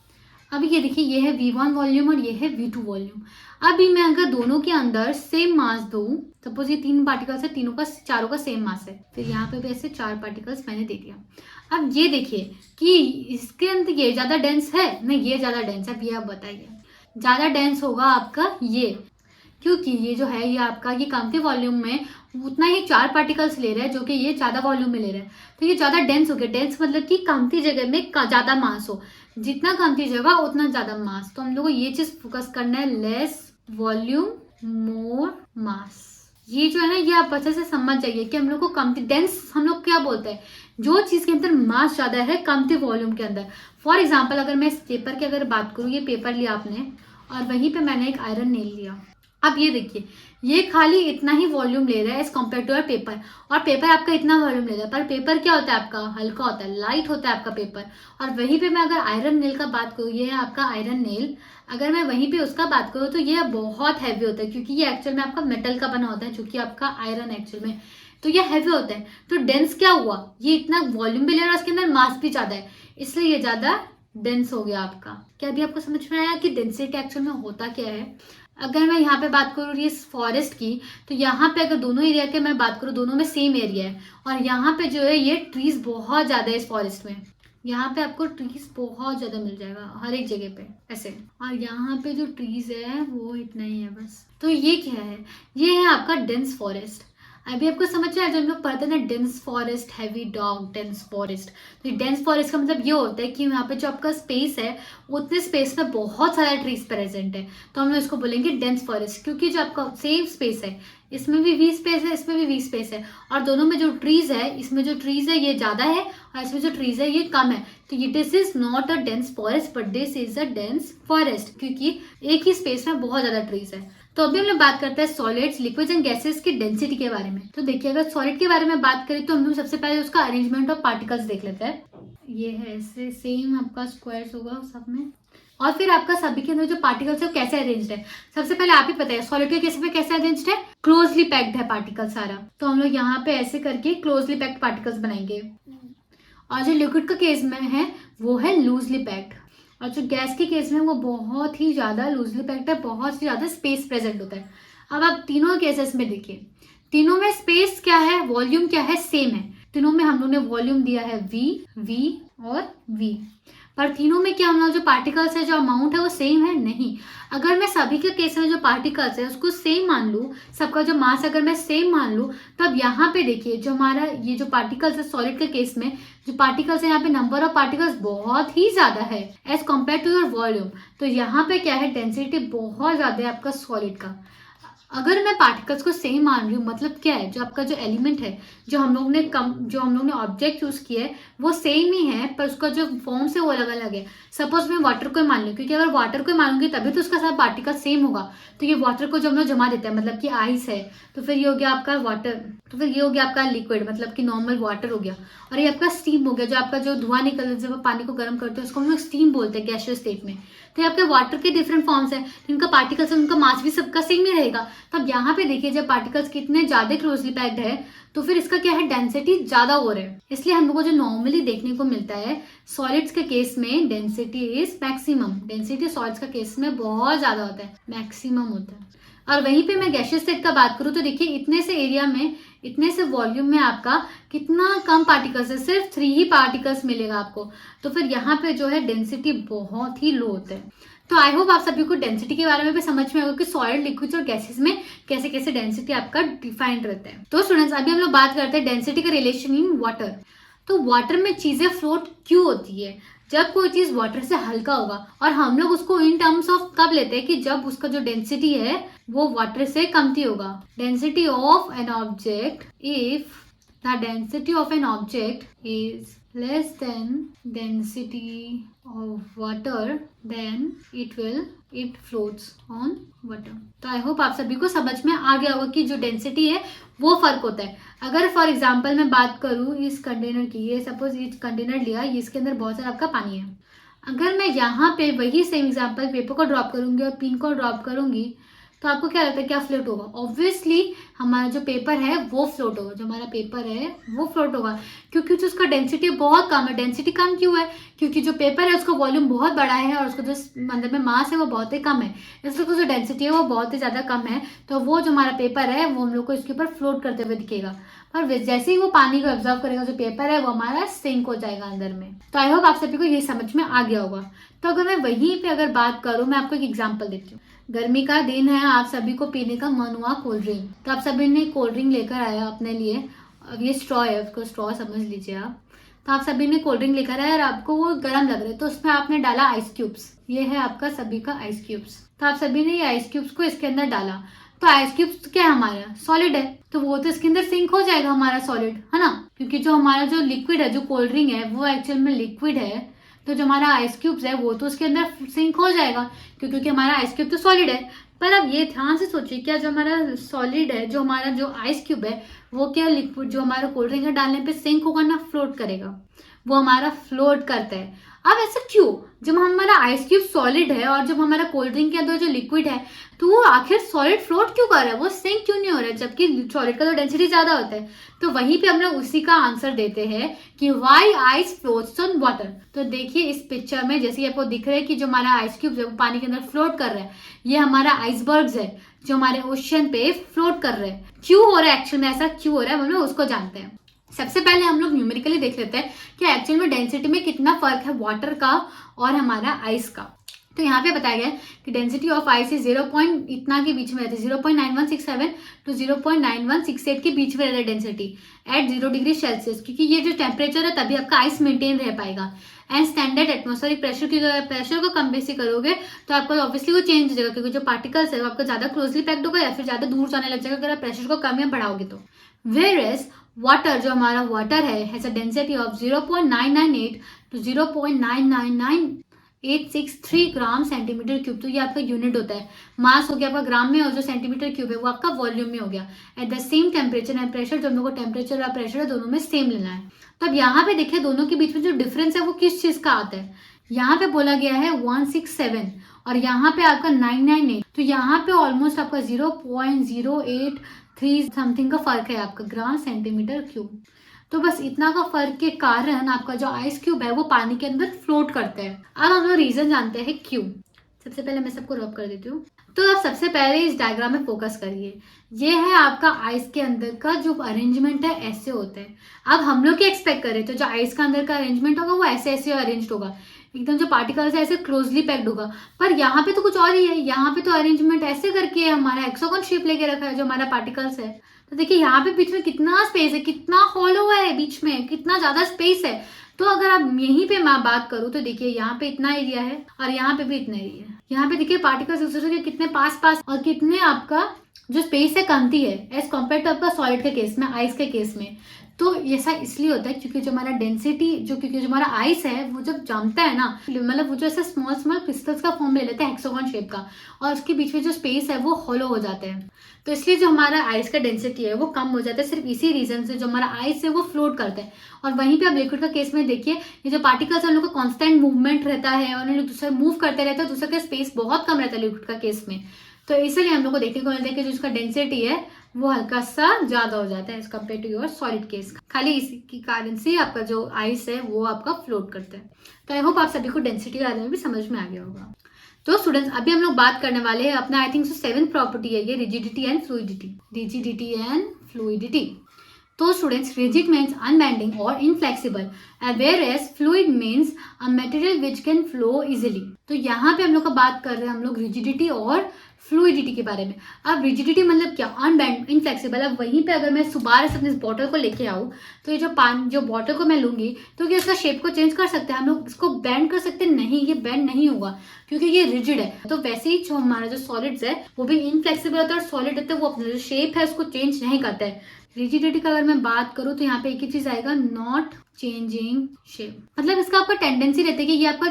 अब ये देखिए, ये है V1 वॉल्यूम और ये है V2 वॉल्यूम। अभी मैं अगर दोनों के अंदर सेम मास दूं, सपोज ये 3 पार्टिकल्स है, चारों का सेम मास है, फिर यहाँ पे भी ऐसे 4 पार्टिकल्स मैंने दे दिया। अब ये देखिए कि इसके अंदर ये ज्यादा डेंस है, नहीं ये ज्यादा डेंस है। अब ये आप बताइए, ज्यादा डेंस होगा आपका ये, क्योंकि ये जो है ये आपका ये कमती वॉल्यूम में उतना ही 4 पार्टिकल्स ले रहा है, जो कि ये ज्यादा वॉल्यूम में ले रहा है। तो ये ज्यादा डेंस हो गया। डेंस मतलब कि कमती जगह में ज्यादा मास हो, जितना कमती जगह उतना ज्यादा मास। तो हम लोग को ये चीज फोकस करना है, लेस वॉल्यूम मोर मास। ये जो है ना, ये आप अच्छे से समझ जाइए कि हम लोग को कमती डेंस हम लोग क्या बोलते हैं, जो चीज के अंदर मास ज्यादा है कमती वॉल्यूम के अंदर। फॉर एग्जाम्पल, अगर मैं इस पेपर की अगर बात करूँ, ये पेपर लिया आपने और वहीं पे मैंने एक आयरन नेल लिया। अब ये देखिए, ये खाली इतना ही वॉल्यूम ले रहा है एज कम्पेयर टू पेपर, और पेपर आपका इतना वॉल्यूम ले रहा है। पर पेपर क्या होता है आपका, हल्का होता है, लाइट होता है आपका पेपर। और वहीं पे मैं अगर आयरन नेल का बात करूँ, ये है आपका आयरन नेल, अगर मैं वहीं पे उसका बात करूँ तो ये बहुत हैवी होता है, क्योंकि ये एक्चुअल में आपका मेटल का बना होता है, जो कि आपका आयरन एक्चुअल में, तो ये हैवी होता है। तो डेंस क्या हुआ, ये इतना वॉल्यूम भी ले रहा है, उसके अंदर मास भी ज्यादा है, इसलिए ये ज्यादा डेंस हो गया आपका। क्या अभी आपको समझ में आया कि डेंसिटी एक्चुअल में होता क्या है। अगर मैं यहाँ पे बात करूँ इस फॉरेस्ट की, तो यहाँ पे अगर दोनों एरिया के मैं बात करूँ, दोनों में सेम एरिया है, और यहाँ पे जो है ये ट्रीज बहुत ज्यादा है इस फॉरेस्ट में। यहाँ पे आपको ट्रीज बहुत ज्यादा मिल जाएगा हर एक जगह पे ऐसे, और यहाँ पे जो ट्रीज है वो इतना ही है बस। तो ये क्या है, ये है आपका डेंस फॉरेस्ट। अभी आपको समझ में आया, जब हम लोग पढ़ते हैं ना dense forest, heavy dog, dense forest, तो डेंस फॉरेस्ट का मतलब ये होता है कि यहाँ पे जो आपका स्पेस है, उतने स्पेस में बहुत सारा ट्रीज प्रेजेंट है, तो हम लोग इसको बोलेंगे डेंस फॉरेस्ट। क्योंकि जो आपका सेम स्पेस है, इसमें भी वी स्पेस है, इसमें भी वी स्पेस है, और दोनों में जो ट्रीज है, इसमें जो ट्रीज है ये ज्यादा है और इसमें जो ट्रीज है ये कम है। तो ये this is not a dense forest but this is a dense forest, क्योंकि एक ही स्पेस में बहुत ज्यादा ट्रीज है। तो अभी हम लोग बात करते हैं सॉलिड्स, लिक्विड्स एंड गैसेस की डेंसिटी के बारे में। तो देखिए, अगर सॉलिड के बारे में बात करें तो हम लोग सबसे पहले उसका अरेंजमेंट ऑफ पार्टिकल्स देख लेते हैं। ये है ऐसे सेम आपका स्क्वायर्स होगा सब में, और फिर आपका सभी के अंदर जो पार्टिकल्स है वो कैसे अरेंज्ड है। सबसे पहले आप ही पता है सॉलिड के केस में कैसे अरेंज्ड है, क्लोजली पैक्ड है पार्टिकल सारा। तो हम लोग यहाँ पे ऐसे करके क्लोजली पैक्ड पार्टिकल्स बनाएंगे, और जो लिक्विड का केस में है वो है लूजली पैक्ड, और जो गैस के केस में वो बहुत ही ज्यादा लूजली पैक्ड है, बहुत ही ज्यादा स्पेस प्रेजेंट होता है। अब आप तीनों केसेस में देखिए, तीनों में स्पेस क्या है, वॉल्यूम क्या है, सेम है। तीनों में हम लोगों ने वॉल्यूम दिया है V और V, पर तीनों में क्या हम लोग जो पार्टिकल्स है, जो अमाउंट है वो सेम है, नहीं। अगर मैं सभी के केस में जो पार्टिकल्स है उसको सेम मान लूँ, सबका जो मास अगर मैं सेम मान लूँ, तब यहाँ पे देखिए जो हमारा ये जो पार्टिकल्स है सॉलिड के केस में, जो पार्टिकल्स है यहाँ पे नंबर ऑफ पार्टिकल्स बहुत ही ज्यादा है as compare to your volume. तो यहाँ पे क्या है, डेंसिटी बहुत ज्यादा है आपका सॉलिड का। अगर मैं पार्टिकल्स को सेम मान रही हूँ, मतलब क्या है, जो आपका जो एलिमेंट है, जो हम लोग ने ऑब्जेक्ट यूज किया है वो सेम ही है, पर उसका जो फॉर्म्स है वो अलग अलग है। सपोज मैं वाटर को ही मान लूँ, क्योंकि अगर वाटर को ही मानूंगी तभी तो उसका सब पार्टिकल सेम होगा। तो ये वाटर को जब हम लोग जमा देते हैं, मतलब कि आइस है, तो फिर ये हो गया आपका वाटर, तो फिर ये हो गया आपका लिक्विड, मतलब कि नॉर्मल वाटर हो गया। और ये आपका स्टीम हो गया, जो आपका जो धुआं निकल जब आप पानी को गर्म करते हैं उसको हम लोग स्टीम बोलते हैं गैसियस स्टेट में। तो आपके वाटर के डिफरेंट फॉर्म्स है, इनका पार्टिकल्स उनका मास भी सबका सेम ही रहेगा। तो अब यहाँ पे देखिए जब पार्टिकल्स कितने ज्यादा क्लोजली पैक्ड है तो फिर इसका क्या है, डेंसिटी ज्यादा हो रहा है। इसलिए हम लोग को जो नॉर्मली देखने को मिलता है सॉलिड्स के केस में density is maximum, density solids का केस में बहुत ज्यादा होता है, मैक्सिमम होता है। और वहीं पे मैं गैसियस स्टेट का बात करूं तो देखिए इतने से एरिया में, इतने से वॉल्यूम में आपका कितना कम पार्टिकल्स है, सिर्फ 3 ही पार्टिकल्स मिलेगा आपको। तो फिर यहाँ पे जो है डेंसिटी बहुत ही लो होता है। तो आई होप आप सभी को डेंसिटी के बारे में भी समझ में होगा कि सॉलिड, लिक्विड्स और गैसेस में कैसे कैसे डेंसिटी आपका डिफाइंड रहता है। तो स्टूडेंट्स अभी हम लोग बात करते हैं डेंसिटी का रिलेशन इन वाटर। तो वाटर में चीजें फ्लोट क्यों होती है, जब कोई चीज वाटर से हल्का होगा, और हम लोग उसको इन टर्म्स ऑफ कब लेते हैं कि जब उसका जो डेंसिटी है वो वाटर से कमती होगा। Density of an object, if the density of an object is less than density of water then it floats on water। तो आई होप आप सभी को समझ में आ गया होगा कि जो डेंसिटी है वो फर्क होता है। अगर फॉर एग्जांपल मैं बात करूं इस कंटेनर की, ये सपोज इस कंटेनर लिया, इसके अंदर बहुत सारा आपका पानी है। अगर मैं यहाँ पे वही सेम एग्जांपल पेपर को ड्रॉप करूंगी और पिन को ड्रॉप करूंगी तो आपको क्या लगता है क्या फ्लोट होगा? ऑब्वियसली हमारा जो पेपर है वो फ्लोट होगा, जो हमारा पेपर है वो फ्लोट होगा, क्योंकि जो उसका डेंसिटी बहुत कम है। डेंसिटी कम क्यों है? क्योंकि जो पेपर है उसका वॉल्यूम बहुत बड़ा है और उसका जो अंदर में मास है वो बहुत ही कम है, इसलिए जो डेंसिटी है वो बहुत ही ज्यादा कम है। तो वो जो हमारा पेपर है वो हम लोग को इसके ऊपर फ्लोट करते हुए दिखेगा, पर जैसे ही वो पानी को ऑब्जर्व करेगा जो पेपर है वो हमारा सिंक हो जाएगा अंदर में। तो आई होप आप सभी को ये समझ में आ गया होगा। तो अगर मैं वहीं पे अगर बात करूं, मैं आपको एक एग्जांपल देती हूँ। गर्मी का दिन है, आप सभी को पीने का मन हुआ कोल्ड ड्रिंक, तो आप सभी ने कोल्ड ड्रिंक लेकर आया अपने लिए। अब ये स्ट्रॉ है, उसको स्ट्रॉ समझ लीजिए आप। तो आप सभी ने कोल्ड ड्रिंक लेकर आया और आपको वो गर्म लग रहा है, तो उसमें आपने डाला आइस क्यूब्स। ये है आपका सभी का आइस क्यूब्स। तो आप सभी ने ये आइस क्यूब्स को इसके अंदर डाला। तो आइस क्यूब्स क्या है, हमारा सॉलिड है, तो वो तो इसके अंदर सिंक हो जाएगा हमारा सॉलिड, है ना, क्योंकि जो हमारा जो लिक्विड है, जो कोल्ड ड्रिंक है वो एक्चुअल में लिक्विड है। तो जो हमारा आइस क्यूब्स है वो तो उसके अंदर सिंक हो जाएगा, क्योंकि हमारा आइस क्यूब तो सॉलिड है। पर अब ये ध्यान से सोचिए, क्या जो हमारा सॉलिड है, जो हमारा जो आइस क्यूब है, वो क्या लिक्विड जो हमारा कोल्ड ड्रिंक है डालने पे सिंक होगा ना, फ्लोट करेगा? वो हमारा फ्लोट करता है। अब ऐसा क्यों? जब हमारा आइस क्यूब सॉलिड है और जब हमारा कोल्ड ड्रिंक के अंदर जो लिक्विड है, तो वो आखिर सॉलिड फ्लोट क्यों कर रहा है, वो सिंक क्यों नहीं हो रहा है, जबकि सॉलिड का तो डेंसिटी ज्यादा होता है? तो वहीं पे हम लोग उसी का आंसर देते हैं कि why ice floats on water. तो देखिए इस पिक्चर में जैसे आपको दिख रहा है कि जो हमारा आइस क्यूब है वो पानी के अंदर फ्लोट कर रहा है, ये हमारा आइसबर्ग्स है जो हमारे ओशन पे फ्लोट कर रहे हैं। क्यों हो रहा है, एक्चुअल में ऐसा क्यों हो रहा है, हम लोग उसको जानते हैं। सबसे पहले हम लोग न्यूमेरिकली देख लेते हैं कि एक्चुअल में डेंसिटी में कितना फर्क है वाटर का और हमारा आइस का। तो यहाँ पे बताया गया है कि density of ice is 0 point इतना के बीच में रहती है, 0.9167 टू 0.9168 के बीच में रहता है डेंसिटी एट 0 डिग्री सेल्सियस, क्योंकि ये जो टेम्परेचर है तभी आपका आइस मेंटेन रह पाएगा। एंड स्टैंडर्ड एटमॉस्फेरिक प्रेशर की प्रेशर को कम बेसी करोगे तो आपको ऑब्वियसली वो चेंज हो जाएगा, क्योंकि जो पार्टिकल्स है वो आपको ज्यादा क्लोजली पैक्ड होगा या फिर ज्यादा दूर जाने लग जाएगा अगर आप प्रेशर को कम या बढ़ाओगे तो। वेयरएज वाटर, जो हमारा वाटर है, has a density of 0.998 to 0.999863 gram centimetre cube. तो ये आपका यूनिट होता है, मास हो गया आपका ग्राम में और जो सेंटीमीटर क्यूब है वो आपका वॉल्यूम में हो गया। At the same temperature and pressure, जो हम लोग को टेम्परेचर और प्रेशर है दोनों में सेम लेना है। तो अब यहाँ पे देखिए दोनों के बीच में जो डिफरेंस है वो किस चीज का आता है। यहाँ पे बोला गया है 167 और यहाँ पे आपका 998, तो यहाँ पे ऑलमोस्ट आपका 0.083 समथिंग का फर्क है आपका ग्राम सेंटीमीटर क्यूब। तो बस इतना का फर्क के कारण आपका जो आइस क्यूब है वो पानी के अंदर फ्लोट करता है। अब हम लोग रीजन जानते हैं क्यों। सबसे पहले मैं सबको रब कर देती हूँ। तो आप सबसे पहले इस डायग्राम में फोकस करिए। ये है आपका आइस के अंदर का जो अरेंजमेंट है, ऐसे होता है। अब हम लोग क्या एक्सपेक्ट करें, तो जो आइस का अंदर का अरेंजमेंट होगा वो ऐसे ऐसे अरेंज होगा, एकदम जो पार्टिकल्स है ऐसे क्लोजली पैक्ड होगा। पर यहाँ पे तो कुछ और ही है, यहाँ पे तो अरेंजमेंट ऐसे करके हमारा हेक्सागोन शेप लेके रखा है जो हमारा पार्टिकल्स है। तो देखिए यहाँ पे बीच में कितना स्पेस है, कितना हॉलो है, बीच में कितना ज्यादा स्पेस है। तो अगर आप यहीं पे मैं बात करूँ तो देखिए यहाँ पे इतना एरिया है और यहाँ पे भी इतना एरिया है। यहाँ पे देखिए पार्टिकल्स एक दूसरे के कितने पास पास और कितने आपका जो स्पेस है कमती है एज कम्पेयर टू आपका सॉलिड के केस में, आइस के केस में। तो ऐसा इसलिए होता है क्योंकि जो हमारा डेंसिटी क्योंकि जो हमारा आइस है वो जब जमता है ना, मतलब वो जो ऐसे स्मॉल स्मॉल क्रिस्टल्स का फॉर्म ले लेते हैं हेक्सागोन शेप का, और उसके बीच में जो स्पेस है वो हॉलो हो जाते हैं। तो इसलिए जो हमारा आइस का डेंसिटी है वो कम हो जाता है, सिर्फ इसी रीजन से जो हमारा आइस है वो फ्लोट करता है। और वहीं पे आप लिक्विड का केस में देखिए, ये जो पार्टिकल्स है उन लोग का कांस्टेंट मूवमेंट रहता है और उन दूसरे मूव करते रहते हैं, दूसरे का स्पेस बहुत कम रहता है लिक्विड का केस में। तो इसलिए हम लोग को देखने को मिलता है कि जो उसका डेंसिटी है वो हल्का सा ज्यादा हो जाता है as compare to your solid case. खाली इसी की कारण से आपका जो आइस है वो आपका फ्लोट करता है। तो आई होप आप सभी को डेंसिटी के बारे में भी समझ में आ गया होगा। तो स्टूडेंट्स अभी हम लोग बात करने वाले हैं अपना, I think so 7th property है ये, rigidity and fluidity. Rigidity and fluidity. तो स्टूडेंट्स रिजिड मीन्स अनबेंडिंग और inflexible, whereas fluid means a material which can flow easily। तो यहाँ पे हम लोग का बात कर रहे हैं हम लोग रिजिडिटी और फ्लूइडिटी के बारे में। अब रिजिडिटी मतलब क्या, अनबेंड, इनफ्लेक्सिबल। अब वहीं पे अगर मैं दोबारा से अपने इस बॉटल को लेके आऊँ तो ये जो बॉटल को मैं लूंगी तो क्या इसका शेप को चेंज कर सकते हैं हम लोग, इसको बेंड कर सकते हैं? नहीं, ये बेंड नहीं होगा क्योंकि ये रिजिड है। तो वैसे ही जो हमारा जो सॉलिड्स है वो भी इनफ्लेक्सिबल होता है और सॉलिड होता है वो अपना जो शेप है उसको चेंज नहीं करता है। रिजिडिटी का अगर मैं बात करूं तो यहाँ पे एक ही चीज आएगा, नॉट चेंजिंग शेप। मतलब इसका आपका टेंडेंसी रहती है कि ये आपका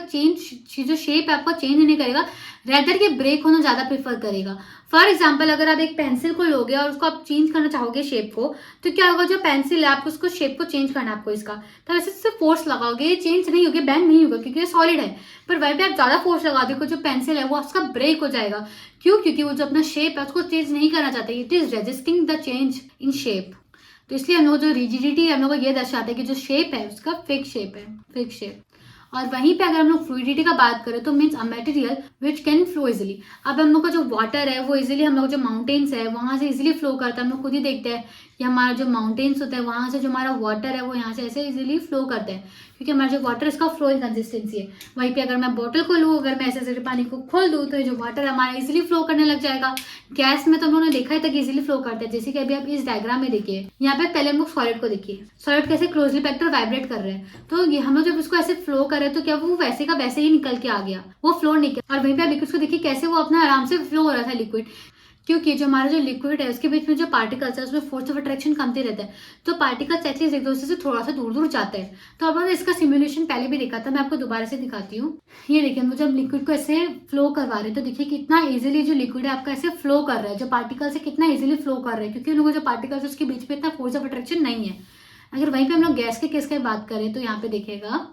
जो शेप है आपका चेंज नहीं करेगा, रेदर ये ब्रेक होना ज्यादा प्रेफर करेगा। फॉर एग्जाम्पल अगर आप एक पेंसिल को लोगे और उसको आप चेंज करना चाहोगे शेप को, तो क्या होगा, जो पेंसिल है आपको उसको शेप को चेंज करना है आपको इसका, तो ऐसे से फोर्स लगाओगे, ये चेंज नहीं होगी, बेंड नहीं होगा क्योंकि ये सॉलिड है। पर वहीं पे आप ज्यादा फोर्स लगा दोगे जो पेंसिल है वो उसका ब्रेक हो जाएगा। क्यों? क्योंकि वो जो अपना शेप है उसको चेंज नहीं करना चाहते, it is resisting the change in shape. तो इसलिए हम लोग जो रिजिडिटी है हम लोग को ये दर्शाता है कि जो शेप है उसका फिक्स शेप है, फिक्स शेप। और वहीं पे अगर हम लोग फ्लूइडिटी का बात करें तो means a material which can flow easily. अब हम लोग का जो वाटर है वो इजिली, हम लोग जो माउंटेन्स है वहां से इजिली फ्लो करता है। हम लोग खुद ही देखते हैं कि हमारा जो माउंटेन्स होता है वहां से जो हमारा वाटर है वो यहाँ से ऐसे इजिली फ्लो करते हैं क्योंकि हमारा जो वाटर इसका फ्लोइंग कंसिस्टेंसी है। वहीं पे अगर मैं बॉटल को लूँ, अगर मैं ऐसे पानी को खोल दूँ तो जो वाटर हमारा इजिली फ्लो करने लग जाएगा। गैस में तो हम लोगों ने देखा ही था कि इजिली फ्लो करता है, जैसे कि अभी आप इस डायग्राम में देखिए, यहाँ पे पहले हम लोग सॉलिड को देखिए, सॉलिड कैसे क्लोजली पैक्ड और वाइब्रेट कर रहे हैं। तो ये हम लोग जब इसको ऐसे फ्लो कर रहे हैं तो क्या वो वैसे का वैसे ही निकल के आ गया, वो फ्लो नहीं किया। और वहीं पे आप लिक्विड को देखिए कैसे वो अपना आराम से फ्लो हो रहा था लिक्विड, क्योंकि जो हमारा जो लिक्विड है उसके बीच में जो पार्टिकल्स है उसमें फोर्स ऑफ अट्रैक्शन कमती रहता है, तो पार्टिकल्स एटलीस्ट एक दूसरे से थोड़ा सा दूर दूर जाते हैं। तो अब हमने इसका सिमुलेशन पहले भी देखा था, मैं आपको दोबारा से दिखाती हूँ। ये देखिए हम जब लिक्विड को ऐसे फ्लो करवा रहे हैं तो देखिए कितना इजीली जो लिक्विड है आपका ऐसे फ्लो कर रहा है, जो पार्टिकल्स है कितना इजीली फ्लो कर रहे हैं क्योंकि उन लोगों जो पार्टिकल्स है उसके बीच में इतना फोर्स ऑफ अट्रैक्शन नहीं है। अगर वहीं पे हम लोग गैस के केस की बात करें तो यहाँ पे देखिएगा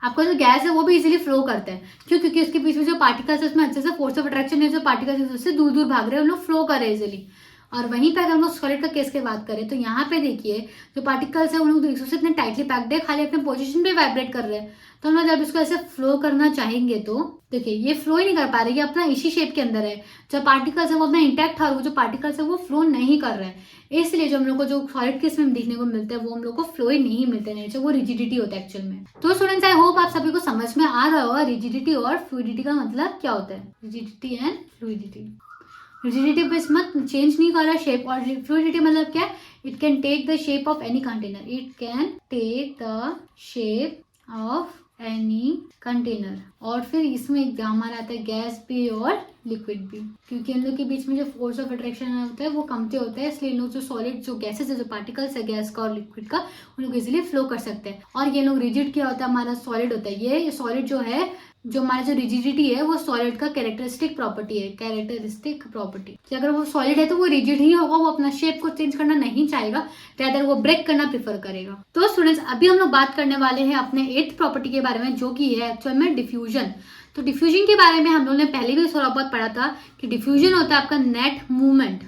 आपका जो गैस है वो भी इजीली फ्लो करता है। क्यों? क्योंकि उसके बीच में जो पार्टिकल्स है उसमें अच्छे से फोर्स ऑफ अट्रैक्शन है, जो पार्टिकल्स उससे दूर दूर भाग रहे हैं उन लोग फ्लो कर रहे हैं इजीली। और वहीं पे अगर हम लोग सॉलिड का केस की बात करें तो यहाँ पे देखिए जो पार्टिकल्स है उन लोग एक दूसरे से इतने टाइटली पैक्ड है, खाली अपने पोजीशन पे वाइब्रेट कर रहे हैं। तो हम लोग जब इसको ऐसे फ्लो करना चाहेंगे तो देखिए ये फ्लो ही नहीं कर पा रहे, ये अपना इसी शेप के अंदर है। जो पार्टिकल्स है वो अपना इंटैक्ट था और वो जो पार्टिकल्स है वो फ्लो नहीं कर रहा है। इसलिए जो हम लोग को जो सॉलिड केस में देखने को मिलता है वो हम लोग को फ्लो ही नहीं मिलता है, वो रिजिडिटी होता है एक्चुअल में। तो स्टूडेंट्स आई होप आप सभी को समझ में आ रहा होगा रिजिडिटी और फ्लूइडिटी का मतलब क्या होता है। रिजिडिटी एंड फ्लूइडिटी, रिजिडिटी बस मत चेंज नहीं कर रहा शेप, और फ्लूइडिटी मतलब क्या, it can take the shape of any container, it can take the shape of any container. और फिर इसमें हमारा आता है गैस भी और लिक्विड भी, क्योंकि इन लोग के बीच में जो फोर्स ऑफ अट्रैक्शन होता है वो कमते होता है, इसलिए लोग जो सॉलिड जो गैसेस है, जो पार्टिकल्स है गैस का और लिक्विड का, उन लोग इजिली फ्लो कर सकते हैं। और ये लोग रिजिड क्या होता है, हमारा सॉलिड होता है। ये सॉलिड जो है, जो हमारा जो रिजिडिटी है वो सॉलिड का कैरेक्टरिस्टिक प्रॉपर्टी है, कैरेक्टरिस्टिक प्रॉपर्टी। अगर वो सॉलिड है तो वो रिजिड ही होगा, वो अपना शेप को चेंज करना नहीं चाहेगा, rather वो ब्रेक करना प्रेफर करेगा। तो स्टूडेंट्स अभी हम लोग बात करने वाले हैं अपने 8th प्रॉपर्टी के बारे में, जो कि है एक्चुअल में डिफ्यूजन। तो डिफ्यूजन के बारे में हम लोगों ने पहले भी थोड़ा बहुत पढ़ा था कि डिफ्यूजन होता है आपका नेट मूवमेंट।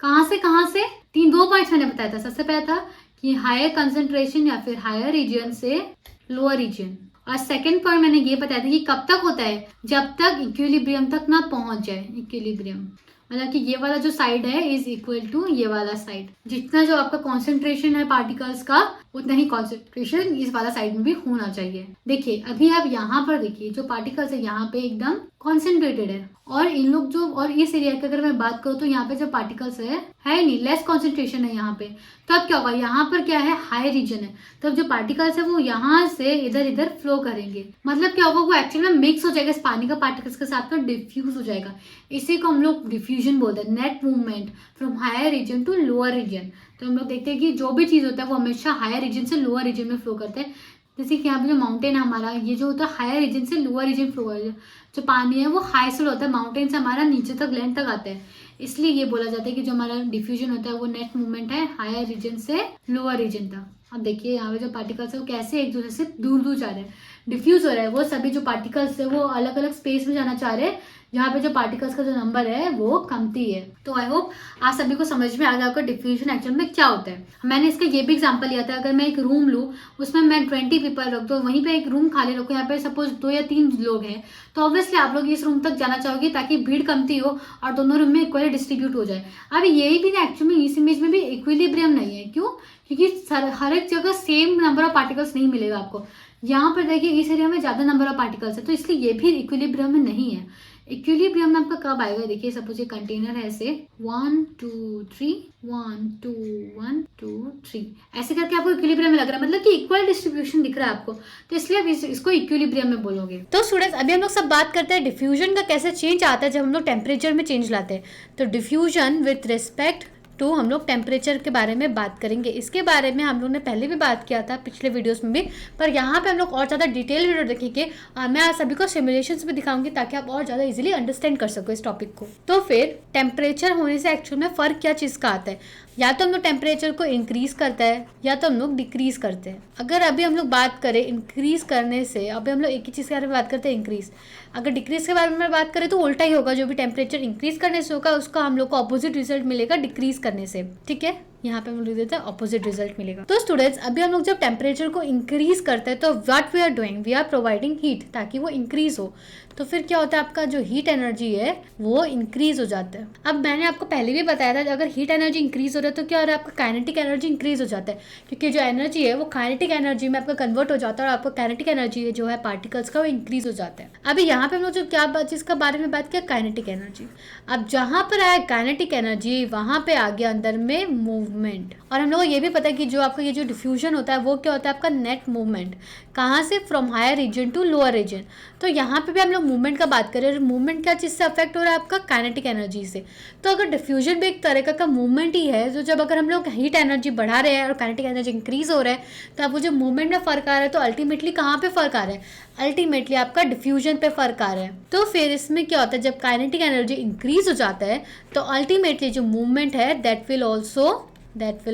कहाँ से? दो पॉइंट्स मैंने बताया था। सबसे पहला था कि हायर कंसेंट्रेशन या फिर हायर रीजन से लोअर रीजन, और सेकंड पॉइंट मैंने ये बताया था कि कब तक होता है, जब तक इक्विलिब्रियम तक ना पहुंच जाए। इक्विलिब्रियम मतलब कि ये वाला जो साइड है इज इक्वल टू ये वाला साइड। जितना जो आपका कॉन्सेंट्रेशन है पार्टिकल्स का उतना ही कॉन्सेंट्रेशन इस वाला साइड में भी होना चाहिए। देखिए अभी आप यहाँ पर देखिए जो पार्टिकल्स है यहाँ पे एकदम कॉन्सेंट्रेटेड है, और इन लोग जो, और इस एरिया की अगर मैं बात करूँ तो यहाँ पे जो पार्टिकल्स है नहीं, लेस कॉन्सेंट्रेशन है यहाँ पे। तो अब क्या होगा, यहाँ पर क्या है, हाई रीजन है, तो जो पार्टिकल्स है वो यहाँ से इधर इधर फ्लो करेंगे। मतलब क्या होगा, वो एक्चुअली में मिक्स हो जाएगा इस पानी का पार्टिकल्स के साथ में, डिफ्यूज हो जाएगा। इसी को हम लोग डिफ्यूजन डिफ्यूजन बोलते हैं, net movement from higher region to lower region. तो हम लोग देखते हैं कि जो भी चीज़ होता है वो हमेशा हायर रीजन से लोअर रीजन में फ्लो करते हैं। जैसे कि यहाँ पे जो माउंटेन है हमारा, ये जो होता है हायर रीजन से लोअर रीजन फ्लो है, जो पानी है वो हाई से होता है, माउंटेन से हमारा नीचे तक लैंड तक आता है। इसलिए ये बोला जाता है कि जो हमारा डिफ्यूजन होता है वो नेट मूवमेंट है हायर रीजन से लोअर रीजन तक। अब देखिए यहाँ पे जो पार्टिकल्स है वो कैसे एक दूसरे से दूर दूर जा रहे हैं, डिफ्यूज हो रहा है। वो सभी जो पार्टिकल्स है वो अलग अलग स्पेस में जाना चाह रहे हैं, जहाँ पे जो पार्टिकल्स का जो नंबर है वो कमती है। तो आई होप आप सभी को समझ में आ गया होगा डिफ्यूजन एक्चुअल में क्या होता है। मैंने इसका ये भी एग्जांपल लिया था, अगर मैं एक रूम लूँ, उसमें मैं 20 पीपल रख दूँ, वहीं पे एक रूम खाली रखूँ, यहाँ पे सपोज 2 या 3 लोग हैं, तो ऑब्वियसली आप लोग इस रूम तक जाना चाहोगे ताकि भीड़ कमती हो और दोनों रूम में इक्वली डिस्ट्रीब्यूट हो जाए। अब यही भी ना एक्चुअली में इस इमेज में भी इक्विलिब्रियम नहीं है। क्यों? क्योंकि हर एक जगह सेम नंबर ऑफ पार्टिकल्स नहीं मिलेगा आपको। यहाँ पर देखिए इस एरिया में ज्यादा नंबर ऑफ पार्टिकल्स है, तो इसलिए ये भी इक्विलिब्रियम में नहीं है। इक्विलिब्रियम में आपका कब आएगा? देखिए सपोज ये कंटेनर है, ऐसे 1 2 3 1 2 1 2 3 ऐसे करके आपको इक्विलिब्रियम में लग रहा है, मतलब कि इक्वल डिस्ट्रीब्यूशन दिख रहा है आपको, तो इसलिए आप इसको इक्विलिब्रियम में बोलोगे। तो स्टूडेंट्स अभी हम लोग सब बात करते हैं डिफ्यूजन का कैसे चेंज आता है जब हम लोग टेम्परेचर में चेंज लाते हैं। तो डिफ्यूजन विथ रिस्पेक्ट तो हम लोग टेम्परेचर के बारे में बात करेंगे। इसके बारे में हम लोग ने पहले भी बात किया था पिछले वीडियोस में भी, पर यहाँ पे हम लोग और ज़्यादा डिटेल वीडियो देखेंगे और मैं सभी को सिमुलेशंस भी दिखाऊंगी ताकि आप और ज़्यादा इजीली अंडरस्टैंड कर सको इस टॉपिक को। तो फिर टेम्परेचर होने से एक्चुअल में फ़र्क क्या चीज़ का आता है? या तो हम लोग टेम्परेचर को इंक्रीज करता है या तो हम लोग डिक्रीज करते हैं। अगर अभी हम लोग बात करें इंक्रीज करने से, अभी हम लोग एक ही चीज़ के बारे में बात करते हैं इंक्रीज, अगर डिक्रीज के बारे में बात करें तो उल्टा ही होगा। जो भी टेम्परेचर इंक्रीज करने से होगा उसका हम लोग को ऑपोजिट रिजल्ट मिलेगा डिक्रीज करने से। ठीक है, यहाँ पे हम लोग लिख देते हैं ऑपोजिट रिजल्ट मिलेगा। तो स्टूडेंट्स अभी हम लोग जब टेम्परेचर को इंक्रीज करते हैं तो what we are doing, we are providing heat ताकि वो इंक्रीज हो। तो फिर क्या होता है, आपका जो हीट एनर्जी है वो इंक्रीज हो जाता है। अब मैंने आपको पहले भी बताया था अगर हीट एनर्जी इंक्रीज हो रहा है तो क्या हो रहा है, आपका काइनेटिक एनर्जी इंक्रीज हो जाता है, क्योंकि जो एनर्जी है वो काइनेटिक एनर्जी में आपका कन्वर्ट हो जाता है और आपका काइनेटिक एनर्जी जो है पार्टिकल्स का वो इंक्रीज हो जाता है। अभी यहाँ पे हम लोग जो क्या चीज़ का बारे में बात किया, काइनेटिक एनर्जी। अब जहाँ पर आया काइनेटिक एनर्जी वहाँ पे आ गया अंदर में मूवमेंट। और हम लोग को ये भी पता है कि जो आपका ये जो डिफ्यूजन होता है वो क्या होता है, आपका नेट मूवमेंट। कहाँ से? From higher region to lower region. तो यहाँ पे भी हम लोग मूवमेंट का बात करें, मूवमेंट क्या चीज़ से अफेक्ट हो रहा है, आपका काइनेटिक एनर्जी से। तो अगर डिफ्यूजन भी एक तरह का मूवमेंट ही है, तो जब अगर हम लोग हीट एनर्जी बढ़ा रहे हैं और काइनेटिक एनर्जी इंक्रीज हो रहा है, तो अब वो जो मूवमेंट में फ़र्क आ रहा है तो अल्टीमेटली कहाँ पे फ़र्क आ रहा है, अल्टीमेटली आपका डिफ्यूजन पे फ़र्क आ रहा है। तो फिर इसमें क्या होता है, जब काइनेटिक एनर्जी इंक्रीज हो जाता है तो अल्टीमेटली जो मूवमेंट है दैट विल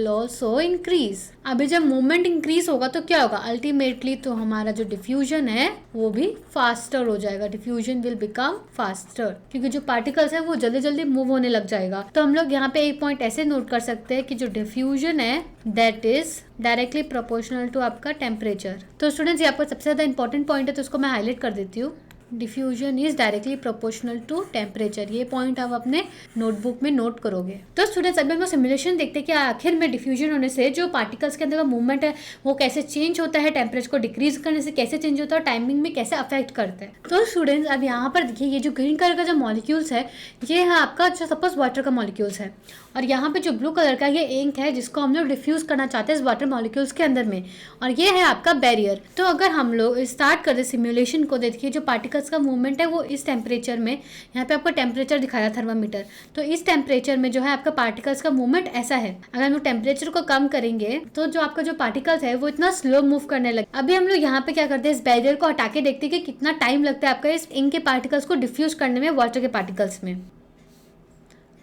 ऑल्सो इंक्रीज। अभी जब मूवमेंट इंक्रीज होगा तो क्या होगा, अल्टीमेटली तो हमारा जो डिफ्यूजन है वो भी फास्टर हो जाएगा, डिफ्यूजन विल बिकम फास्टर, क्योंकि जो पार्टिकल्स है वो जल्दी जल्दी मूव होने लग जाएगा। तो हम लोग यहाँ पे एक पॉइंट ऐसे नोट कर सकते हैं कि जो डिफ्यूजन है that is directly proportional to आपका टेम्परेचर। तो स्टूडेंट्स ये आपका सबसे ज़्यादा इंपॉर्टेंट पॉइंट है, तो उसको मैं हाईलाइट कर देती हूँ। Diffusion is directly proportional to temperature, ये पॉइंट आप अपने नोटबुक में नोट करोगे। तो स्टूडेंट्स अभी हम लोग सिमुलेशन देखते हैं कि आखिर में डिफ्यूजन होने से जो पार्टिकल्स के अंदर का मूवमेंट है वो कैसे चेंज होता है, टेम्परेचर को डिक्रीज करने से कैसे चेंज होता है और टाइमिंग में कैसे अफेक्ट करता है। तो स्टूडेंट्स अब यहाँ पर देखिए ये जो ग्रीन कलर का जो मॉलिक्यूल्स है ये है आपका जो सपोज वाटर का मॉलिक्यूल्स है, और यहाँ पे जो ब्लू कलर का ये इंक है जिसको हम लोग डिफ्यूज करना चाहते हैं इस वाटर मॉलिक्यूल्स के अंदर में, और ये है आपका बैरियर। तो अगर हम लोग स्टार्ट कर दे सिमुलेशन को, देखिए जो पार्टिकल्स का मूवमेंट है वो इस टेम्परेचर में, यहाँ पे आपको टेम्परेचर दिखाया थर्मामीटर, तो इस टेम्परेचर में जो है आपका पार्टिकल्स का मूवमेंट ऐसा है। अगर हम लोग टेम्परेचर को कम करेंगे तो जो आपका जो पार्टिकल्स है वो इतना स्लो मूव करने लगे। अभी हम लोग यहाँ पे क्या करते हैं, इस बैरियर को हटा के देखते हैं कि कितना टाइम लगता है आपका इस इंक के पार्टिकल्स को डिफ्यूज करने में वाटर के पार्टिकल्स में।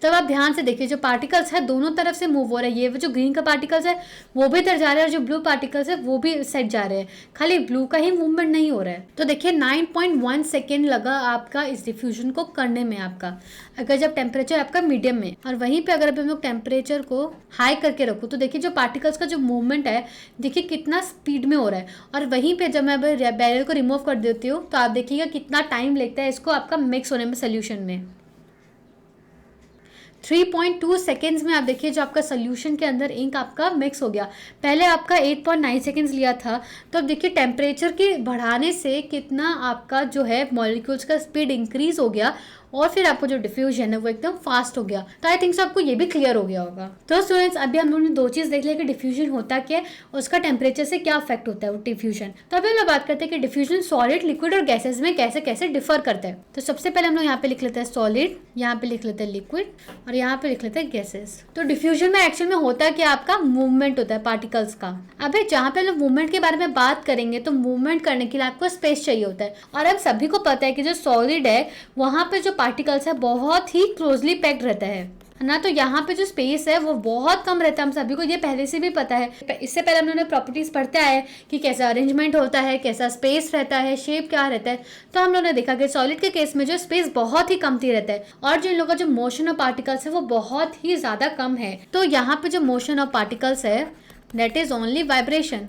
तब आप ध्यान से देखिए जो पार्टिकल्स है दोनों तरफ से मूव हो रहा है, ये जो ग्रीन का पार्टिकल्स है वो भी इधर जा रहे हैं और जो ब्लू पार्टिकल्स है वो भी इस साइड जा रहे हैं, खाली ब्लू का ही मूवमेंट नहीं हो रहा है। तो देखिए 9.1 सेकेंड लगा आपका इस डिफ्यूजन को करने में आपका, अगर जब टेम्परेचर आपका मीडियम में, और वहीं पे अगर हम लोग टेम्परेचर को हाई करके रखो तो देखिए जो पार्टिकल्स का जो मूवमेंट है देखिए कितना स्पीड में हो रहा है। और वहीं पे जब मैं बैरियर को रिमूव कर देती हूँ तो आप देखिएगा कितना टाइम लगता है इसको आपका मिक्स होने में सोल्यूशन में। 3.2 सेकेंड्स में आप देखिए जो आपका सोल्यूशन के अंदर इंक आपका मिक्स हो गया। पहले आपका 8.9 सेकेंड्स लिया था, तो अब देखिए टेम्परेचर के बढ़ाने से कितना आपका जो है मॉलिक्यूल्स का स्पीड इंक्रीज हो गया और फिर आपको जो डिफ्यूजन है वो एकदम फास्ट हो गया। तो आई थिंक सो आपको ये भी क्लियर हो गया होगा। तो स्टूडेंट्स अभी हम लोगों ने दो चीज देख लिया कि डिफ्यूजन होता क्या है, उसका टेम्परेचर से क्या इफेक्ट होता है वो डिफ्यूजन। तो अभी हम लोग बात करते हैं कि डिफ्यूजन सॉलिड, लिक्विड और गैसेस में कैसे कैसे डिफर करते हैं। तो सबसे पहले हम लोग यहाँ पे लिख लेते हैं सॉलिड, यहाँ पे लिख लेते हैं लिक्विड और यहाँ पे लिख लेते हैं गैसेस। तो डिफ्यूजन में एक्चुअल में होता क्या, आपका मूवमेंट होता है पार्टिकल्स का। अभी जहाँ पे हम लोग मूवमेंट के बारे में बात करेंगे तो मूवमेंट करने के लिए आपको स्पेस चाहिए होता है, और अब सभी को पता है कि जो सॉलिड है वहाँ पे जो पार्टिकल्स है बहुत ही क्लोजली पैक्ड रहता है ना। तो यहाँ पे जो स्पेस है वो बहुत कम रहता है, हम सभी को ये पहले से भी पता है। इससे पहले हम लोगों ने प्रॉपर्टीज पढ़ते आए कि कैसा अरेंजमेंट होता है, कैसा स्पेस रहता है, शेप क्या रहता है। तो हम लोगों ने देखा कि सॉलिड के केस में जो स्पेस बहुत ही कमती रहता है और जो इन लोगों का जो मोशन ऑफ पार्टिकल्स है वो बहुत ही ज्यादा कम है। तो यहाँ पे जो मोशन ऑफ पार्टिकल्स है दैट इज ओनली वाइब्रेशन।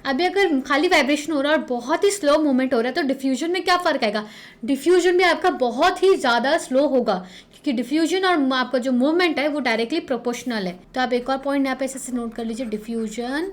अभी अगर खाली वाइब्रेशन हो रहा है और बहुत ही स्लो मूवमेंट हो रहा है तो डिफ्यूजन में क्या फर्क आएगा, डिफ्यूजन भी आपका बहुत ही ज़्यादा स्लो होगा क्योंकि डिफ्यूजन और आपका जो मूवमेंट है वो डायरेक्टली प्रोपोर्शनल है। तो आप एक और पॉइंट यहाँ पे ऐसे नोट कर लीजिए, diffusion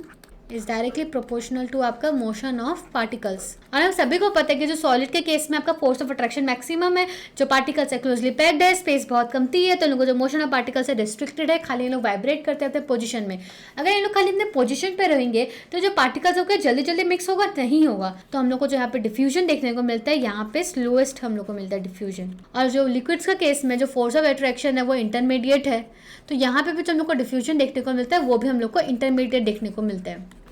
is directly proportional to आपका मोशन ऑफ पार्टिकल्स। और हम सभी को पता है कि जो सॉलिड के केस में आपका फोर्स ऑफ अट्रैक्शन मैक्सिमम है, जो पार्टिकल्स है क्लोजली पैक्ड है, स्पेस बहुत कमती है, तो इन लोगों को जो मोशन ऑफ पार्टिकल्स है रिस्ट्रिक्टेड है, खाली इन लोग वाइब्रेट करते हैं अपने पोजीशन में। अगर इन लोग खाली अपने पोजीशन पे रहेंगे तो जो पार्टिकल्स होकर जल्दी जल्दी मिक्स होगा नहीं होगा। तो हम लोग को जो यहाँ पे डिफ्यूजन देखने को मिलता है, यहाँ पे स्लोएस्ट हम लोग को मिलता है डिफ्यूजन। और जो लिक्विड्स का केस में जो फोर्स ऑफ अट्रैक्शन है वो इंटरमीडिएट है, तो यहाँ पे भी जो हम लोग को डिफ्यूजन देखने को मिलता है वो भी हम लोग को इंटरमीडिएट देखने को मिलता है।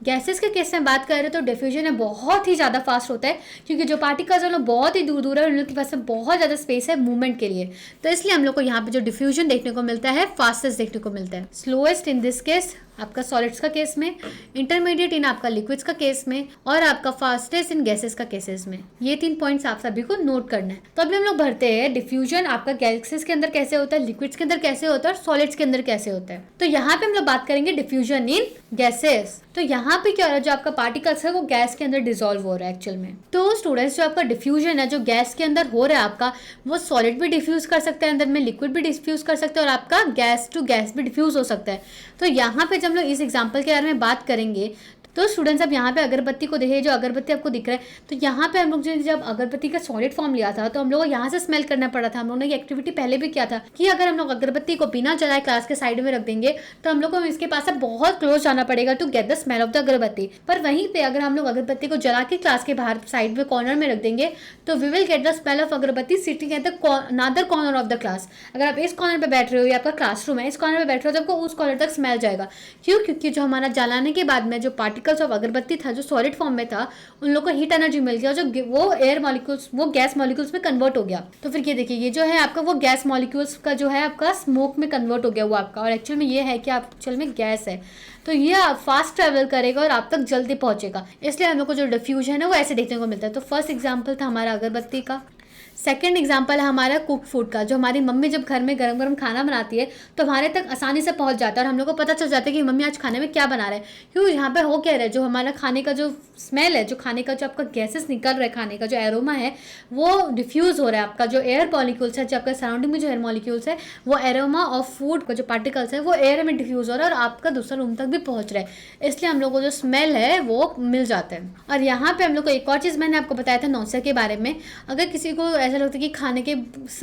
गैसेस के केस में बात करें तो डिफ्यूजन है बहुत ही ज़्यादा फास्ट होता है क्योंकि जो पार्टिकल्स हैं लोग बहुत ही दूर दूर है, उन लोग के पास में बहुत ज़्यादा स्पेस है मूवमेंट के लिए। तो इसलिए हम लोग को यहाँ पे जो डिफ्यूजन देखने को मिलता है फास्टेस्ट देखने को मिलता है। स्लोएस्ट इन दिस केस आपका सॉलिड्स का केस में, इंटरमीडिएट इन आपका लिक्विड्स का केस में और आपका फास्टेस्ट इन गैसेस का केसेस में। ये 3 पॉइंट्स आप सभी को नोट करना है। तो अभी हम लोग भरते हैं डिफ्यूजन आपका गैसेस के अंदर कैसे होता है, लिक्विड्स के अंदर कैसे होता है और सॉलिड्स के अंदर कैसे होता है। तो यहाँ पे हम लोग बात करेंगे डिफ्यूजन इन गैसेस। तो यहाँ पे क्या हो रहा है, जो आपका पार्टिकल्स है वो गैस के अंदर डिसॉल्व हो रहा है एक्चुअल में। तो स्टूडेंट्स जो आपका डिफ्यूजन है जो गैस के अंदर हो रहा है आपका, वो सॉलिड भी डिफ्यूज कर सकता है अंदर में, लिक्विड भी डिफ्यूज कर सकता है और आपका गैस टू गैस भी डिफ्यूज हो सकता है। तो यहाँ पे जब हम लोग इस एग्जाम्पल के बारे में बात करेंगे तो स्टूडेंट्स अब यहाँ पे अगरबत्ती को देखिए, जो अगरबत्ती आपको दिख रहा है, तो यहाँ पे हम लोग जब अगरबत्ती का सॉलिड फॉर्म लिया था तो हम लोग को यहाँ से स्मेल करना पड़ा था। हम लोगों ने ये एक्टिविटी पहले भी किया था कि अगर हम लोग अगरबत्ती को बिना जलाए क्लास के साइड में रख देंगे तो हम लोग को इसके पास से बहुत क्लोज जाना पड़ेगा to get the smell of the अगरबत्ती। पर वहीं पे अगर हम लोग अगरबत्ती को जला के क्लास के बाहर साइड में कॉर्नर में रख देंगे तो we will get the smell of अगरबत्ती sitting at the another corner of the class. अगर आप इस कॉर्नर पर बैठ रहे हो या आपका क्लासरूम है इस कॉर्नर पर बैठ रहे हो तो आपको उस कॉर्नर तक स्मेल जाएगा। क्यों? क्योंकि जो हमारा जलाने के बाद में जो पार्टिकल्स ऑफ अगरबत्ती था जो सॉलिड फॉर्म में था उन लोग को हीट एनर्जी मिल गया, जो वो एयर मॉलिक्यूल्स वो गैस मॉलिक्यूल्स में कन्वर्ट हो गया। तो फिर ये देखिए, ये जो है आपका वो गैस मॉलिक्यूल्स का जो है आपका स्मोक में कन्वर्ट हो गया वो आपका, और एक्चुअल में ये है कि आप एक्चुअल में गैस है तो ये फास्ट ट्रैवल करेगा और आप तक जल्दी पहुंचेगा। इसलिए हम लोग को जो डिफ्यूजन है वो ऐसे देखने को मिलता है। तो फर्स्ट एग्जाम्पल था हमारा अगरबत्ती का। सेकेंड एग्जाम्पल है हमारा कुक फूड का, जो हमारी मम्मी जब घर में गरम गरम खाना बनाती है तो हमारे तक आसानी से पहुंच जाता है और हम लोग को पता चल जाता है कि मम्मी आज खाने में क्या बना रहे हैं। क्यों? यहाँ पे हो क्या रहा है, जो हमारा खाने का जो स्मेल है, जो खाने का जो आपका गैसेस निकल रहा है, खाने का जो एरोमा है वो डिफ्यूज हो रहा है। आपका जो एयर मॉलिक्यूल्स है, जो आपका सराउंडिंग में जो एयर मॉलिक्यूल्स है वो एरोमा ऑफ फूड का जो पार्टिकल्स है वो एयर में डिफ्यूज हो रहा है और आपका दूसरा रूम तक भी पहुंच रहा है। इसलिए हम लोग को जो स्मेल है वो मिल जाता है। और यहाँ पे हम लोग को एक और चीज़ मैंने आपको बताया था नौसिया के बारे में। अगर किसी को ऐसा लगता है कि खाने के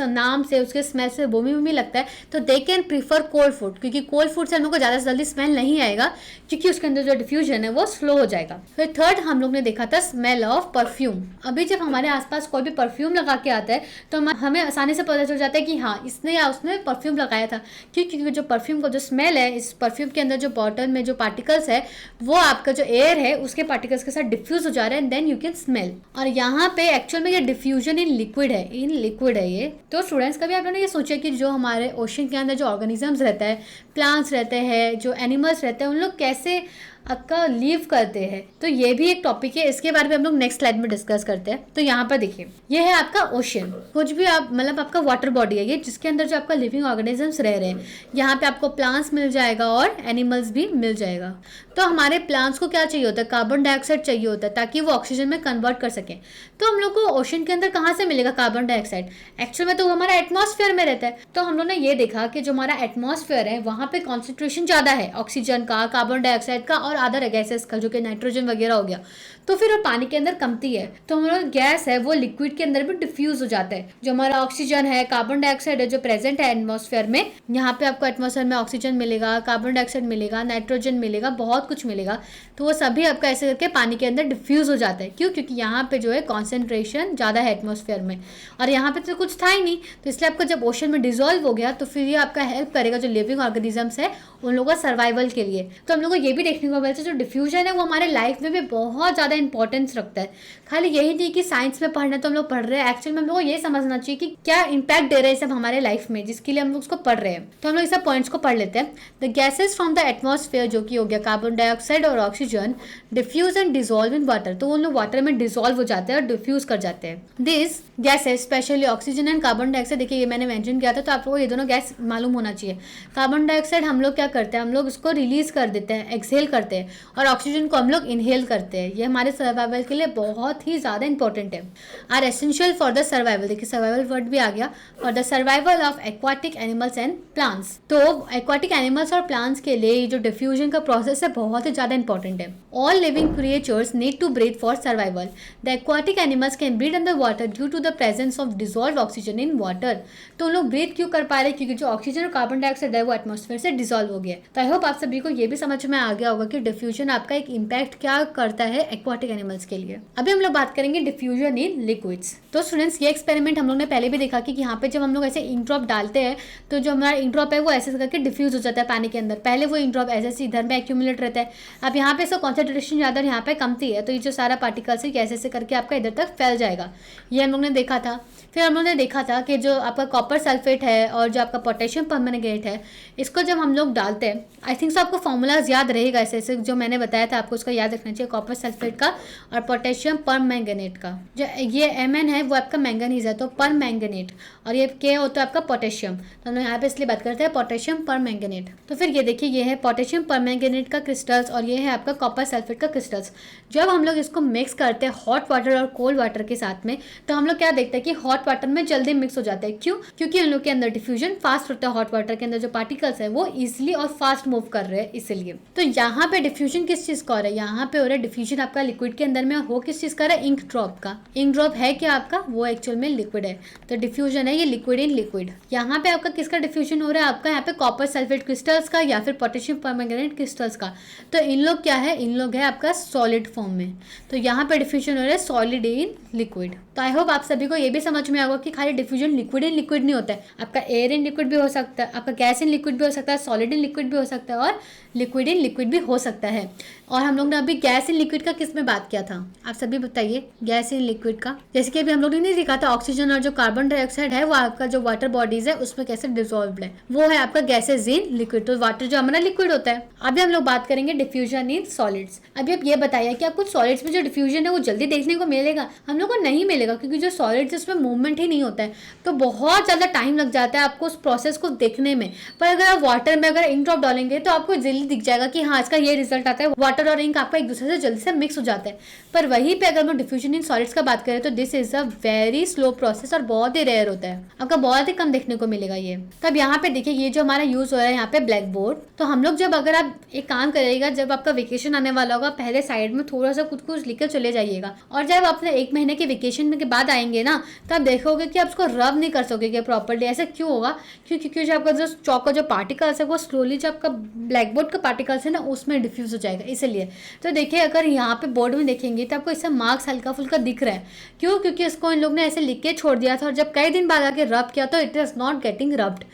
नाम से उसके स्मेल से बोमी वोमी लगता है तो they can prefer cold food, क्योंकि कोल्ड फूड से हम लोग को ज़्यादा जल्दी स्मेल नहीं आएगा क्योंकि उसके अंदर जो डिफ्यूजन है वो स्लो हो जाएगा। फिर थर्ड हम लोग ने देखा था स्मेल ऑफ परफ्यूम। अभी जब हमारे आसपास कोई भी परफ्यूम लगा के आता है तो हमें आसानी से पता चल जाता है कि हाँ इसने या उसने परफ्यूम लगाया था। क्योंकि जो परफ्यूम का जो स्मेल है, इस परफ्यूम के अंदर जो बॉटल में जो पार्टिकल्स है वो आपका जो एयर है उसके पार्टिकल्स के साथ डिफ्यूज हो जा रहा है and then you can smell. और यहाँ पे एक्चुअल में ये डिफ्यूजन इन लिक्विड है, इन लिक्विड है ये। तो स्टूडेंट्स कभी आप लोगों ने ये सोचा कि जो हमारे ओशन के अंदर जो ऑर्गेनिजम्स रहता है, प्लांट्स रहते हैं, जो एनिमल्स रहते हैं, उन लोग कैसे आपका लीव करते हैं? तो ये भी एक टॉपिक है, इसके बारे में हम लोग नेक्स्ट स्लाइड में डिस्कस करते हैं। तो यहाँ पर देखिए, ये है आपका ओशन। कुछ भी आप मतलब आपका वाटर बॉडी है ये, जिसके अंदर जो आपका लिविंग ऑर्गेनिजम्स रह रहे हैं। यहाँ पे आपको प्लांट्स मिल जाएगा और एनिमल्स भी मिल जाएगा। तो हमारे प्लांट्स को क्या चाहिए होता है? कार्बन डाइऑक्साइड चाहिए होता है ताकि वो ऑक्सीजन में कन्वर्ट कर सकें। तो हम लोग को ओशन के अंदर कहाँ से मिलेगा कार्बन डाइऑक्साइड? एक्चुअल में तो हमारा एटमॉस्फेयर में रहता है। तो हम लोग ने ये देखा कि जो हमारा एटमॉस्फेयर है वहाँ पे कॉन्सेंट्रेशन ज़्यादा है ऑक्सीजन का, कार्बन डाइऑक्साइड का और अदर गैसेस का, जो कि नाइट्रोजन वगैरह हो गया, तो फिर वो पानी के अंदर कमती है, तो हमारा गैस है वो लिक्विड के अंदर भी डिफ्यूज हो जाता है। जो हमारा ऑक्सीजन है, कार्बन डाइऑक्साइड है जो प्रेजेंट है एटमॉस्फेयर में, यहाँ पे आपको एटमॉस्फेयर में ऑक्सीजन मिलेगा, कार्बन डाइऑक्साइड मिलेगा, नाइट्रोजन मिलेगा, बहुत कुछ मिलेगा, तो वो सभी आपका ऐसे करके पानी के अंदर डिफ्यूज हो जाता है। क्यों? क्योंकि यहाँ पे जो है कॉन्सेंट्रेशन ज़्यादा है एटमॉस्फेयर में, और यहाँ पे तो कुछ था ही नहीं, तो इसलिए आपका जब ओशन में डिजोल्व हो गया तो फिर ये आपका हेल्प करेगा जो लिविंग ऑर्गेनिजम्स है उन लोगों का सर्वाइवल के लिए। तो हम लोग को ये भी देखने को मिलता है जो डिफ्यूजन है वो हमारे लाइफ में भी बहुत ज़्यादा इंपॉर्टेंस रखता है। खाली यही नहीं कि साइंस में पढ़ना तो हम लोग पढ़ रहे हैं, एक्चुअल में हम लोग को ये समझना चाहिए कि क्या इंपैक्ट दे रहे हैं सब हमारे लाइफ में, जिसके लिए हम लोग उसको पढ़ रहे हैं। तो हम लोग इस सब पॉइंट्स को पढ़ लेते हैं। The gases from the atmosphere, जो कि हो गया कार्बन डाइऑक्साइड और oxygen, diffuse and dissolve in water, तो वो लोग वाटर में डिजोल्व हो जाते हैं और डिफ्यूज कर जाते हैं। This gases specially oxygen and carbon dioxide, देखिए ये मैंने मेंशन किया था तो आप लोगों को ये दोनों गैस मालूम होना चाहिए। कार्बन डाइऑक्साइड हम लोग क्या करते हैं, हम लोग इसको रिलीज कर देते हैं, एक्सहेल करते हैं, और ऑक्सीजन को हम लोग इनहेल करते हैं। ये हमारे सर्वाइवल के लिए बहुत ही ज़्यादा इंपॉर्टेंट है। Are essential for the survival, देखिए सर्वाइवल वर्ड भी आ गया, for the survival of aquatic animals and plants. तो एक्वाटिक एनिमल्स और प्लांट्स के लिए जो डिफ्यूजन का प्रोसेस है बहुत ही ज़्यादा इंपॉर्टेंट है। All living creatures need to breathe for survival. The aquatic animals can breathe under water due to the presence of dissolve oxygen in water. तो उन लोग ब्रीथ क्यों कर पा रहे हैं? क्योंकि जो ऑक्सीजन और कार्बन डाइऑक्साइड है वो एटमॉस्फेयर से डिजोल्व हो गया। तो आई होप आप सभी को ये भी समझ में आ गया होगा कि डिफ्यूजन आपका एक इम्पैक्ट क्या करता है एक्वाटिक एनिमल्स के लिए। अभी हम लोग बात करेंगे डिफ्यूजन इन लिक्विड्स। तो स्टूडेंट्स ये एक्सपेरिमेंट हम लोग ने पहले भी देखा कि यहाँ पे जब हम लोग ऐसे इंक ड्रॉप डालते हैं तो जो हमारा इंक ड्रॉप है वो ऐसे करके डिफ्यूज हो जाता है पानी के अंदर। पहले वो इंक ड्रॉप ऐसे इधर में एक्यूमुलेट रहता है, अब यहाँ पे इसका कॉन्सेंट्रेशन ज़्यादा और यहाँ पे कमती है, तो ये जो सारा पार्टिकल्स है ऐसे करके आपका इधर तक फैल जाएगा। ये हम लोग ने देखा था। फिर हम लोग ने देखा था कि जो आपका कॉपर सल्फेट है और जो आपका पोटेशियम परमैंगनेट है, इसको जब हम लोग डालते हैं, आई थिंक सो आपको फॉर्मूलाज याद रहेगा ऐसे जो मैंने बताया था, आपको उसका याद रखना चाहिए, कॉपर सल्फेट का और पोटेशियम परमैंगनेट का। जो ये Mn है वो आपका मैंगनीज है, तो परमैंगनेट, और ये K होता है आपका पोटेशियम, तो हम लोग यहाँ पे इसलिए बात करते हैं पोटेशियम परमैंगनेट। तो फिर ये देखिए ये है पोटेशियम परमैंगनेट का क्रिस्टल्स और ये है आपका कॉपर सल्फेट का क्रिस्टल्स। जब हम लोग इसको मिक्स करते हैं हॉट वाटर और कोल्ड वाटर के साथ में, तो हम लोग क्या देखते हैं कि हॉट वाटर में जल्दी मिक्स हो जाता है। क्यों? क्योंकि उन लोग के अंदर डिफ्यूजन फास्ट होता है, हॉट वाटर के अंदर जो पार्टिकल्स है वो इजिली और फास्ट मूव कर रहे हैं इसलिए। तो यहाँ पे डिफ्यूजन किस चीज का हो रहा है? यहाँ पे हो रहा है डिफ्यूजन आपका लिक्विड के अंदर में, हो किस चीज का रहा है? इंक ड्रॉप का। इंक ड्रॉप है क्या आपका? वो एक्चुअल में लिक्विड है, तो डिफ्यूजन है ये लिक्विड इन लिक्विड। यहाँ पे आपका किसका डिफ्यूजन हो रहा है? आपका यहाँ पे कॉपर सल्फेट क्रिस्टल्स का या फिर पोटेशियम परमैंगनेट क्रिस्टल्स का। तो इन लोग क्या है? इन लोग है आपका सॉलिड फॉर्म में, तो यहाँ पे डिफ्यूजन हो रहा है सॉलिड इन लिक्विड। तो आई होप आप सभी को ये भी समझ में आएगा कि खाली डिफ्यूजन लिक्विड इन लिक्विड नहीं होता है, आपका एयर इन लिक्विड भी हो सकता है, आपका गैस इन लिक्विड भी हो सकता है, सॉलिड इन लिक्विड भी हो सकता है और लिक्विड इन लिक्विड भी हो सकता है। और हम लोग ने अभी गैस इन लिक्विड का किस में बात किया था? आप सभी बताइए गैस इन लिक्विड का। जैसे कि अभी हम लोग ने नहीं देखा था ऑक्सीजन और जो कार्बन डाइऑक्साइड है वो आपका जो वाटर बॉडीज है उसमें कैसे डिसॉल्व है, वो है आपका गैसेज इन लिक्विड। तो वाटर जो हमारा लिक्विड होता है। अभी हम लोग बात करेंगे डिफ्यूजन इन सॉलिड्स। अभी आप ये बताइए कि आपको सॉलिड्स में जो डिफ्यूजन है वो जल्दी देखने को मिलेगा? हम लोग को नहीं मिलेगा, क्योंकि जो सॉलिड्स उसमें मूवमेंट ही नहीं होता है, तो बहुत ज़्यादा टाइम लग जाता है आपको उस प्रोसेस को देखने में। पर अगर आप वाटर में अगर इंक ड्रॉप डालेंगे तो आपको जल्दी दिख जाएगा कि हाँ इसका ये रिजल्ट आता है, वाटर और इंक आपका एक दूसरे से जल्दी से मिक्स हो जाता है। पर वहीं पे अगर हम डिफ्यूजन इन सॉलिड्स का बात करें तो this is a very slow process और बहुत ही रेयर होता है, आपका बहुत ही कम देखने को मिलेगा ये। तब यहाँ पे देखिए ये जो हमारा यूज हो रहा है यहाँ पे ब्लैक बोर्ड। तो हम लोग जब अगर आप एक काम करिएगा, जब आपका वेकेशन आने वाला होगा पहले साइड में थोड़ा सा कुछ लिख कर चले जाइएगा, और जब आप अपने 1 महीने के वेकेशन के बाद आएंगे ना तो आप देखोगे कि आप उसको रब नहीं कर सकोगे प्रॉपर्ली। ऐसा क्यों होगा? क्योंकि जो आपका जो चौक का जो पार्टिकल्स है वो स्लोली जो आपका ब्लैक बोर्ड का पार्टिकल्स है ना उसमें डिफ्यूज हो जाएगा इसलिए। तो देखिए अगर यहाँ पे बोर्ड में देखेंगे तो आपको इससे मार्क्स हल्का फुल्का दिख रहा है। क्यों? क्योंकि इसको इन लोग ने ऐसे लिख के छोड़ दिया था और जब कई दिन बाद आके रब किया तो it is not getting rubbed,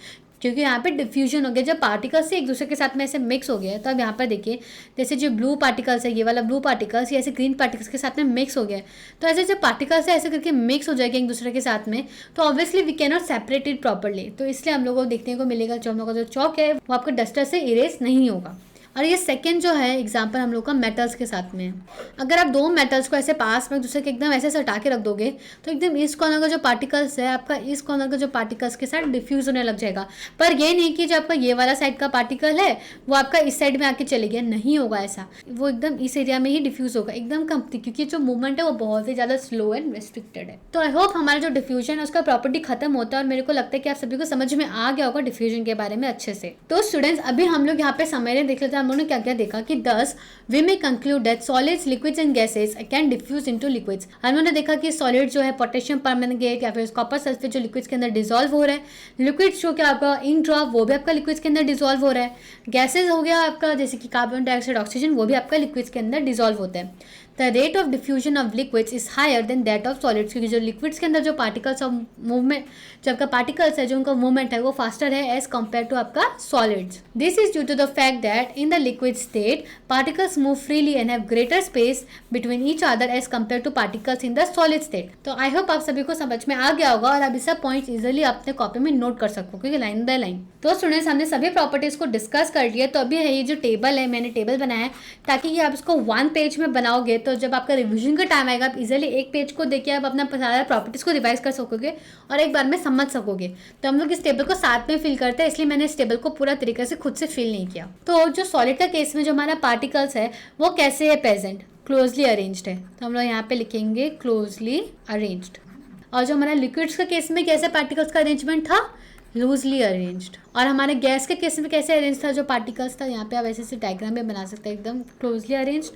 क्योंकि यहाँ पे डिफ्यूजन हो गया, जब पार्टिकल्स से एक दूसरे के साथ में ऐसे मिक्स हो गया। तो अब यहाँ पर देखिए जैसे जो ब्लू पार्टिकल्स है, ये वाला ब्लू पार्टिकल्स ये ऐसे ग्रीन पार्टिकल्स के साथ में मिक्स हो गया, तो ऐसे जब पार्टिकल्स है ऐसे करके मिक्स हो जाएगा एक दूसरे के साथ में, तो obviously we can not separate it properly. तो इसलिए हम लोगों को देखने को मिलेगा जो हम लोग का जो चौक है वो आपका डस्टर से इरेज नहीं होगा। और ये सेकंड जो है एग्जांपल हम लोग का मेटल्स के साथ में। अगर आप 2 मेटल्स को ऐसे पास में दूसरे के एकदम ऐसे सटा के रख दोगे तो एकदम इस कॉर्नर का जो पार्टिकल्स है आपका इस कॉर्नर का जो पार्टिकल्स के साथ डिफ्यूज होने लग जाएगा। पर ये नहीं कि जो आपका ये वाला साइड का पार्टिकल है वो आपका इस साइड में आके चले गया, नहीं होगा ऐसा, वो एकदम इस एरिया में ही डिफ्यूज होगा एकदम कम, क्योंकि जो मूवमेंट है वो बहुत ही ज़्यादा स्लो एंड रेस्ट्रिक्टेड है। तो आई होप हमारा जो डिफ्यूजन है उसका प्रॉपर्टी खत्म होता है और मेरे को लगता है कि आप सभी को समझ में आ गया होगा डिफ्यूजन के बारे में अच्छे से। तो स्टूडेंट्स अभी हम लोग यहाँ पे समरी देख लेते हैं हम लोगों ने क्या क्या देखा कि thus we may conclude that solids liquids and gases can diffuse into liquids. हम लोगों ने देखा कि सॉलिड जो है पोटेशियम परमैंगनेट या फिर कॉपर सल्फेट जो लिक्विड्स के अंदर डिसॉल्व हो रहा है, लिक्विड्स जो कि आपका इंक ड्रॉप वो भी आपका लिक्विड्स के अंदर डिसॉल्व हो रहा है, गैसेज हो गया आपका जैसे कि कार्बन डाइऑक्साइड ऑक्सीजन वो भी आपका लिक्विड्स के अंदर डिसॉल्व होता है। The rate of diffusion of liquids is higher than that of solids, क्योंकि जो लिक्विड्स के अंदर जो पार्टिकल्स ऑफ मूवमेंट जो आपका पार्टिकल्स है जो उनका मूवमेंट है वो फास्टर है एज कम्पेयर टू आपका solids. This is due to the fact that in the liquid state particles move freely and have greater space between each other as compare to particles in the solid state. तो आई होप आप सभी को समझ में आ गया होगा और आप सब पॉइंट्स इजिली अपने कॉपी में नोट कर सकोगे लाइन बाय लाइन। तो स्टूडेंट्स हमने सभी प्रॉपर्टीज को डिस्कस कर लिया। तो अभी ये जो टेबल है मैंने टेबल बनाया है ताकि ये आप इसको 1 पेज में बनाओगे तो जब आपका रिवीजन का टाइम आएगा आप इजीली एक पेज को देखिए आप अपना सारा प्रॉपर्टीज को रिवाइज कर सकोगे और एक बार में समझ सकोगे। तो हम लोग इस टेबल को साथ में फिल करते हैं, इसलिए मैंने इस टेबल को पूरा तरीके से खुद से फिल नहीं किया। तो जो सॉलिड का केस में जो हमारा पार्टिकल्स है वो कैसे है प्रेजेंट, क्लोजली अरेंज्ड है। तो हम लोग यहाँ पे लिखेंगे क्लोजली अरेंज्ड। और जो हमारा लिक्विड्स का केस में कैसे पार्टिकल्स का अरेंजमेंट था, लूजली अरेंज्ड। और हमारे गैस के केस में कैसे अरेंज था जो पार्टिकल्स था, यहाँ पे आप ऐसे ऐसे डायग्राम में बना सकते हैं एकदम क्लोजली अरेंज्ड,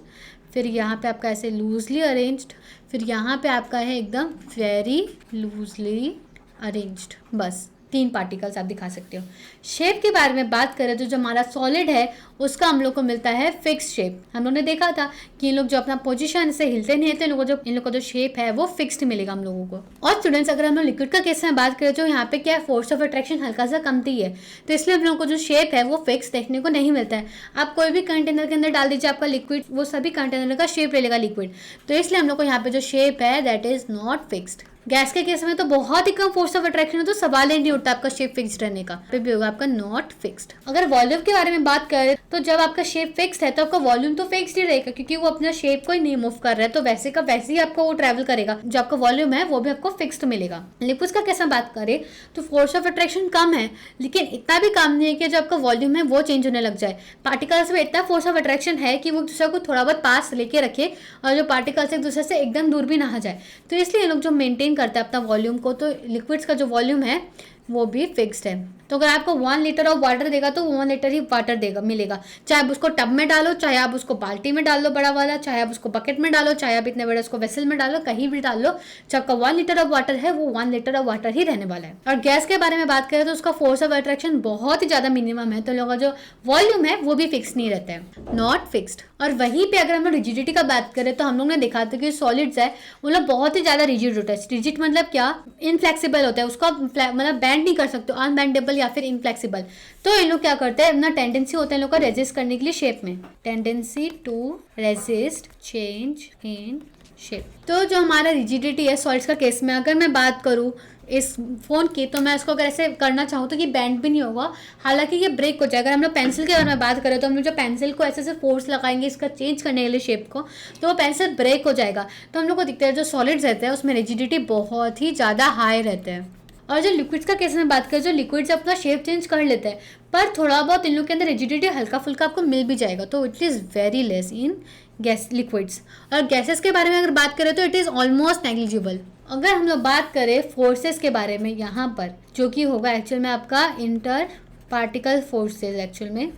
फिर यहाँ पे आपका ऐसे लूजली अरेंज्ड, फिर यहाँ पे आपका है एकदम वेरी लूजली अरेंज्ड। बस 3 पार्टिकल्स आप दिखा सकते हो। शेप के बारे में बात करें तो जो हमारा सॉलिड है उसका हम लोग को मिलता है फिक्स शेप। हम लोग ने देखा था कि इन लोग जो अपना पोजीशन से हिलते नहीं हिलते, इन लोगों का जो शेप है वो फिक्स्ड मिलेगा हम लोगों को। और स्टूडेंट्स अगर हम लोग लिक्विड का केस में बात करें तो यहाँ पे क्या है, फोर्स ऑफ अट्रैक्शन हल्का सा कमती है, तो इसलिए हम लोगों को जो शेप है वो फिक्स देखने को नहीं मिलता है। आप कोई भी कंटेनर के अंदर डाल दीजिए आपका लिक्विड, वो सभी कंटेनर का शेप ले लेगा लिक्विड, तो इसलिए हम लोग को यहाँ पे जो शेप है that is not fixed. Gas के केस में तो बहुत ही कम फोर्स ऑफ अट्रैक्शन है तो सवाल ही नहीं उठता आपका शेप फिक्स्ड रहने का, फिर भी होगा आपका नॉट फिक्स्ड। अगर वॉल्यूम के बारे में बात करें तो जब आपका शेप फिक्स्ड है तो आपका वॉल्यूम तो फिक्स्ड ही रहेगा, क्योंकि वो अपना शेप को ही नहीं मूव कर रहा है, तो वैसे का वैसे ही आपको वो ट्रेवल करेगा। जो आपका वॉल्यूम है वो भी आपको फिक्स्ड मिलेगा। लिक्विड्स का कैसे बात करें तो फोर्स ऑफ अट्रैक्शन कम है, लेकिन इतना भी कम नहीं है कि जो आपका वॉल्यूम है वो चेंज होने लग जाए। पार्टिकल्स में इतना फोर्स ऑफ अट्रैक्शन है कि वो एक दूसरे को थोड़ा बहुत पास लेके रखे और जो पार्टिकल्स एक दूसरे से एकदम दूर भी ना जाए, तो इसलिए लोग जो मेंटेन करते हैं अपना वॉल्यूम को, तो लिक्विड्स का जो वॉल्यूम है वो भी फिक्स्ड है। तो अगर आपको 1 लीटर ऑफ वाटर देगा तो 1 लीटर ही वाटर देगा मिलेगा, चाहे आप उसको टब में डालो, चाहे आप उसको बाल्टी में डाल लो बड़ा वाला, चाहे आप उसको बकेट में डालो, चाहे आप इतने बड़े उसको वेसल में डालो, कहीं भी डाल लो, जो आपका 1 लीटर ऑफ वाटर है वो 1 लीटर ऑफ वाटर ही रहने वाला है। और गैस के बारे में बात करें तो उसका फोर्स ऑफ अट्रैक्शन बहुत ही ज्यादा मिनिमम है, तो लोगों का जो वॉल्यूम है वो भी फिक्स नहीं रहता है, नॉट फिक्स्ड। और वहीं पे अगर हम लोग रिजिडिटी का बात करें तो हम लोग ने देखा था कि सॉलिड्स है वो लोग बहुत ही ज्यादा रिजिड होता है। रिजिड मतलब क्या, इनफ्लेक्सिबल होता है, उसको मतलब बैंड नहीं कर सकते, अनबेंडेबल या फिर इनफ्लेक्सिबल। तो इन लोग क्या करते हैं, अपना टेंडेंसी होता है इन लोग का रेजिस्ट करने के लिए शेप में, tendency to resist change in shape. तो जो हमारा रिजिडिटी है सॉलिड्स का केस में अगर मैं बात करूँ इस फोन की, तो मैं इसको अगर ऐसे करना चाहूँ तो कि बैंड भी नहीं होगा, हालांकि ये ब्रेक हो जाएगा। अगर हम लोग पेंसिल के बारे में बात करें तो हम लोग जो पेंसिल को ऐसे ऐसे फोर्स लगाएंगे इसका चेंज करने के लिए शेप को, तो वो पेंसिल ब्रेक हो जाएगा। तो हम लोग को दिखता है जो सॉलिड्स रहते हैं उसमें रिजिडिटी बहुत ही ज़्यादा हाई रहते हैं। और जो लिक्विड्स का केस में बात करें, जो लिक्विड्स अपना शेप चेंज कर लेते हैं पर थोड़ा बहुत इन लोग के अंदर रिजिडिटी हल्का फुल्का आपको मिल भी जाएगा, तो it is very less in gas liquids. और गैसेस के बारे में अगर बात करें तो इट इज़ ऑलमोस्ट नेग्लिजिबल। अगर हम लोग बात करें फोर्सेस के बारे में यहाँ पर, जो कि होगा एक्चुअल में आपका इंटर पार्टिकल फोर्सेस एक्चुअल में,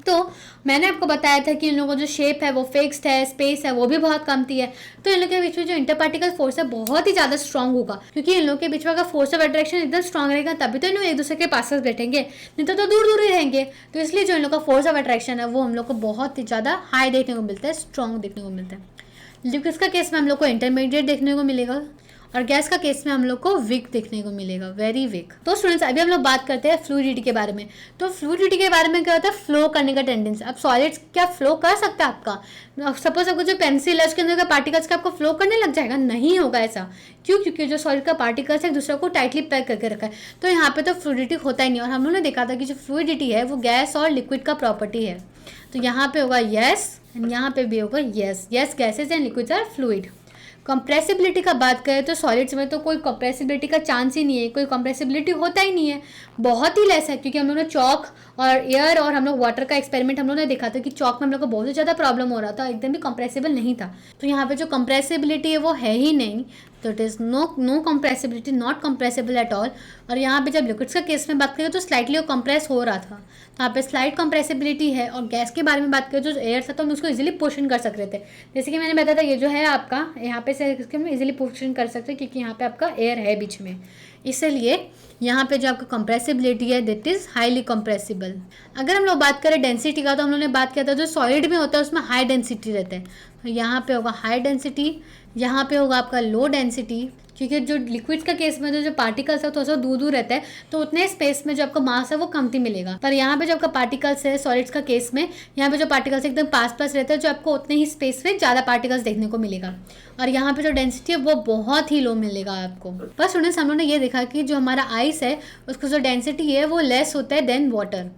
तो मैंने आपको बताया था कि इन लोगों का जो शेप है वो फिक्स्ड है, स्पेस है वो भी बहुत कमती है, तो इन लोगों के बीच में जो इंटर पार्टिकल फोर्स है बहुत ही ज़्यादा स्ट्रॉन्ग होगा, क्योंकि इन लोगों के बीच में अगर फोर्स ऑफ अट्रैक्शन एकदम स्ट्रॉन्ग रहेगा तभी तो इन लोग एक दूसरे के पास बैठेंगे, नहीं तो दूर दूर ही रहेंगे। तो इसलिए जो इन लोग का फोर्स ऑफ अट्रैक्शन है वो हम लोग को बहुत ही ज़्यादा हाई देखने को मिलता है, स्ट्रॉन्ग देखने को मिलता है। लिक्विड्स का केस में हम लोग को इंटरमीडिएट देखने को मिलेगा और गैस का केस में हम लोग को वीक देखने को मिलेगा, वेरी वीक। तो स्टूडेंट्स अभी हम लोग बात करते हैं फ्लूइडिटी के बारे में। तो फ्लूइडिटी के बारे में क्या होता है, फ्लो करने का टेंडेंसी। अब सॉलिड्स क्या फ्लो कर सकता है आपका, सपोज आपको जो पेंसिल है उसके अंदर का पार्टिकल्स का आपको फ्लो करने लग जाएगा, नहीं होगा ऐसा। क्यों, क्योंकि जो सॉलिड का पार्टिकल्स है एक दूसरे को टाइटली पैक करके रखा है, तो यहाँ पे तो फ्लूइडिटी होता ही नहीं। और हम लोगों ने देखा था कि जो फ्लूइडिटी है वो गैस और लिक्विड का प्रॉपर्टी है, तो यहाँ पे होगा येस एंड यहाँ पे भी होगा yes. Yes gases and liquids are fluid. Compressibility का बात करें तो सॉलिड्स में तो कोई कंप्रेसिबिलिटी का चांस ही नहीं है, कोई कंप्रेसिबिलिटी होता ही नहीं है, बहुत ही लेस है, क्योंकि हम लोगों ने चॉक और एयर और हम लोग वाटर का एक्सपेरिमेंट हम लोग ने देखा था कि चॉक में हम लोग को बहुत ही ज़्यादा प्रॉब्लम हो रहा था, एकदम भी कंप्रेसिबल नहीं था। तो यहाँ पे जो कंप्रेसिबिलिटी है वो है ही नहीं, तो it is no compressibility, not compressible at all. और यहाँ पे जब लिक्विड्स का केस में बात करें तो स्लाइटली वो कंप्रेस हो रहा था, तो यहाँ पे स्लाइट कंप्रेसिबिलिटी है। और गैस के बारे में बात करें जो एयर था तो हम उसको इजीली पोर्शन कर सकते थे, जैसे कि मैंने बताया था ये जो है आपका यहाँ पे से हम इजीली पोर्शन कर सकते हैं क्योंकि यहाँ पे आपका एयर है बीच में, इसलिए यहाँ पे जो आपका कंप्रेसिबिलिटी है दैट इज़ हाईली कंप्रेसिबल। अगर हम लोग बात करें डेंसिटी का तो हम लोगों ने बात किया था जो सॉलिड में होता है उसमें हाई डेंसिटी रहता है, तो यहाँ पे होगा हाई डेंसिटी, यहाँ पे होगा आपका लो डेंसिटी, क्योंकि जो लिक्विड्स का केस में जो पार्टिकल्स है थोड़ा सा दूर दूर रहता है तो उतने स्पेस में जो आपका मास है वो कमती मिलेगा। पर यहाँ पे जो आपका पार्टिकल्स है सॉलिड्स का केस में, यहाँ पे जो पार्टिकल्स एकदम पास पास रहते हैं जो आपको उतने ही स्पेस में ज़्यादा पार्टिकल्स देखने को मिलेगा, और यहाँ पे जो डेंसिटी है वो बहुत ही लो मिलेगा आपको। बस स्टूडेंट्स हम लोगों ने ये देखा कि जो हमारा आइस है उसका जो डेंसिटी है वो लेस होता है देन वाटर,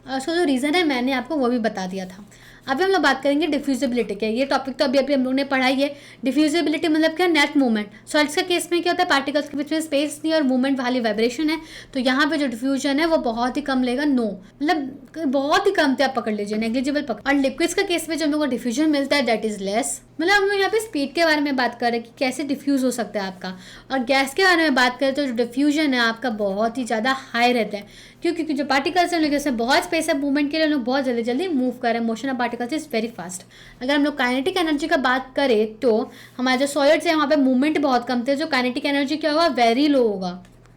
और उसका जो रीज़न है मैंने आपको वो भी बता दिया था। अभी हम लोग बात करेंगे डिफ्यूजिबिलिटी के, ये टॉपिक तो अभी हम लोग ने पढ़ाई है। डिफ्यूजिबिलिटी मतलब क्या, नेट मूवमेंट। सॉलिड्स के केस में क्या होता है, पार्टिकल्स के बीच में स्पेस नहीं और मूवमेंट वाली वाइब्रेशन है, तो यहाँ पे जो डिफ्यूजन है वो बहुत ही कम लेगा, नो मतलब बहुत ही कम थे, आप पकड़ लीजिए नेग्लिजिबल पकड़। और लिक्विड्स का केस में जो हम लोग को डिफ्यूजन मिलता है दैट इज लेस, मतलब हम लोग यहाँ पे स्पीड के बारे में बात कर रहे हैं कि कैसे डिफ्यूज हो सकता है आपका। और गैस के बारे में बात करें तो जो डिफ्यूजन है आपका बहुत ही ज़्यादा हाई रहता है, क्योंकि जो पार्टिकल्स हैं उनके उसमें बहुत स्पेस है मूवमेंट के लिए, लोग बहुत जल्दी जल्दी मूव कर रहे हैं, motion of particles is very fast. अगर हम लोग काइनेटिक एनर्जी का बात करें तो हमारे जो सॉलिड्स हैं वहाँ पे मूवमेंट बहुत कम थे, जो काइनेटिक एनर्जी क्या होगा, वेरी लो होगा,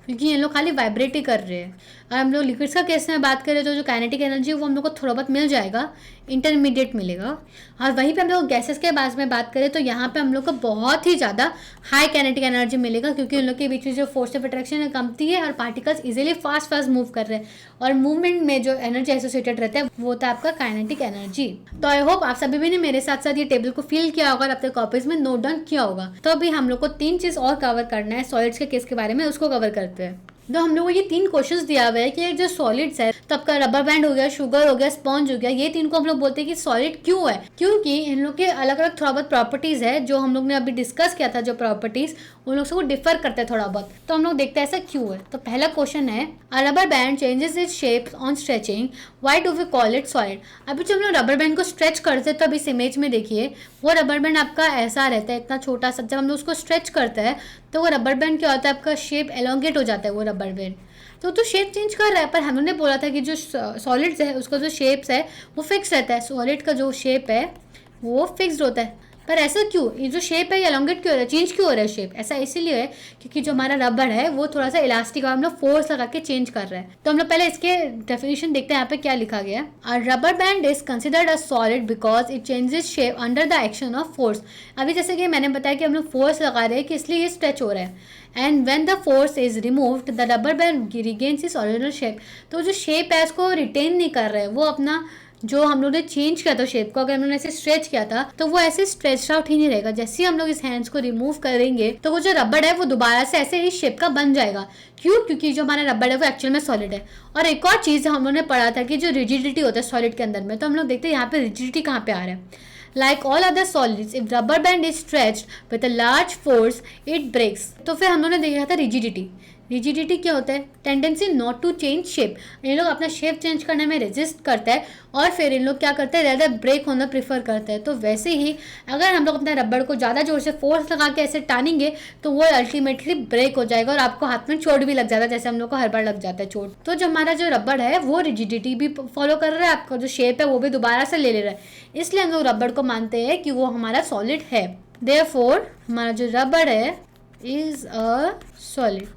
क्योंकि ये लोग खाली वाइब्रेट ही कर रहे हैं। और हम लोग लिक्विड्स का केस में बात करें तो जो काइनेटिक एनर्जी है वो हम लोग को थोड़ा बहुत मिल जाएगा, इंटरमीडिएट मिलेगा। और वहीं पे हम लोग गैसेस के बारे में बात करें तो यहाँ पे हम लोग को बहुत ही ज़्यादा हाई काइनेटिक एनर्जी मिलेगा, क्योंकि उन लोग के बीच में जो फोर्स ऑफ अट्रैक्शन है कमती है और पार्टिकल्स इजीली फास्ट मूव कर रहे हैं, और मूवमेंट में जो एनर्जी एसोसिएटेड रहता है वो होता है आपका काइनेटिक एनर्जी। तो आई होप आप सभी भी ने मेरे साथ साथ ये टेबल को फिल किया होगा और अपने कॉपीज में नोट डाउन किया होगा। तो अभी हम लोग को 3 चीज़ और कवर करना है सॉलिड्स के केस के बारे में, उसको कवर करते हैं। तो हम लोग को ये 3 क्वेश्चंस दिया हुआ है कि जो सॉलिड्स है तो आपका रबर बैंड हो गया, शुगर हो गया, स्पॉन्ज हो गया, ये 3 को हम लोग बोलते हैं कि सॉलिड क्यों है, क्योंकि इन लोग के अलग अलग थोड़ा बहुत प्रॉपर्टीज है जो हम लोग ने अभी डिस्कस किया था, जो प्रॉपर्टीज उन लोग से वो डिफर करते हैं थोड़ा बहुत, तो हम लोग देखते हैं ऐसा क्यों है। तो पहला क्वेश्चन है, a rubber band changes its shape on stretching, why do we call it solid. अभी जब हम लोग रबर बैंड को स्ट्रेच करते हैं तो अभी इस इमेज में देखिए वो रबर बैंड आपका ऐसा रहता है, इतना छोटा सा, जब हम लोग उसको स्ट्रेच करते हैं तो वो रबर बैंड क्या होता है, आपका शेप एलोंगेट हो जाता है वो रबर बैंड, तो शेप चेंज कर रहा है। पर हमने बोला था कि जो सॉलिड्स है उसका जो शेप्स है वो फिक्स रहता है, सॉलिड का जो शेप है वो फिक्स्ड होता है। पर ऐसा क्यों, ये जो शेप है ये एलोंगेट क्यों हो रहा है, चेंज क्यों हो रहा है शेप, ऐसा इसीलिए है क्योंकि जो हमारा रबर है वो थोड़ा सा इलास्टिक है, हम लोग फोर्स लगा के चेंज कर रहे हैं। तो हम लोग पहले इसके डेफिनेशन देखते हैं यहाँ पे क्या लिखा गया। Rubber band is considered a solid because it changes shape under the action of force. अभी जैसे कि मैंने बताया कि हम लोग फोर्स लगा रहे हैं कि इसलिए ये स्ट्रेच हो रहा है, and when the force is removed the rubber band regains its original shape. तो जो शेप है उसको रिटेन नहीं कर रहे हैं, वो अपना जो हम लोग ने चेंज किया था शेप को, अगर हम लोग ने ऐसे स्ट्रेच किया था तो वो ऐसे स्ट्रेच आउट ही नहीं रहेगा। जैसे ही हम लोग इस हैंड्स को रिमूव करेंगे तो वो जो रबड़ है वो दोबारा से ऐसे ही शेप का बन जाएगा। क्यों, क्योंकि जो हमारा रबड़ है वो एक्चुअल में सॉलिड है। और एक और चीज़ हम लोग ने पढ़ा था कि जो रिजिडिटी होता है सॉलिड के अंदर में, तो हम लोग देखते हैं यहाँ पे रिजिडिटी कहाँ पे आ रहा है। Like all other solids, if rubber band is stretched with a large force, it breaks. तो फिर हम लोगों ने देखा था रिजिडिटी। रिजिडिटी क्या होता है, tendency not to change shape, इन लोग अपना शेप चेंज करने में रेजिस्ट करता है और फिर इन लोग क्या करते हैं, रेदर ब्रेक होना प्रीफर करते हैं। तो वैसे ही अगर हम लोग अपने रबड़ को ज़्यादा जोर से फोर्स लगा के ऐसे टानेंगे तो वो अल्टीमेटली ब्रेक हो जाएगा और आपको हाथ में चोट भी लग जाता है, जैसे हम लोग को हर बार लग जाता है चोट। तो जो हमारा जो रबड़ है वो रिजिडिटी भी फॉलो कर रहा है, आपका जो शेप है वो भी दोबारा से ले रहा है, इसलिए हम लोग रबड़ को मानते हैं कि वो हमारा सॉलिड है। देयरफॉर हमारा जो रबड़ है इज अ सॉलिड।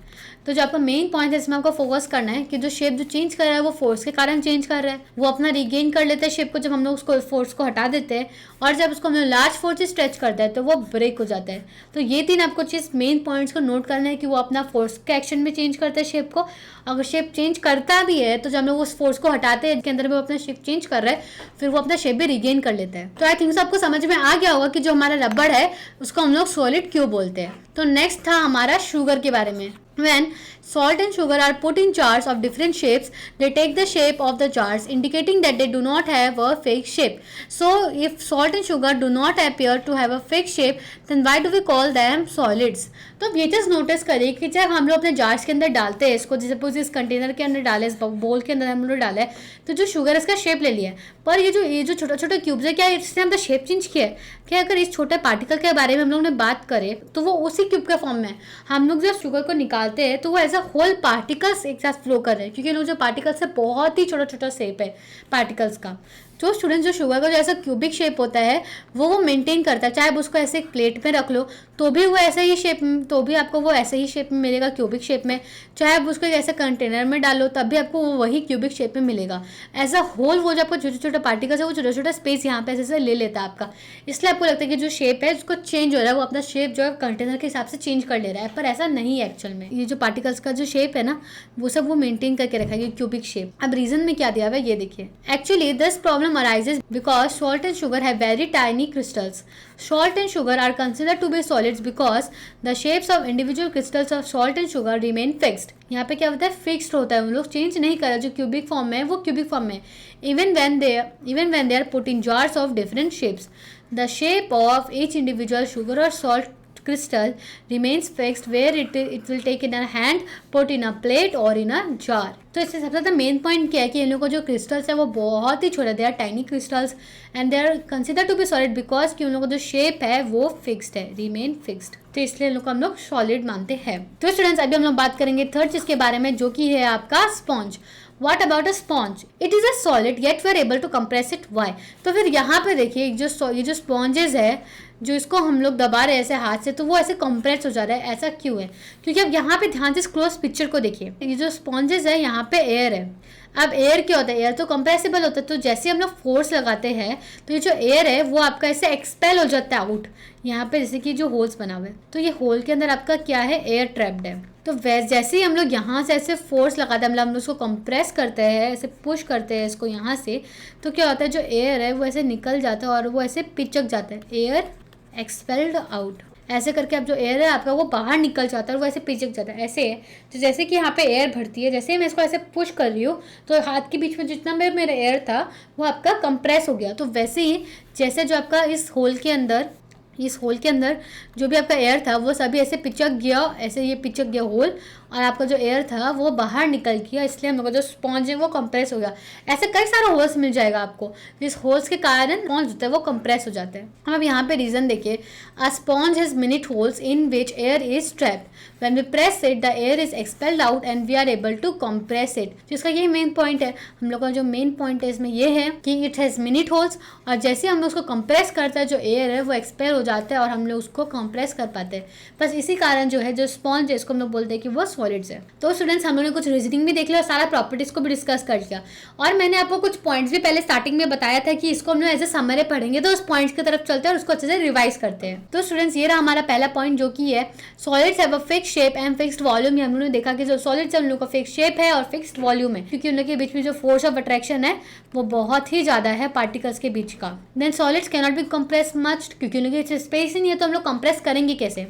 तो जो आपका मेन पॉइंट है इसमें आपको फोकस करना है कि जो शेप जो चेंज कर रहा है वो फोर्स के कारण चेंज कर रहा है, वो अपना रिगेन कर लेता है शेप को जब हम लोग उसको फोर्स को हटा देते हैं, और जब उसको हम लोग लार्ज फोर्स से स्ट्रेच करते हैं तो वो ब्रेक हो जाता है। तो ये 3 आपको चीज़ मेन पॉइंट्स को नोट करना है कि वो अपना फोर्स के एक्शन में चेंज करता है शेप को। अगर शेप चेंज करता भी है तो जब हम लोग उस फोर्स को हटाते हैं इसके अंदर वो अपना शेप चेंज कर रहा है, फिर वो अपना शेप भी रिगेन कर लेता है। तो आई थिंक आपको समझ में आ गया होगा कि जो हमारा रबड़ है उसको हम लोग सॉलिड क्यों बोलते हैं। तो नेक्स्ट था हमारा शुगर के बारे में। When salt and sugar are put in jars of different shapes, they take the shape of the jars, indicating that they do not have a fixed shape. So, if salt and sugar do not appear to have a fixed shape, then why do we call them solids? तो अब ये चीज़ नोटिस करिए कि जब हम लोग अपने जार्स के अंदर डालते हैं इसको, जैसे सपोज इस कंटेनर के अंदर डाले, इस बोल के अंदर हम लोग डाले, तो जो शुगर इसका शेप ले लिया है, पर ये जो छोटे छोटे क्यूब्स है, क्या इसने हमने शेप चेंज किया है? क्या अगर इस छोटे पार्टिकल के बारे में हम लोग ने बात करें तो वो उसी क्यूब के फॉर्म में है। हम लोग जब शुगर को निकालते हैं तो वो एज अ होल पार्टिकल्स एक साथ फ्लो कर रहे हैं, क्योंकि लोग जो पार्टिकल्स है बहुत ही छोटा छोटा शेप है पार्टिकल्स का। जो स्टूडेंट जो शुगर का जो ऐसा क्यूबिक शेप होता है वो मेंटेन करता है, चाहे आप उसको ऐसे एक प्लेट में रख लो तो भी वो ऐसे ही शेप, तो भी आपको वो ऐसे ही शेप में मिलेगा क्यूबिक शेप में, चाहे आप उसको एक ऐसे कंटेनर में डालो तब भी आपको वो वही क्यूबिक शेप में मिलेगा। एज अ होल वो जो आपको छोटे छोटे पार्टिकल्स है वो छोटा छोटा स्पेस यहाँ पे ऐसे ले लेता है आपका, इसलिए आपको लगता है कि जो शेप है उसको चेंज हो रहा है, वो अपना शेप जो है कंटेनर के हिसाब से चेंज कर ले रहा है, पर ऐसा नहीं है एक्चुअल में। ये जो पार्टिकल्स का जो शेप है ना वो सब वो मेंटेन करके रखा है, क्यूबिक शेप। अब रीजन में क्या दिया हुआ है ये देखिए। Actually this problem arises because salt and sugar have very tiny crystals. Salt and sugar are considered to be solids because the shapes of individual crystals of salt and sugar remain fixed. यहाँ पे क्या होता है, फिक्स्ड होता है, उन लोग चेंज नहीं कर रहे, जो क्यूबिक फॉर्म में है वो क्यूबिक फॉर्म में, even when they are put in jars of different shapes. The shape of each individual sugar or salt crystal remains fixed where it will take in a hand, put in a plate or in a jar. तो इससे सबसे ज़्यादा मेन पॉइंट क्या है कि इन लोगों को जो क्रिस्टल्स है वो बहुत ही छोटे, they are tiny crystals and they are consider to be solid because कि उन लोगों का जो शेप है वो फिक्स्ड है, रिमेन फिक्स्ड, तो इसलिए इन लोग को हम लोग सॉलिड मानते हैं। तो स्टूडेंट्स अभी हम लोग बात करेंगे थर्ड चीज़ के बारे में, जो कि है आपका sponge. What about a sponge? It is a solid yet we are able to compress it. Why? तो फिर यहाँ पे देखिए ये जो स्पॉन्जेस है, जो इसको हम लोग दबा रहे हैं ऐसे हाथ से, तो वो ऐसे कंप्रेस हो जा रहा है, ऐसा क्यों है? क्योंकि अब यहाँ पे ध्यान से इस क्लोज पिक्चर को देखिए, ये जो स्पॉन्जेस है यहाँ पे एयर है। अब एयर क्या होता है, एयर तो कंप्रेसिबल होता है, तो जैसे हम लोग फोर्स लगाते हैं तो ये जो एयर है वो आपका ऐसे एक्सपेल हो जाता है आउट, यहाँ पे जैसे कि जो होल्स बना हुआ है, तो ये होल के अंदर आपका क्या है, एयर ट्रैप्ड है। तो जैसे ही हम लोग यहाँ से ऐसे फोर्स लगाते हैं, मतलब हम लोग उसको कंप्रेस करते हैं, ऐसे पुश करते हैं इसको यहाँ से, तो क्या होता है जो एयर है वो ऐसे निकल जाता है और वो ऐसे पिचक जाता है, एयर एक्सपेल्ड आउट, ऐसे करके अब जो एयर है आपका वो बाहर निकल जाता है और वो ऐसे पिचक जाता है, ऐसे है। तो जैसे कि यहाँ पे एयर भरती है, जैसे ही मैं इसको ऐसे पुश कर रही हूँ तो हाथ के बीच में जितना मेरा एयर था वो आपका कंप्रेस हो गया। तो वैसे ही जैसे जो आपका इस होल के अंदर जो भी आपका एयर था वो सभी ऐसे पिचक गया, ऐसे ये पिचक गया होल, और आपका जो एयर था वो बाहर निकल गया, इसलिए हम लोग का जो स्पॉन्ज है वो कंप्रेस हो गया। ऐसे कई सारे होल्स मिल जाएगा आपको, इस होल्स के कारण स्पॉन्ज होता है वो कंप्रेस हो जाता है। हम अब यहाँ पे रीजन देखिए, a sponge has minute holes in which air is trapped, when we press it the air is expelled out and we are able to compress it. तो इसका यही मेन पॉइंट है, हम लोग का जो मेन पॉइंट है इसमें ये है कि इट हैज मिनिट होल्स, और जैसे हम लोग उसको कंप्रेस करते हैं जो एयर है वो एक्सपेल हो जाता है और हम लोग उसको कंप्रेस कर पाते हैं। बस इसी कारण जो है जो स्पॉन्ज है इसको हम लोग बोलते हैं कि वो सॉलिड्स है। तो स्टूडेंट्स हम लोगों ने कुछ रीजनिंग भी देख लिया और सारा प्रॉपर्टीज को भी डिस्कस कर लिया, और मैंने आपको कुछ पॉइंट्स भी पहले स्टार्टिंग में बताया था कि इसको हम लोग एज ए समरी पढ़ेंगे, तो उस पॉइंट्स की तरफ चलते हैं और उसको अच्छे से रिवाइज करते हैं। तो स्टूडेंट्स ये रहा हमारा पहला पॉइंट, जो कि है solids have a fixed shape and fixed volume. हम लोगों ने देखा कि जो सॉलिड्स है उन लोगों का फिक्स्ड शेप है और फिक्स्ड वॉल्यूम है, क्योंकि उन लोगों के बीच में जो फोर्स ऑफ अट्रैक्शन है वो बहुत ही ज्यादा है पार्टिकल्स के बीच का। Then solids can not be compress much, क्योंकि उन लोगों के स्पेस ही नहीं है, तो हम लोग कंप्रेस करेंगे कैसे।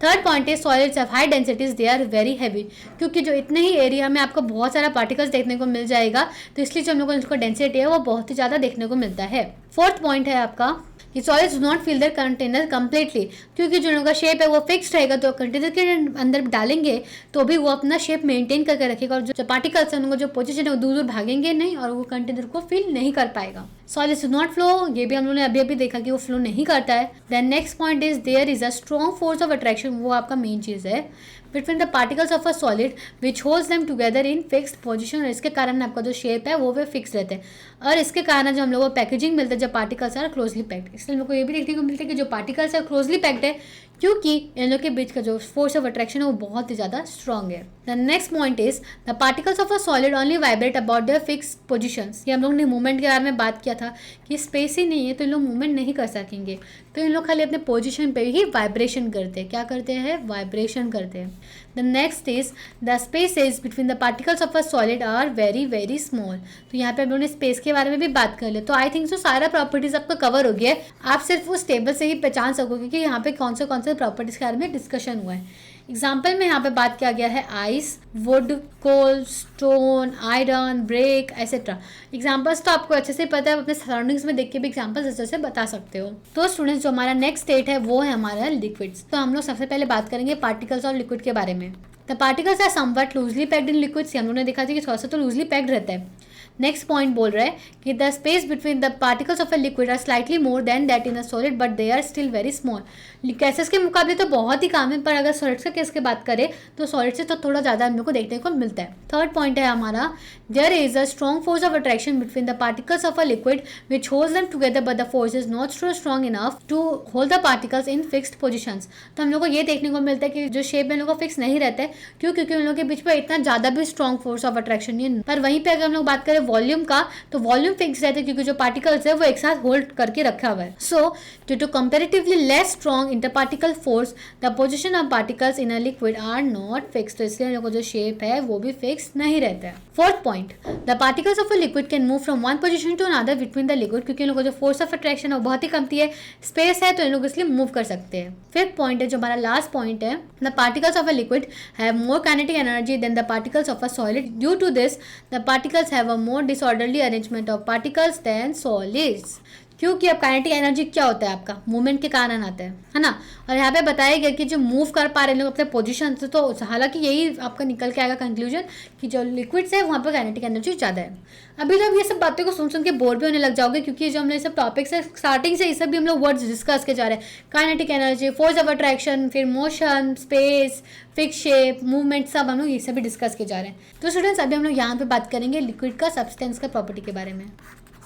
थर्ड पॉइंट है solids have high densities, they are very heavy, क्योंकि जो इतने ही एरिया में आपको बहुत सारा पार्टिकल्स देखने को मिल जाएगा, तो इसलिए जो हम लोग को इसको डेंसिटी है वो बहुत ही ज़्यादा देखने को मिलता है। फोर्थ पॉइंट है आपका कि solids do not fill their container completely, क्योंकि जो उनका शेप है वो फिक्स्ड रहेगा, तो कंटेनर के अंदर डालेंगे तो भी वो अपना शेप मेंटेन करके रखेगा, और जो पार्टिकल्स हैं उनका जो पोजीशन है वो दूर दूर भागेंगे नहीं और वो कंटेनर को फिल नहीं कर पाएगा। सॉलिड्स डू नॉट फ्लो, ये भी हम लोगों ने अभी अभी देखा कि वो फ्लो नहीं करता है। Then next point is there is a strong force of attraction, वो आपका मेन चीज़ है between the particles of a solid which holds them together in fixed position, और इसके कारण आपका जो शेप है वो भी फिक्स रहते हैं, और इसके कारण जो हम लोगों को पैकेजिंग मिलता है जब पार्टिकल्स आर क्लोजली पैक्ड, इसलिए हम लोग को ये भी देखने को मिलता है कि जो पार्टिकल्स आर क्लोजली पैक्ड है, क्योंकि इन लोग के बीच का जो फोर्स ऑफ अट्रैक्शन है वो बहुत ही ज़्यादा स्ट्रॉन्ग है। The next point is the particles of a solid only vibrate about their fix positions. ये हम लोग ने मूवमेंट के बारे में बात किया था कि स्पेस ही नहीं है तो इन लोग मूवमेंट नहीं कर सकेंगे, तो इन लोग खाली अपने पोजीशन पे ही वाइब्रेशन करते हैं। क्या करते हैं? वाइब्रेशन करते हैं। The next is the spaces between the particles of a solid are very very small. तो यहाँ पे हम लोगों ने स्पेस के बारे में भी बात कर लिया, तो आई थिंक सो सारा प्रॉपर्टीज आपका कवर हो गया है। आप सिर्फ उस टेबल से ही पहचान सकोगे कि यहाँ पे कौन से प्रॉपर्टीज के बारे में डिस्कशन हुआ है। एग्जाम्पल में यहाँ पे बात किया गया है ice, wood, coal, stone, iron, brick etcetera. Examples तो आपको अच्छे से पता है, अपने सराउंडिंग्स में देख के भी एग्जाम्पल्स अच्छे से बता सकते हो। तो स्टूडेंट्स, जो हमारा नेक्स्ट स्टेट है वो है हमारा लिक्विड्स। तो हम लोग सबसे पहले बात करेंगे पार्टिकल्स और लिक्विड के बारे में। The particles are somewhat loosely packed in liquids. हम लोगों ने देखा था कि थोड़ा सा तो लूजली पैक्ड रहता है। नेक्स्ट पॉइंट बोल रहा है कि the space between the particles of a liquid are slightly more than that in a solid but they are still very small. Gases के मुकाबले तो बहुत ही कम है, पर अगर सॉलिड्स का केस की बात करें तो सॉलिड से तो थोड़ा ज़्यादा हम लोग को देखने को मिलता है। थर्ड पॉइंट है हमारा, there is a strong force of attraction between the particles of a liquid which holds them together but the force is not so strong enough to hold the particles in fixed positions. तो हम लोग को ये देखने को मिलता है कि जो शेप में लोग को फिक्स नहीं रहता है, क्यों? क्योंकि उन लोगों के बीच में इतना ज़्यादा भी स्ट्रॉन्ग फोर्स ऑफ अट्रैक्शन नहीं है। पर वहीं पर अगर हम लोग बात करें वॉल्यूम का, तो वॉल्यूम फिक्स रहता है क्योंकि जो पार्टिकल्स है वो एक साथ होल्ड करके रखा हुआ है। So due to comparatively less strong interparticle force the position of particles in a liquid are not fixed. तो इसलिए लोगों को जो शेप है वो भी फिक्स नहीं रहता है। Fourth point, the particles of a liquid can move from one position to another between the liquid, क्योंकि इन लोगों को जो फोर्स ऑफ अट्रैक्शन है वो बहुत ही कमती है, स्पेस है, तो इन लोग इसलिए मूव कर सकते हैं। फिफ्थ पॉइंट है जो हमारा लास्ट पॉइंट है, the particles of a liquid have more kinetic energy than the particles of a solid. Due to this the particles have a more disorderly arrangement of particles than solids. क्योंकि अब काइनेटिक एनर्जी क्या होता है आपका, मूवमेंट के कारण आता है ना। और यहाँ पे बताया गया कि जो मूव कर पा रहे हैं लोग अपने पोजीशन से, तो हालांकि यही आपका निकल के आएगा कंक्लूजन कि जो लिक्विड्स है वहाँ पर काइनेटिक एनर्जी ज़्यादा है। अभी जब ये सब बातों को सुन के बोर भी होने लग जाओगे, क्योंकि जो हमने ये सब टॉपिक्स है स्टार्टिंग से ये सब भी हम लोग वर्ड्स डिस्कस के जा रहे हैं, kinetic energy, force of attraction, फिर motion, space, fix shape, movement, सब हम लोग ये सब भी डिस्कस के जा रहे हैं। तो स्टूडेंट्स, अभी हम लोग यहाँ पे बात करेंगे लिक्विड का सब्सटेंस का प्रॉपर्टी के बारे में।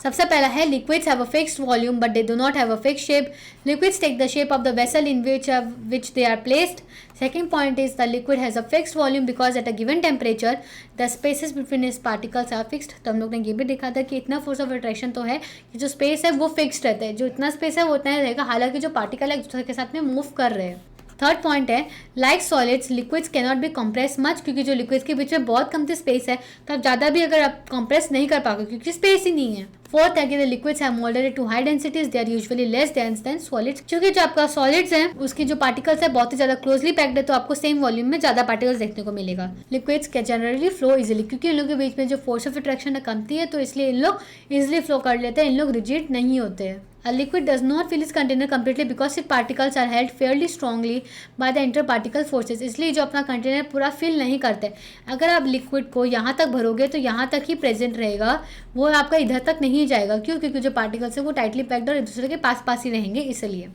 सबसे पहला है liquids have a fixed volume but they do not have a fixed shape. Liquids take the shape of the vessel in which they are placed. Second point is the liquid has a fixed volume because at a given temperature the spaces between its particles are fixed. तो हम लोग ने ये भी देखा था कि इतना फोर्स ऑफ अट्रैक्शन तो है कि जो स्पेस है वो फिक्स्ड रहता है, जो इतना स्पेस है वो उतना ही रहेगा, हालांकि जो पार्टिकल है एक दूसरे के साथ में मूव कर रहे हैं। थर्ड पॉइंट है, like solids liquids can not be compress much, क्योंकि जो लिक्विड्स के बीच में बहुत कम स्पेस है तो आप ज़्यादा भी अगर आप कंप्रेस नहीं कर पाओगे क्योंकि स्पेस ही नहीं है। फोर्थ है कि the liquids have moderated to high densities, they are usually less dense than solids, क्योंकि जो आपका सॉलिड्स है उसकी जो पार्टिकल्स है बहुत ही ज़्यादा क्लोजली पैक्ड है, तो आपको सेम वॉल्यूम में ज़्यादा पार्टिकल्स देखने को मिलेगा। Liquids can generally flow easily, क्योंकि इन लोगों के बीच में जो फोर्स ऑफ अट्रैक्शन है कमती है, तो इसलिए इन लोग इजिली फ्लो कर लेते हैं, इन लोग रिजिड नहीं होते हैं। A liquid does not fill its container completely because its particles are held fairly strongly by the interparticle forces. इसलिए जो अपना कंटेनर पूरा फिल नहीं करते, अगर आप लिक्विड को यहाँ तक भरोगे तो यहाँ तक ही प्रेजेंट रहेगा, वो आपका इधर तक नहीं जाएगा। क्यों? क्योंकि जो पार्टिकल्स है वो टाइटली पैक्ड और एक दूसरे के पास पास ही रहेंगे, इसलिए।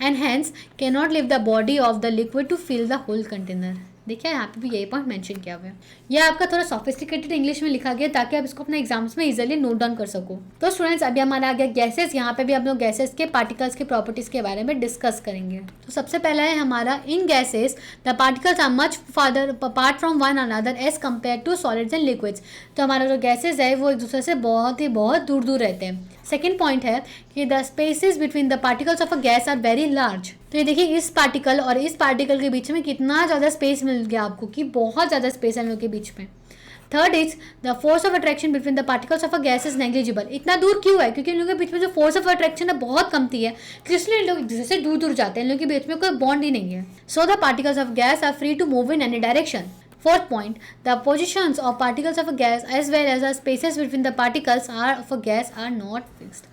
And hence can not leave the body of the liquid to fill the whole container. देखिए यहाँ पे भी यही पॉइंट मेंशन किया हुआ है। यह आपका थोड़ा सोफिस्टिकेटेड इंग्लिश में लिखा गया ताकि आप इसको अपने एग्जाम्स में इजीली नोट डाउन कर सको। तो स्टूडेंट्स, अभी हमारा आ गया गैसेस। यहाँ पे भी हम लोग गैसेस के पार्टिकल्स के प्रॉपर्टीज के बारे में डिस्कस करेंगे। तो सबसे पहला है हमारा, in gases the particles are much farther apart from one another as compare to solids and liquids. तो हमारा जो गैसेज है वो एक दूसरे से बहुत दूर दूर रहते हैं। सेकेंड पॉइंट है कि the spaces between the particles of a gas are very large. तो ये देखिए इस पार्टिकल और इस पार्टिकल के बीच में कितना ज़्यादा स्पेस मिल गया आपको, कि बहुत ज़्यादा स्पेस है इन लोगों के बीच में। Third is the force of attraction between the particles of a gas is negligible. इतना दूर क्यों है? क्योंकि इन लोगों के बीच में जो फोर्स ऑफ अट्रैक्शन है बहुत कमती है, इसलिए इन लोग जैसे दूर दूर जाते हैं, इन लोगों के बीच में कोई बॉन्ड ही नहीं है। So the particles of gas are free to move in any direction. Fourth point, the positions of particles of a gas as well as the spaces between the particles of a gas are not fixed.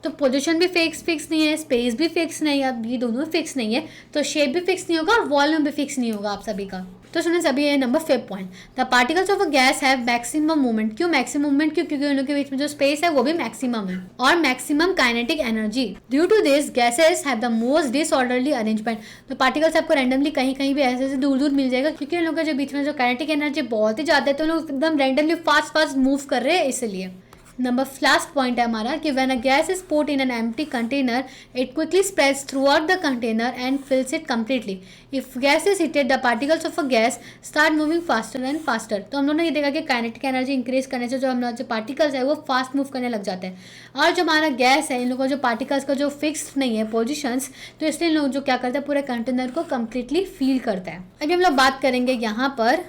तो पोजीशन भी फिक्स नहीं है, स्पेस भी फिक्स नहीं है, अब ये दोनों फिक्स नहीं है, तो शेप भी फिक्स नहीं होगा और वॉल्यूम भी फिक्स नहीं होगा आप सभी का। तो सुनिए सभी, ये number 5 point, the particles of a guys have maximum movement. क्यों मैक्सिमम मूवमेंट? क्योंकि उन लोगों के बीच में जो स्पेस है वो भी मैक्सिमम है, और maximum kinetic energy. Due to this gases have the most disorderly arrangement. तो पार्टिकल्स आपको रैंडमली कहीं भी ऐसे दूर दूर मिल जाएगा, क्योंकि उन लोगों के जो बीच में जो काइनेटिक एनर्जी बहुत ही ज़्यादा है, तो लोग एकदम रैंडमली फास्ट मूव कर रहे हैं, इसलिए। नंबर लास्ट पॉइंट है हमारा कि when a gas is put in an empty container it quickly spreads throughout the container and fills it completely. If gas is heated the particles of a gas start moving faster and faster. तो हम लोगों ने ये देखा कि काइनेटिक एनर्जी इंक्रीज करने से जो हमारा जो पार्टिकल्स है वो फास्ट मूव करने लग जाते हैं, और जो हमारा गैस है इन लोगों जो पार्टिकल्स का जो फिक्स्ड नहीं है पोजिशंस, तो इसलिए इन लोग जो क्या करते हैं पूरे कंटेनर को कम्प्लीटली फील करता है। अभी हम लोग बात करेंगे यहाँ पर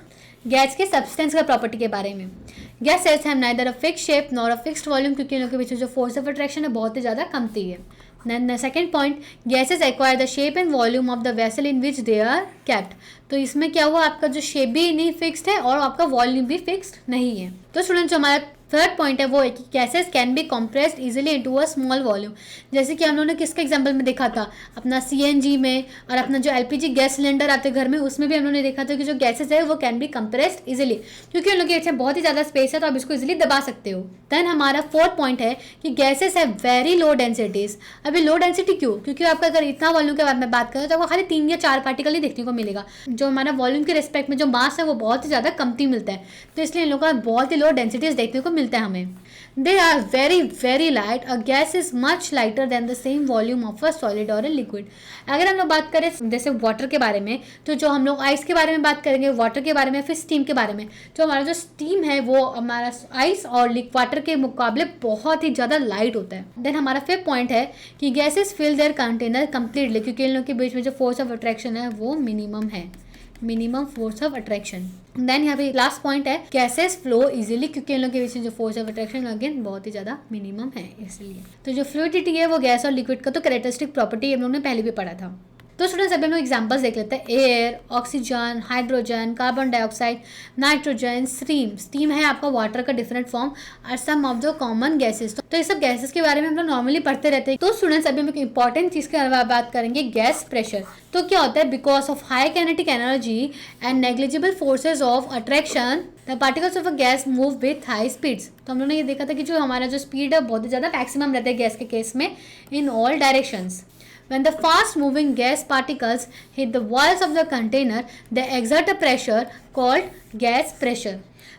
गैस के सब्सटेंस का प्रॉपर्टी के बारे में। Gases have neither a fixed shape nor a fixed volume, क्योंकि इन लोगों के बीच में जो फोर्स ऑफ अट्रैक्शन है बहुत ही ज़्यादा कमती है। Then second point, gases acquire the shape and volume of the vessel in which they are kept. तो इसमें क्या हुआ, आपका जो शेप भी नहीं फिक्स्ड है और आपका वॉल्यूम भी फिक्स्ड नहीं है। तो स्टूडेंट्स जो हमारा थर्ड पॉइंट है वो है कि gases can be compressed easily into a small volume. जैसे कि हम लोगों ने किसके एग्जांपल में देखा था, अपना सीएनजी में और अपना जो एलपीजी गैस सिलेंडर आते घर में, उसमें भी हम लोगों ने देखा था कि जो गैसेज है वो कैन बी कंप्रेस्ड इजीली, क्योंकि उन लोगों के बहुत ही ज़्यादा स्पेस है तो आप इसको इजीली दबा सकते हो। देन हमारा फोर्थ पॉइंट है कि गैसेज है वेरी लो डेंसिटीज। अभी लो डेंसिटी क्यों, क्योंकि आपका अगर इतना वॉल्यूम के बारे में बात करें तो आपको खाली 3 या 4 पार्टिकल ही देखने को मिलेगा। जो हमारा वॉल्यूम के रिस्पेक्ट में जो मास है वो बहुत ही ज़्यादा कमती मिलता है, तो इसलिए इन लोगों का बहुत ही लो डेंसिटीज देखने को मिलता है हमें। They are very very light. A gas is much lighter than the same volume of a solid or a liquid. अगर हम लोग बात करें जैसे वाटर के बारे में, तो जो हम लोग आइस के बारे में बात करेंगे, वाटर के बारे में, फिर स्टीम के बारे में। जो हमारा जो स्टीम है वो हमारा आइस और वाटर के मुकाबले बहुत ही ज़्यादा लाइट होता है। देन हमारा फिफ्थ पॉइंट है कि gases fill their container completely, क्योंकि इन लोगों के बीच में जो फोर्स ऑफ अट्रैक्शन है वो मिनिमम है, minimum force of attraction. Then यहाँ पे लास्ट पॉइंट है गैसेस फ्लो इजीली, क्योंकि इन लोगों के बीच में जो फोर्स ऑफ अट्रैक्शन अगेन बहुत ही ज़्यादा मिनिमम है इसलिए। तो जो फ्लूइडिटी है वो गैस और लिक्विड का तो कैरेक्टरिस्टिक प्रॉपर्टी हम लोगों ने पहले भी पढ़ा था। तो स्टूडेंट्स अभी हम लोग एग्जाम्पल्स देख लेते हैं। Air, oxygen, hydrogen, carbon dioxide, nitrogen, steam है आपका वाटर का डिफरेंट फॉर्म और सम ऑफ द कॉमन गैसेस। तो ये सब गैसेस के बारे में हम लोग नॉर्मली पढ़ते रहते हैं। तो स्टूडेंट्स अभी हम एक इंपॉर्टेंट चीज़ के बारे में बात करेंगे, गैस प्रेशर। तो क्या होता है, because of high kinetic energy and negligible forces of attraction the particles of a gas move with high speeds. तो हम लोगों ने ये देखा था कि जो हमारा जो स्पीड है बहुत ही ज़्यादा मैक्सिमम रहता है गैस के केस में in all directions. When the fast moving gas particles hit the walls of the container, they exert a pressure called gas pressure.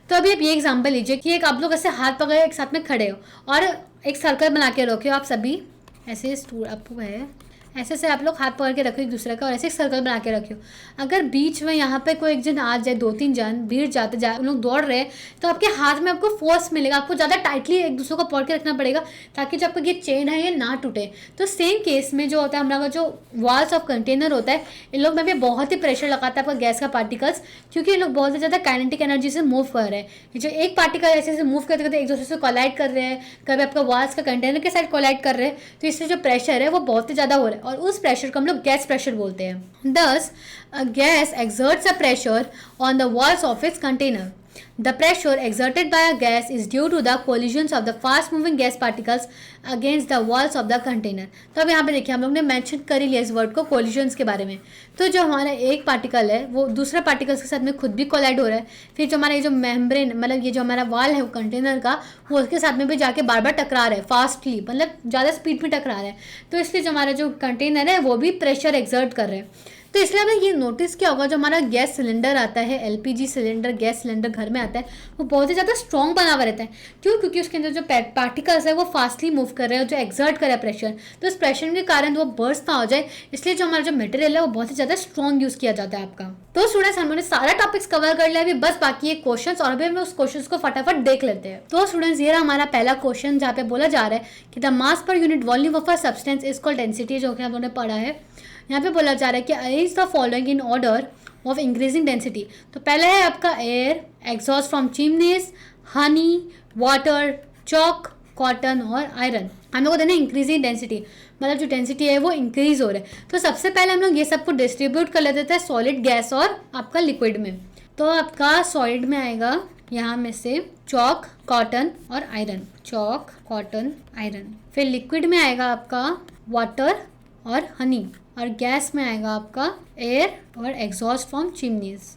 तो अभी आप ये एग्जांपल लीजिए कि एक आप लोग ऐसे हाथ पकड़े एक साथ में खड़े हो और एक सर्कल बना के रखे हो आप सभी, ऐसे आपको है ऐसे से आप लोग हाथ पकड़ के रखो एक दूसरे का और ऐसे एक सर्कल बना के रखियो। अगर बीच में यहाँ पे कोई एक जन आ जाए, 2-3 जन भीड़ जाते जाए, उन लोग दौड़ रहे हैं, तो आपके हाथ में आपको फोर्स मिलेगा, आपको ज़्यादा टाइटली एक दूसरे को पकड़ के रखना पड़ेगा ताकि जो आपका ये चेन है ये ना टूटे। तो सेम केस में जो होता है हमारा जो वॉल्स ऑफ कंटेनर होता है, इन लोग में भी बहुत ही प्रेशर लगाता है आपका गैस का पार्टिकल्स, क्योंकि इन लोग बहुत ही ज़्यादा काइनेटिक एनर्जी से मूव कर रहे हैं। जो एक पार्टिकल ऐसे ऐसे मूव करते करते एक दूसरे से कोलाइड कर रहे हैं, कभी आपका वॉल्स का कंटेनर के साथ कोलाइड कर रहे हैं, तो इससे जो प्रेशर है वो बहुत ही ज़्यादा हो रहा है और उस प्रेशर को हम लोग गैस प्रेशर बोलते हैं। Thus, a gas exerts a pressure on the walls of its container. The pressure exerted by a gas is due to the collisions of the fast-moving gas particles against the walls of the container. तो अब यहाँ पे देखिए हम लोग ने मेंशन कर ही लिया इस वर्ड को collisions के बारे में। तो जो हमारा एक पार्टिकल है वो दूसरे पार्टिकल्स के साथ में खुद भी कोलाइड हो रहा है, फिर जो हमारा ये जो मेम्ब्रेन मतलब ये जो हमारा वॉल है वो कंटेनर का, वो उसके साथ में भी जाके बार बार टकरा रहा है फास्टली, मतलब ज़्यादा स्पीड में टकरा रहा है। तो इसलिए जो हमारा जो कंटेनर है वो भी प्रेशर एक्सर्ट कर रहे हैं। तो इसलिए हमें ये नोटिस किया होगा जो हमारा गैस सिलेंडर आता है, एलपीजी सिलेंडर, गैस सिलेंडर घर में आता है, वो बहुत ही ज़्यादा स्ट्रॉन्ग बना हुआ रहता है। क्यों? क्योंकि उसके अंदर जो पार्टिकल्स है वो फास्टली मूव कर रहे हैं, जो एक्सर्ट कर रहा है प्रेशर, तो इस प्रेशर के कारण वो बर्स्ट ना हो जाए, इसलिए जो हमारा जो मटेरियल है वो बहुत ही ज़्यादा स्ट्रॉन्ग यूज़ किया जाता है आपका। तो स्टूडेंट्स हमने सारा टॉपिक्स कवर कर लिया, अभी बस बाकी है क्वेश्चंस और अभी हम उस क्वेश्चंस को फटाफट देख लेते हैं। तो स्टूडेंट्स ये रहा हमारा पहला क्वेश्चन जहाँ पे बोला जा रहा है कि the mass per unit volume of a substance is called density, जो कि हम लोगों ने पढ़ा है। यहाँ पे बोला जा रहा है कि arrange the following in order of increasing density. तो पहला है आपका air, exhaust from chimneys, Honey, water, chalk, cotton और आयरन। हम लोग को देना इंक्रीजिंग डेंसिटी, मतलब जो डेंसिटी है वो इंक्रीज हो रहा है। तो सबसे पहले हम लोग ये सबको डिस्ट्रीब्यूट कर लेते थे सॉलिड, गैस और आपका लिक्विड में। तो आपका सॉलिड में आएगा यहाँ में से चॉक, कॉटन और आयरन, चॉक, कॉटन, आयरन। फिर लिक्विड में आएगा आपका वाटर और हनी, और गैस में आएगा आपका एयर और एग्जॉस्ट फ्रॉम चिमनीज।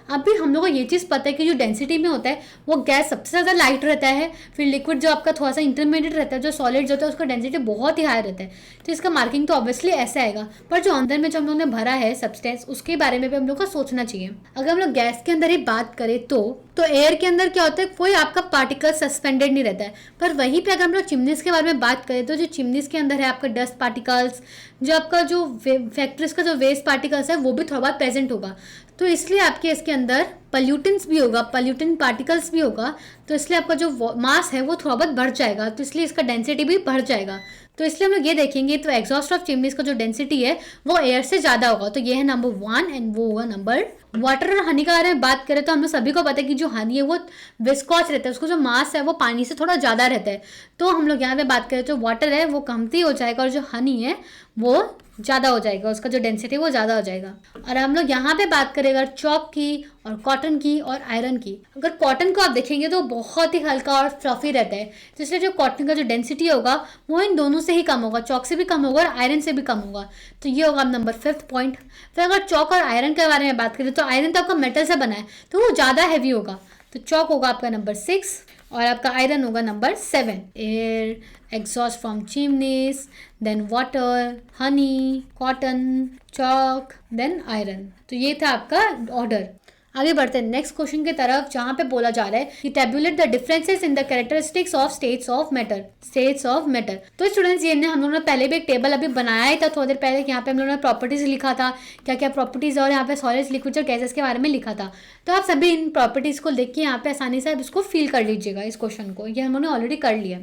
अभी हम लोग को ये चीज़ पता है कि जो डेंसिटी में होता है वो गैस सबसे ज़्यादा लाइट रहता है, फिर लिक्विड जो आपका थोड़ा सा इंटरमीडिएट रहता है, जो सॉलिड जो होता है उसका डेंसिटी बहुत ही हाई रहता है। तो इसका मार्किंग तो ऑब्वियसली ऐसे आएगा, पर जो अंदर में जो हम लोग ने भरा है सब्सटेंस उसके बारे में भी हम लोग को सोचना चाहिए। अगर हम लोग गैस के अंदर ही बात करें तो एयर के अंदर क्या होता है, कोई आपका पार्टिकल सस्पेंडेड नहीं रहता है, पर वहीं पे अगर हम लोग चिमनीज के बारे में बात करें तो जो चिमनीज के अंदर है आपका डस्ट पार्टिकल्स, जो आपका जो फैक्ट्रीज का जो वेस्ट पार्टिकल्स है वो भी थोड़ा बहुत प्रेजेंट होगा। तो इसलिए आपके इसके अंदर पल्यूटेंट्स भी होगा, पल्यूटेंट पार्टिकल्स भी होगा, तो इसलिए आपका जो मास है वो थोड़ा बहुत बढ़ जाएगा, तो इसलिए इसका डेंसिटी भी बढ़ जाएगा। तो इसलिए हम लोग ये देखेंगे तो एग्जॉस्ट ऑफ चिमनीज का जो डेंसिटी है वो एयर से ज़्यादा होगा, तो ये है नंबर 1 एंड वो होगा नंबर। वाटर और हनी के बारे में बात करें तो हम लोग सभी को पता है कि जो हनी है वो विस्कॉस रहता है, उसको जो मास है वो पानी से थोड़ा ज़्यादा रहता है। तो हम लोग यहाँ पे बात करें तो वाटर है वो कमती हो जाएगा और जो हनी है वो ज़्यादा हो जाएगा, उसका जो डेंसिटी है वो ज़्यादा हो जाएगा। और हम लोग यहाँ पे बात करें अगर चॉक की और कॉटन की और आयरन की, अगर कॉटन को आप देखेंगे तो बहुत ही हल्का और फ्लफी रहता है, तो इसलिए जो कॉटन का जो डेंसिटी होगा वो इन दोनों से ही कम होगा, चॉक से भी कम होगा और आयरन से भी कम होगा। तो ये होगा नंबर 5th पॉइंट। फिर अगर चॉक और आयरन के बारे में बात करें तो आयरन तो आपका मेटल से बना है तो वो ज़्यादा हैवी होगा, तो चॉक होगा आपका नंबर 6 और आपका आयरन होगा number 7। Air, exhaust from chimneys, then water, honey, cotton, chalk, then iron. तो ये था आपका ऑर्डर। आगे बढ़ते हैं नेक्स्ट क्वेश्चन की तरफ, जहाँ पे बोला जा रहा है कि tablet the differences in the characteristics of states of matter, states of matter. तो स्टूडेंट्स ये हम लोगों ने पहले भी एक टेबल अभी बनाया ही था थोड़ी देर पहले, यहाँ पे हम लोगों ने प्रॉपर्टीज लिखा था, क्या क्या प्रॉपर्टीज और यहाँ पे सॉलिड्स, लिक्विड्स और गैसेस के बारे में लिखा था। तो आप सभी इन प्रॉपर्टीज को देख के यहाँ पे आसानी से आप इसको फील कर लीजिएगा, इस क्वेश्चन को, ये हमने ऑलरेडी कर लिया।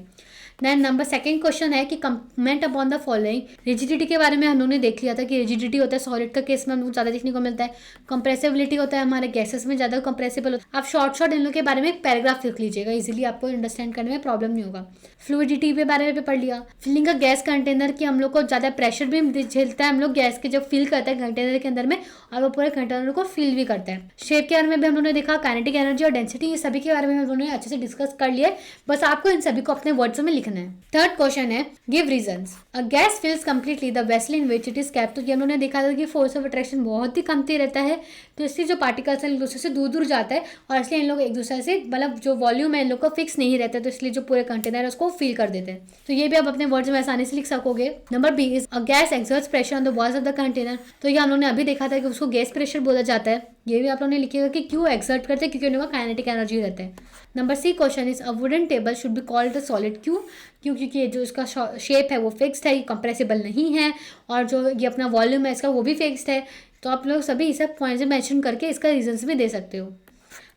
देन नंबर 2 क्वेश्चन है कि comment upon the following. Rigidity के बारे में हम लोगों ने देख लिया था कि रिजिडिटी होता है सॉलिड का केस में हम लोग ज़्यादा देखने को मिलता है, कंप्रेसिबिलिटी होता है हमारे गैसेस में ज़्यादा कंप्रेसिबल होता है। आप शॉर्ट इन लोग के बारे में एक पैराग्राफ लिख लीजिएगा, इजीली आपको अंडरस्टैंड करने में प्रॉब्लम नहीं होगा। फ्लूइडिटी के बारे में पढ़ लिया। फिलिंग का गैस कंटेनर की हम लोग को ज़्यादा प्रेशर भी झेलता है, हम लोग गैस के जब फिल करते हैं कंटेनर के अंदर में और वो पूरे कंटेनर को फिल भी करता है। शेप के बारे में भी हम लोगों ने देखा, काइनेटिक एनर्जी और डेंसिटी, ये सभी के बारे में हम लोगों ने अच्छे से डिस्कस कर लिया है, बस आपको इन सभी को अपने वर्ड्स में लिखना है। थर्ड क्वेश्चन है give reasons. A gas fills completely the vessel in which it is capped. तो ये हम लोगों ने देखा था कि फोर्स ऑफ अट्रैक्शन बहुत ही कमती रहता है, तो इसलिए जो पार्टिकल्स हैं एक दूसरे से दूर दूर जाता है और इसलिए इन लोग एक दूसरे से मतलब जो वॉल्यूम है इन लोग का फिक्स नहीं रहता है, तो इसलिए जो पूरे कंटेनर है उसको फील कर देते हैं। तो ये भी आप अपने वर्ड्स में आसानी से लिख सकोगे। Number B is a gas exerts pressure on the walls of the container. तो ये हम लोग ने अभी देखा था कि उसको गैस प्रेशर बोला जाता है, ये भी आप लोगों ने लिखिएगा कि क्यों एक्सर्ट करते हैं, क्योंकि उनका काइनेटिक एनर्जी रहता है। Number C question is a wooden table should be called the solid. क्यों? क्योंकि जो इसका शेप है वो फिक्स्ड है, ये कंप्रेसिबल नहीं है, और जो ये अपना वॉल्यूम है इसका वो भी फिक्स्ड है। तो आप लोग सभी सब पॉइंट्स मेंशन करके इसका रीजंस भी दे सकते हो।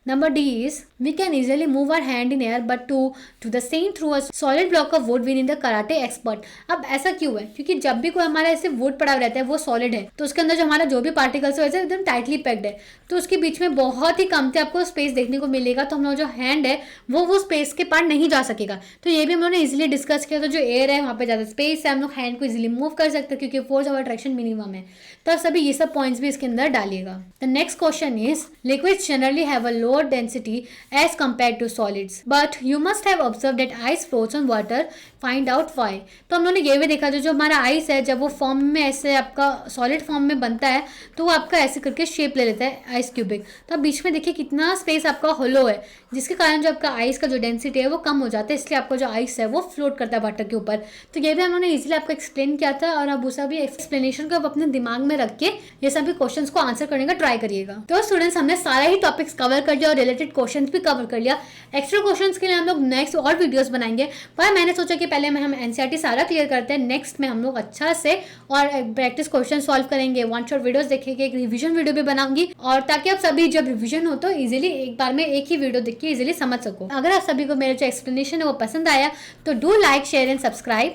Number D is we can easily move our hand in air but to the same through a solid block of wood we need the karate expert। अब ऐसा क्यों है? क्योंकि जब भी कोई हमारा ऐसे वुड पड़ा रहता है वो सॉलिड है, तो उसके अंदर जो हमारा जो भी पार्टिकल्स है एकदम टाइटली पैक्ड है, तो उसके बीच में बहुत ही कम से आपको स्पेस देखने को मिलेगा, तो हम लोग जो हैंड है वो स्पेस के पार नहीं जा सकेगा। तो ये भी हम लोगों ने इजिली डिस्कस किया, तो जो एयर है वहाँ पे ज़्यादा स्पेस है, हम लोग हैंड को इजिली मूव कर सकते हैं क्योंकि फोर्स ऑफ अट्रैक्शन मिनिमम है। तो सभी ये सब पॉइंट्स भी इसके अंदर डालिएगा। The next question is liquids generally have a lower density as compared to solids, but you must have observed that ice floats on water. Find out why। तो हम लोगों ने ये भी देखा जो हमारा आइस है जब वो फॉर्म में ऐसे आपका सॉलिड फॉर्म में बनता है तो वो आपका ऐसे करके शेप ले लेता है आइस क्यूबिक। तो आप बीच में देखिए कितना स्पेस आपका होलो है, जिसके कारण जो आपका आइस का जो डेंसिटी है वो कम हो जाता है, इसलिए आपका जो आइस है वो फ्लोट करता है वाटर के ऊपर। तो ये भी हम लोगों ने इजीली आपको एक्सप्लेन किया था, और अब उस सभी एक्सप्लेनेशन को आप अपने दिमाग में रख के ये सभी क्वेश्चंस को आंसर करने का ट्राई करिएगा। तो स्टूडेंट्स हमने सारा ही टॉपिक्स कवर कर लिया और रिलेटेड क्वेश्चंस भी कवर कर लिया। एक्स्ट्रा क्वेश्चंस के लिए हम लोग नेक्स्ट और वीडियोस बनाएंगे, पर मैंने सोचा कि पहले हम एनसीईआरटी सारा क्लियर करते हैं, नेक्स्ट में हम लोग अच्छा से और प्रैक्टिस क्वेश्चन सॉल्व करेंगे, वन शॉट वीडियोस देखेंगे, एक रिवीजन वीडियो भी बनाऊंगी, और ताकि आप सभी जब रिवीजन हो तो इजीली एक बार में एक ही वीडियो देख के इजीली समझ सको। अगर आप सभी को मेरा जो एक्सप्लेनेशन है वो पसंद आया तो do like share and subscribe,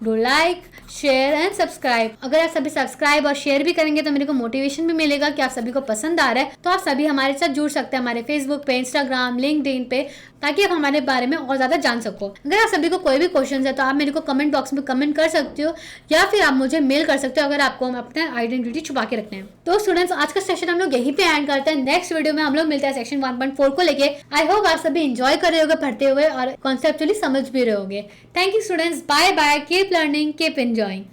do like share and subscribe. अगर आप सभी सब्सक्राइब और शेयर भी करेंगे तो मेरे को मोटिवेशन भी मिलेगा कि आप सभी को पसंद आ रहा है, तो आप सभी हमारे साथ जुड़ सकते हैं हमारे फेसबुक पे, इंस्टाग्राम, लिंक्डइन पे, ताकि आप हमारे बारे में और ज़्यादा जान सको। अगर आप सभी को कोई भी क्वेश्चन है तो आप मेरे को कमेंट बॉक्स में कमेंट कर सकते हो, या फिर आप मुझे मेल कर सकते हो अगर आपको अपना आइडेंटिटी छुपा के रखना है। तो स्टूडेंट्स आज का सेशन हम लोग यहीं पे एंड करते हैं, नेक्स्ट वीडियो में हम लोग मिलते हैं सेक्शन 1.4 को लेके। आई होप आप सभी एंजॉय कर रहे होगे पढ़ते हुए और कॉन्सेप्चुअली समझ भी रहे होगे। Thank you students, bye bye, keep learning, keep enjoying.